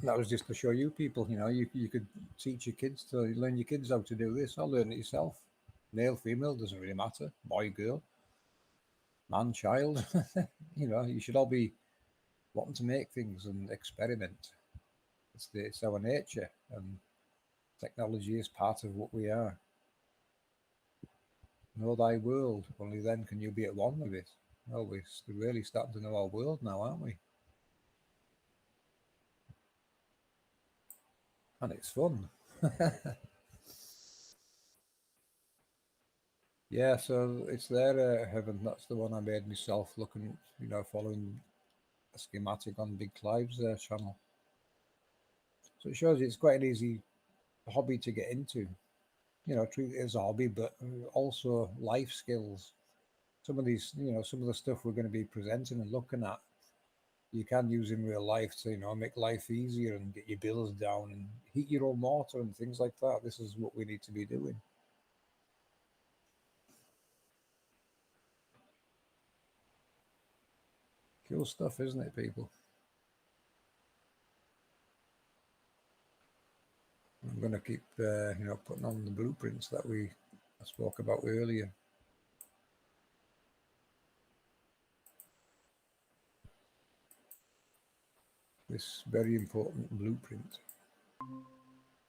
That was just to show you people, you could teach your kids to learn your kids how to do this. I'll learn it yourself. Male, female, doesn't really matter. Boy, girl, man, child. You should all be wanting to make things and experiment. It's our nature, and technology is part of what we are. Know thy world, only then can you be at one with it. Well, we're really starting to know our world now, aren't we? And it's fun. Yeah, so it's there, Heaven. That's the one I made myself, looking, following a schematic on Big Clive's channel. So it shows you it's quite an easy hobby to get into. Treat it as a hobby, but also life skills. Some of these, some of the stuff we're going to be presenting and looking at, you can use in real life to, make life easier and get your bills down and heat your own water and things like that. This is what we need to be doing. Cool stuff, isn't it, people? I'm going to keep, putting on the blueprints that I spoke about earlier. This very important blueprint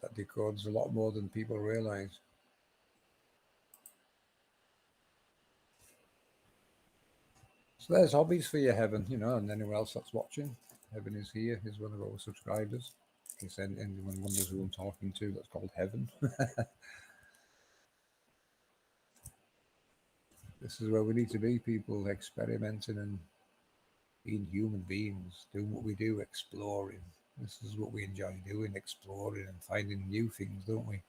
that decodes a lot more than people realize. So there's hobbies for you, Heaven, and anyone else that's watching. Heaven is here. He's one of our subscribers. In case anyone wonders who I'm talking to, that's called Heaven. This is where we need to be, people, experimenting and being human beings, doing what we do, exploring. This is what we enjoy doing, exploring and finding new things, don't we?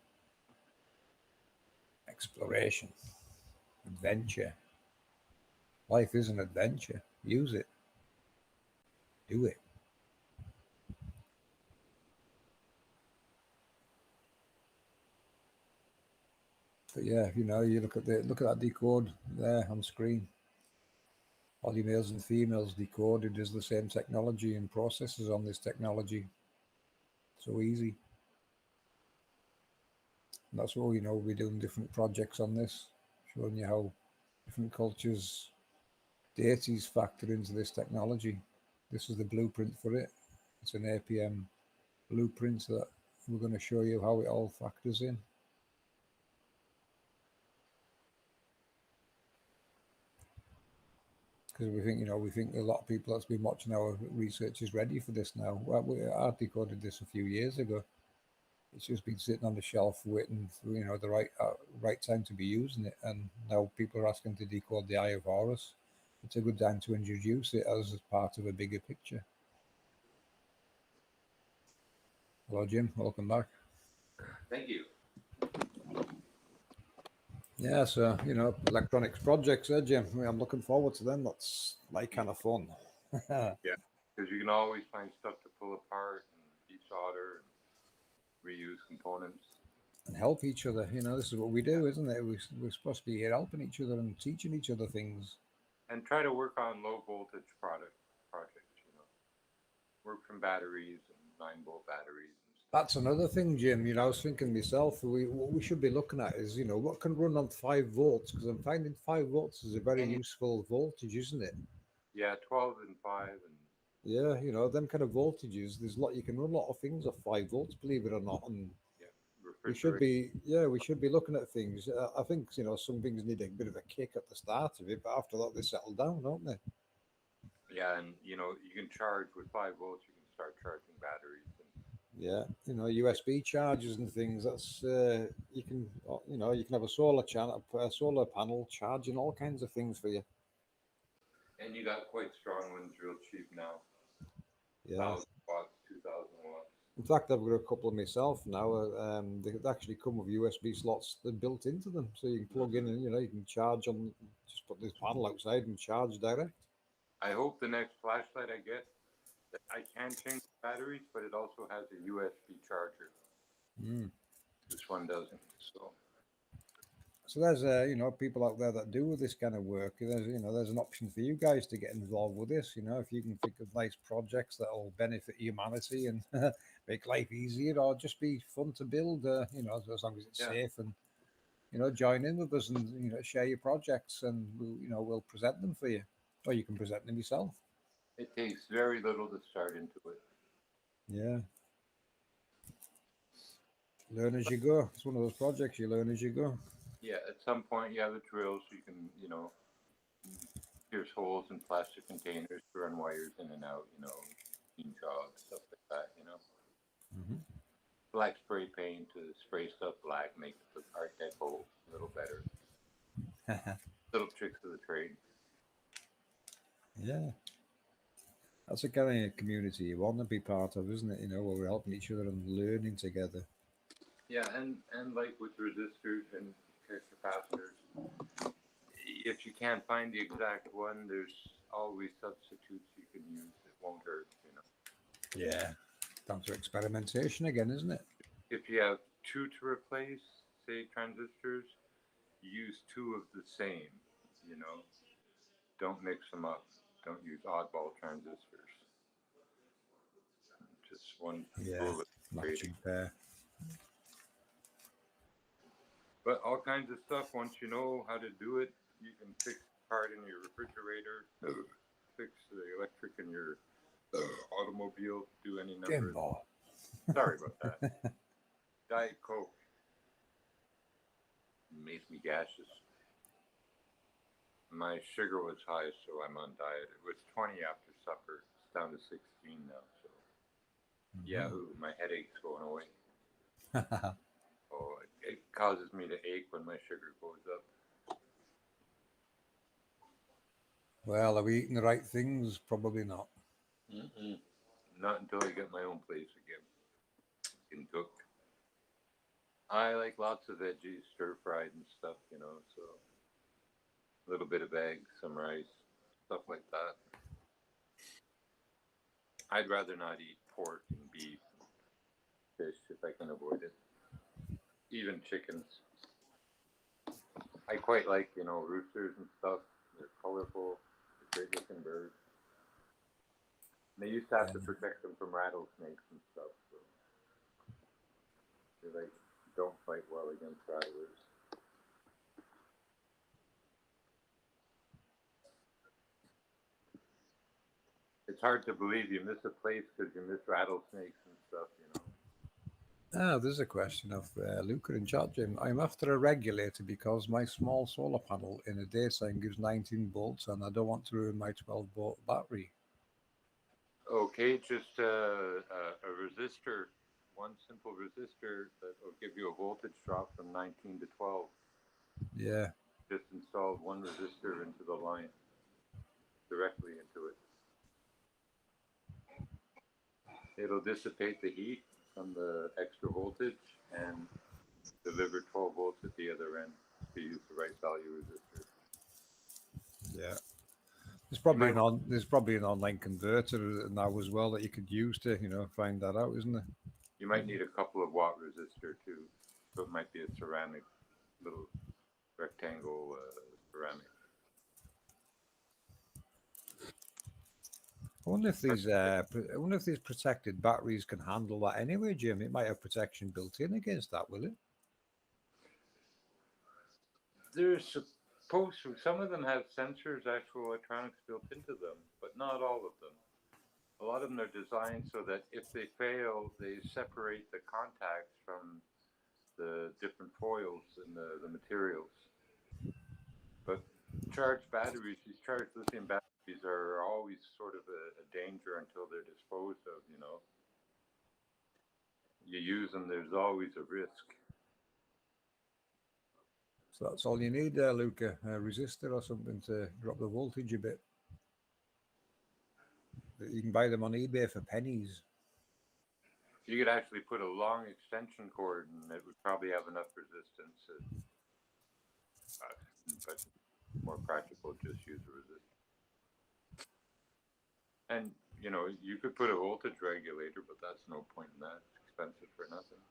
Exploration, adventure. Life is an adventure. Use it. Do it. But yeah, you look at that decode there on screen. All your males and females decoded is the same technology and processes on this technology. So easy. And that's what we'll be doing different projects on this, showing you how different cultures' deities factor into this technology. This is the blueprint for it. It's an APM blueprint that we're going to show you how it all factors in. Because we think a lot of people that's been watching our research is ready for this now. I decoded this a few years ago. It's just been sitting on the shelf waiting for the right time to be using it, and now people are asking to decode the Eye of Horus. It's a good time to introduce it as part of a bigger picture. Hello, Jim. Welcome back. Thank you. Yeah, so electronics projects, Jim. I'm looking forward to them. That's like kind of fun. Yeah, because you can always find stuff to pull apart and desolder and reuse components. And help each other. This is what we do, isn't it? We're supposed to be here helping each other and teaching each other things. And try to work on low voltage projects. Work from batteries and 9-volt batteries. That's another thing, Jim. I was thinking myself, what we should be looking at is, what can run on 5 volts? Because I'm finding 5 volts is a very useful voltage, isn't it? Yeah, 12 and 5. And yeah, them kind of voltages. There's a lot you can run a lot of things off 5 volts, believe it or not. And yeah, we should be looking at things. I think some things need a bit of a kick at the start of it, but after that they settle down, don't they? Yeah, and you can charge with 5 volts. You can start charging batteries, and Yeah, USB chargers and things. That's you can you can have a a solar panel charging all kinds of things for you. And you got quite strong ones real cheap now. Yeah. 1,000 watts, 2,000 watts. In fact, I've got a couple of myself now. They actually come with USB slots that are built into them, so you can plug in and you can charge on. Just put this panel outside and charge direct. I hope the next flashlight I get, that I can change the batteries, but it also has a USB charger. Mm. This one doesn't. So So there's people out there that do this kind of work. There's an option for you guys to get involved with this. If you can think of nice projects that will benefit humanity and make life easier, or just be fun to build. As long as it's yeah, safe, and join in with us and share your projects, and we'll present them for you, or you can present them yourself. it takes very little to start into it. Yeah, learn as you go. It's one of those projects you learn as you go. Yeah, at some point you have a drill so you can, pierce holes in plastic containers to run wires in and out, machine jogs, stuff like that. Hmm. Black spray paint to spray stuff black makes the Art Deco a little better. Little tricks of the trade. Yeah, that's the kind of community you want to be part of, isn't it? Where we're helping each other and learning together. Yeah, and like with resistors and capacitors, if you can't find the exact one, there's always substitutes you can use. It won't hurt. Yeah, down to experimentation again, isn't it? If you have two to replace, say transistors, use two of the same. You know, don't mix them up. Don't use oddball transistors. Just one Yeah, rule of trading. matching pair. But all kinds of stuff. Once you know how to do it, you can fix the part in your refrigerator, fix the electric in your automobile, do any number. Jimbo. Sorry about that. Diet Coke makes me gaseous. My sugar was high, so I'm on diet. It was 20 after supper. It's down to 16 now. So, yahoo, my headache's going away. Oh, it causes me to ache when my sugar goes up. Well, are we eating the right things? Probably not. Mm-mm. Not until I get my own place again in cook. I like lots of veggies, stir fried and stuff. So a little bit of eggs, some rice, stuff like that. I'd rather not eat pork and beef and fish if I can avoid it. Even chickens. I quite like, roosters and stuff. They're colorful, they're great looking birds. And they used to have to Um, protect them from rattlesnakes and stuff. So they like don't fight well against rattlers. It's hard to believe you miss a place because you miss rattlesnakes and stuff. there's a question of Luca in chat, Jim. I'm after a regulator because my small solar panel in the daytime gives 19 volts and I don't want to ruin my 12-volt battery. Okay, just a resistor, one simple resistor that will give you a voltage drop from 19 to 12. Yeah, Just install one resistor into the line, directly into it. It'll dissipate the heat from the extra voltage and deliver 12 volts at the other end if you use the right value resistor. yeah. You might There's probably an online converter now as well that you could use to find that out, isn't there? you might need a couple of watt resistor too, so it might be a ceramic little rectangle ceramic. I wonder if these protected batteries can handle that anyway, Jim. It might have protection built in against that, will it? They're supposed to. Some of them have sensors, actual electronics built into them, but not all of them. A lot of them are designed so that if they fail, they separate the contacts from the different foils and the materials. But charged batteries, these charged lithium batteries are always sort of a danger until they're disposed of. you use them, there's always a risk. So that's all you need there, Luca. A resistor or something to drop the voltage a bit. You can buy them on eBay for pennies. You could actually put a long extension cord and it would probably have enough resistance. But more practical, just use a resistor. And, you know, you could put a voltage regulator, but that's no point in that. It's expensive for nothing.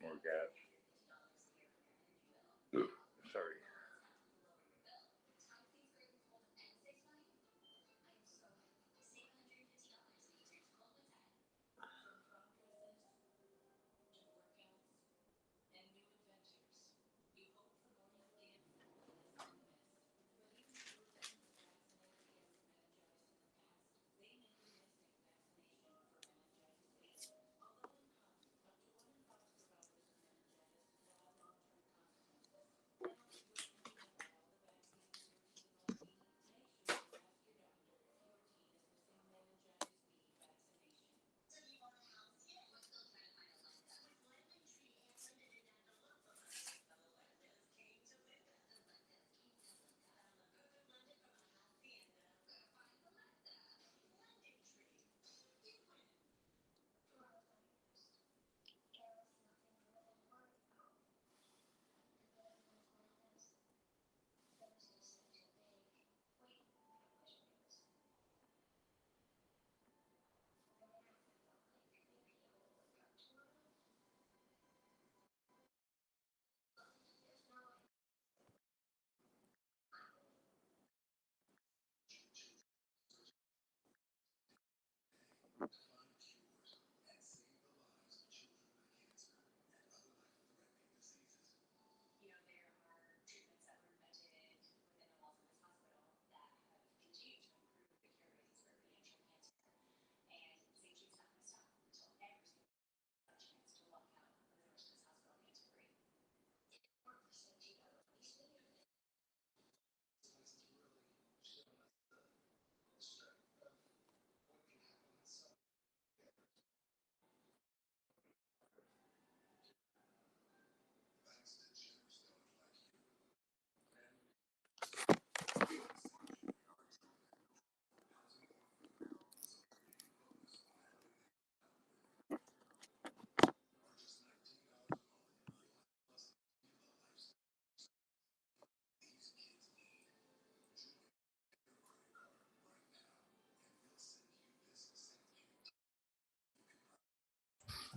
More gas. Sorry.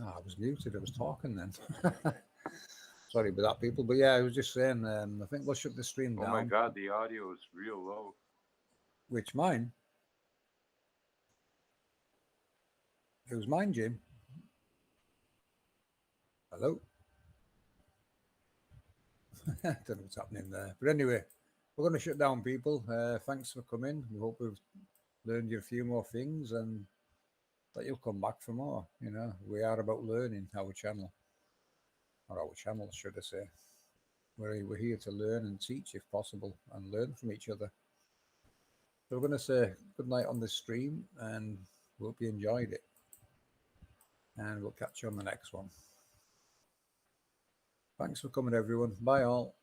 Oh, I was muted. I was talking then. Sorry about that, people. But yeah, I was just saying, I think we'll shut the stream down. Oh my God, the audio is real low. Which, mine? It was mine, Jim. Hello? I don't know what's happening there. But anyway, we're going to shut down, people. Thanks for coming. We hope we've learned you a few more things and that you'll come back for more. You know, we are about learning our channel. Or our channel, should I say. We're here to learn and teach if possible and learn from each other. So we're going to say good night on this stream and hope you enjoyed it. And we'll catch you on the next one. Thanks for coming, everyone. Bye all.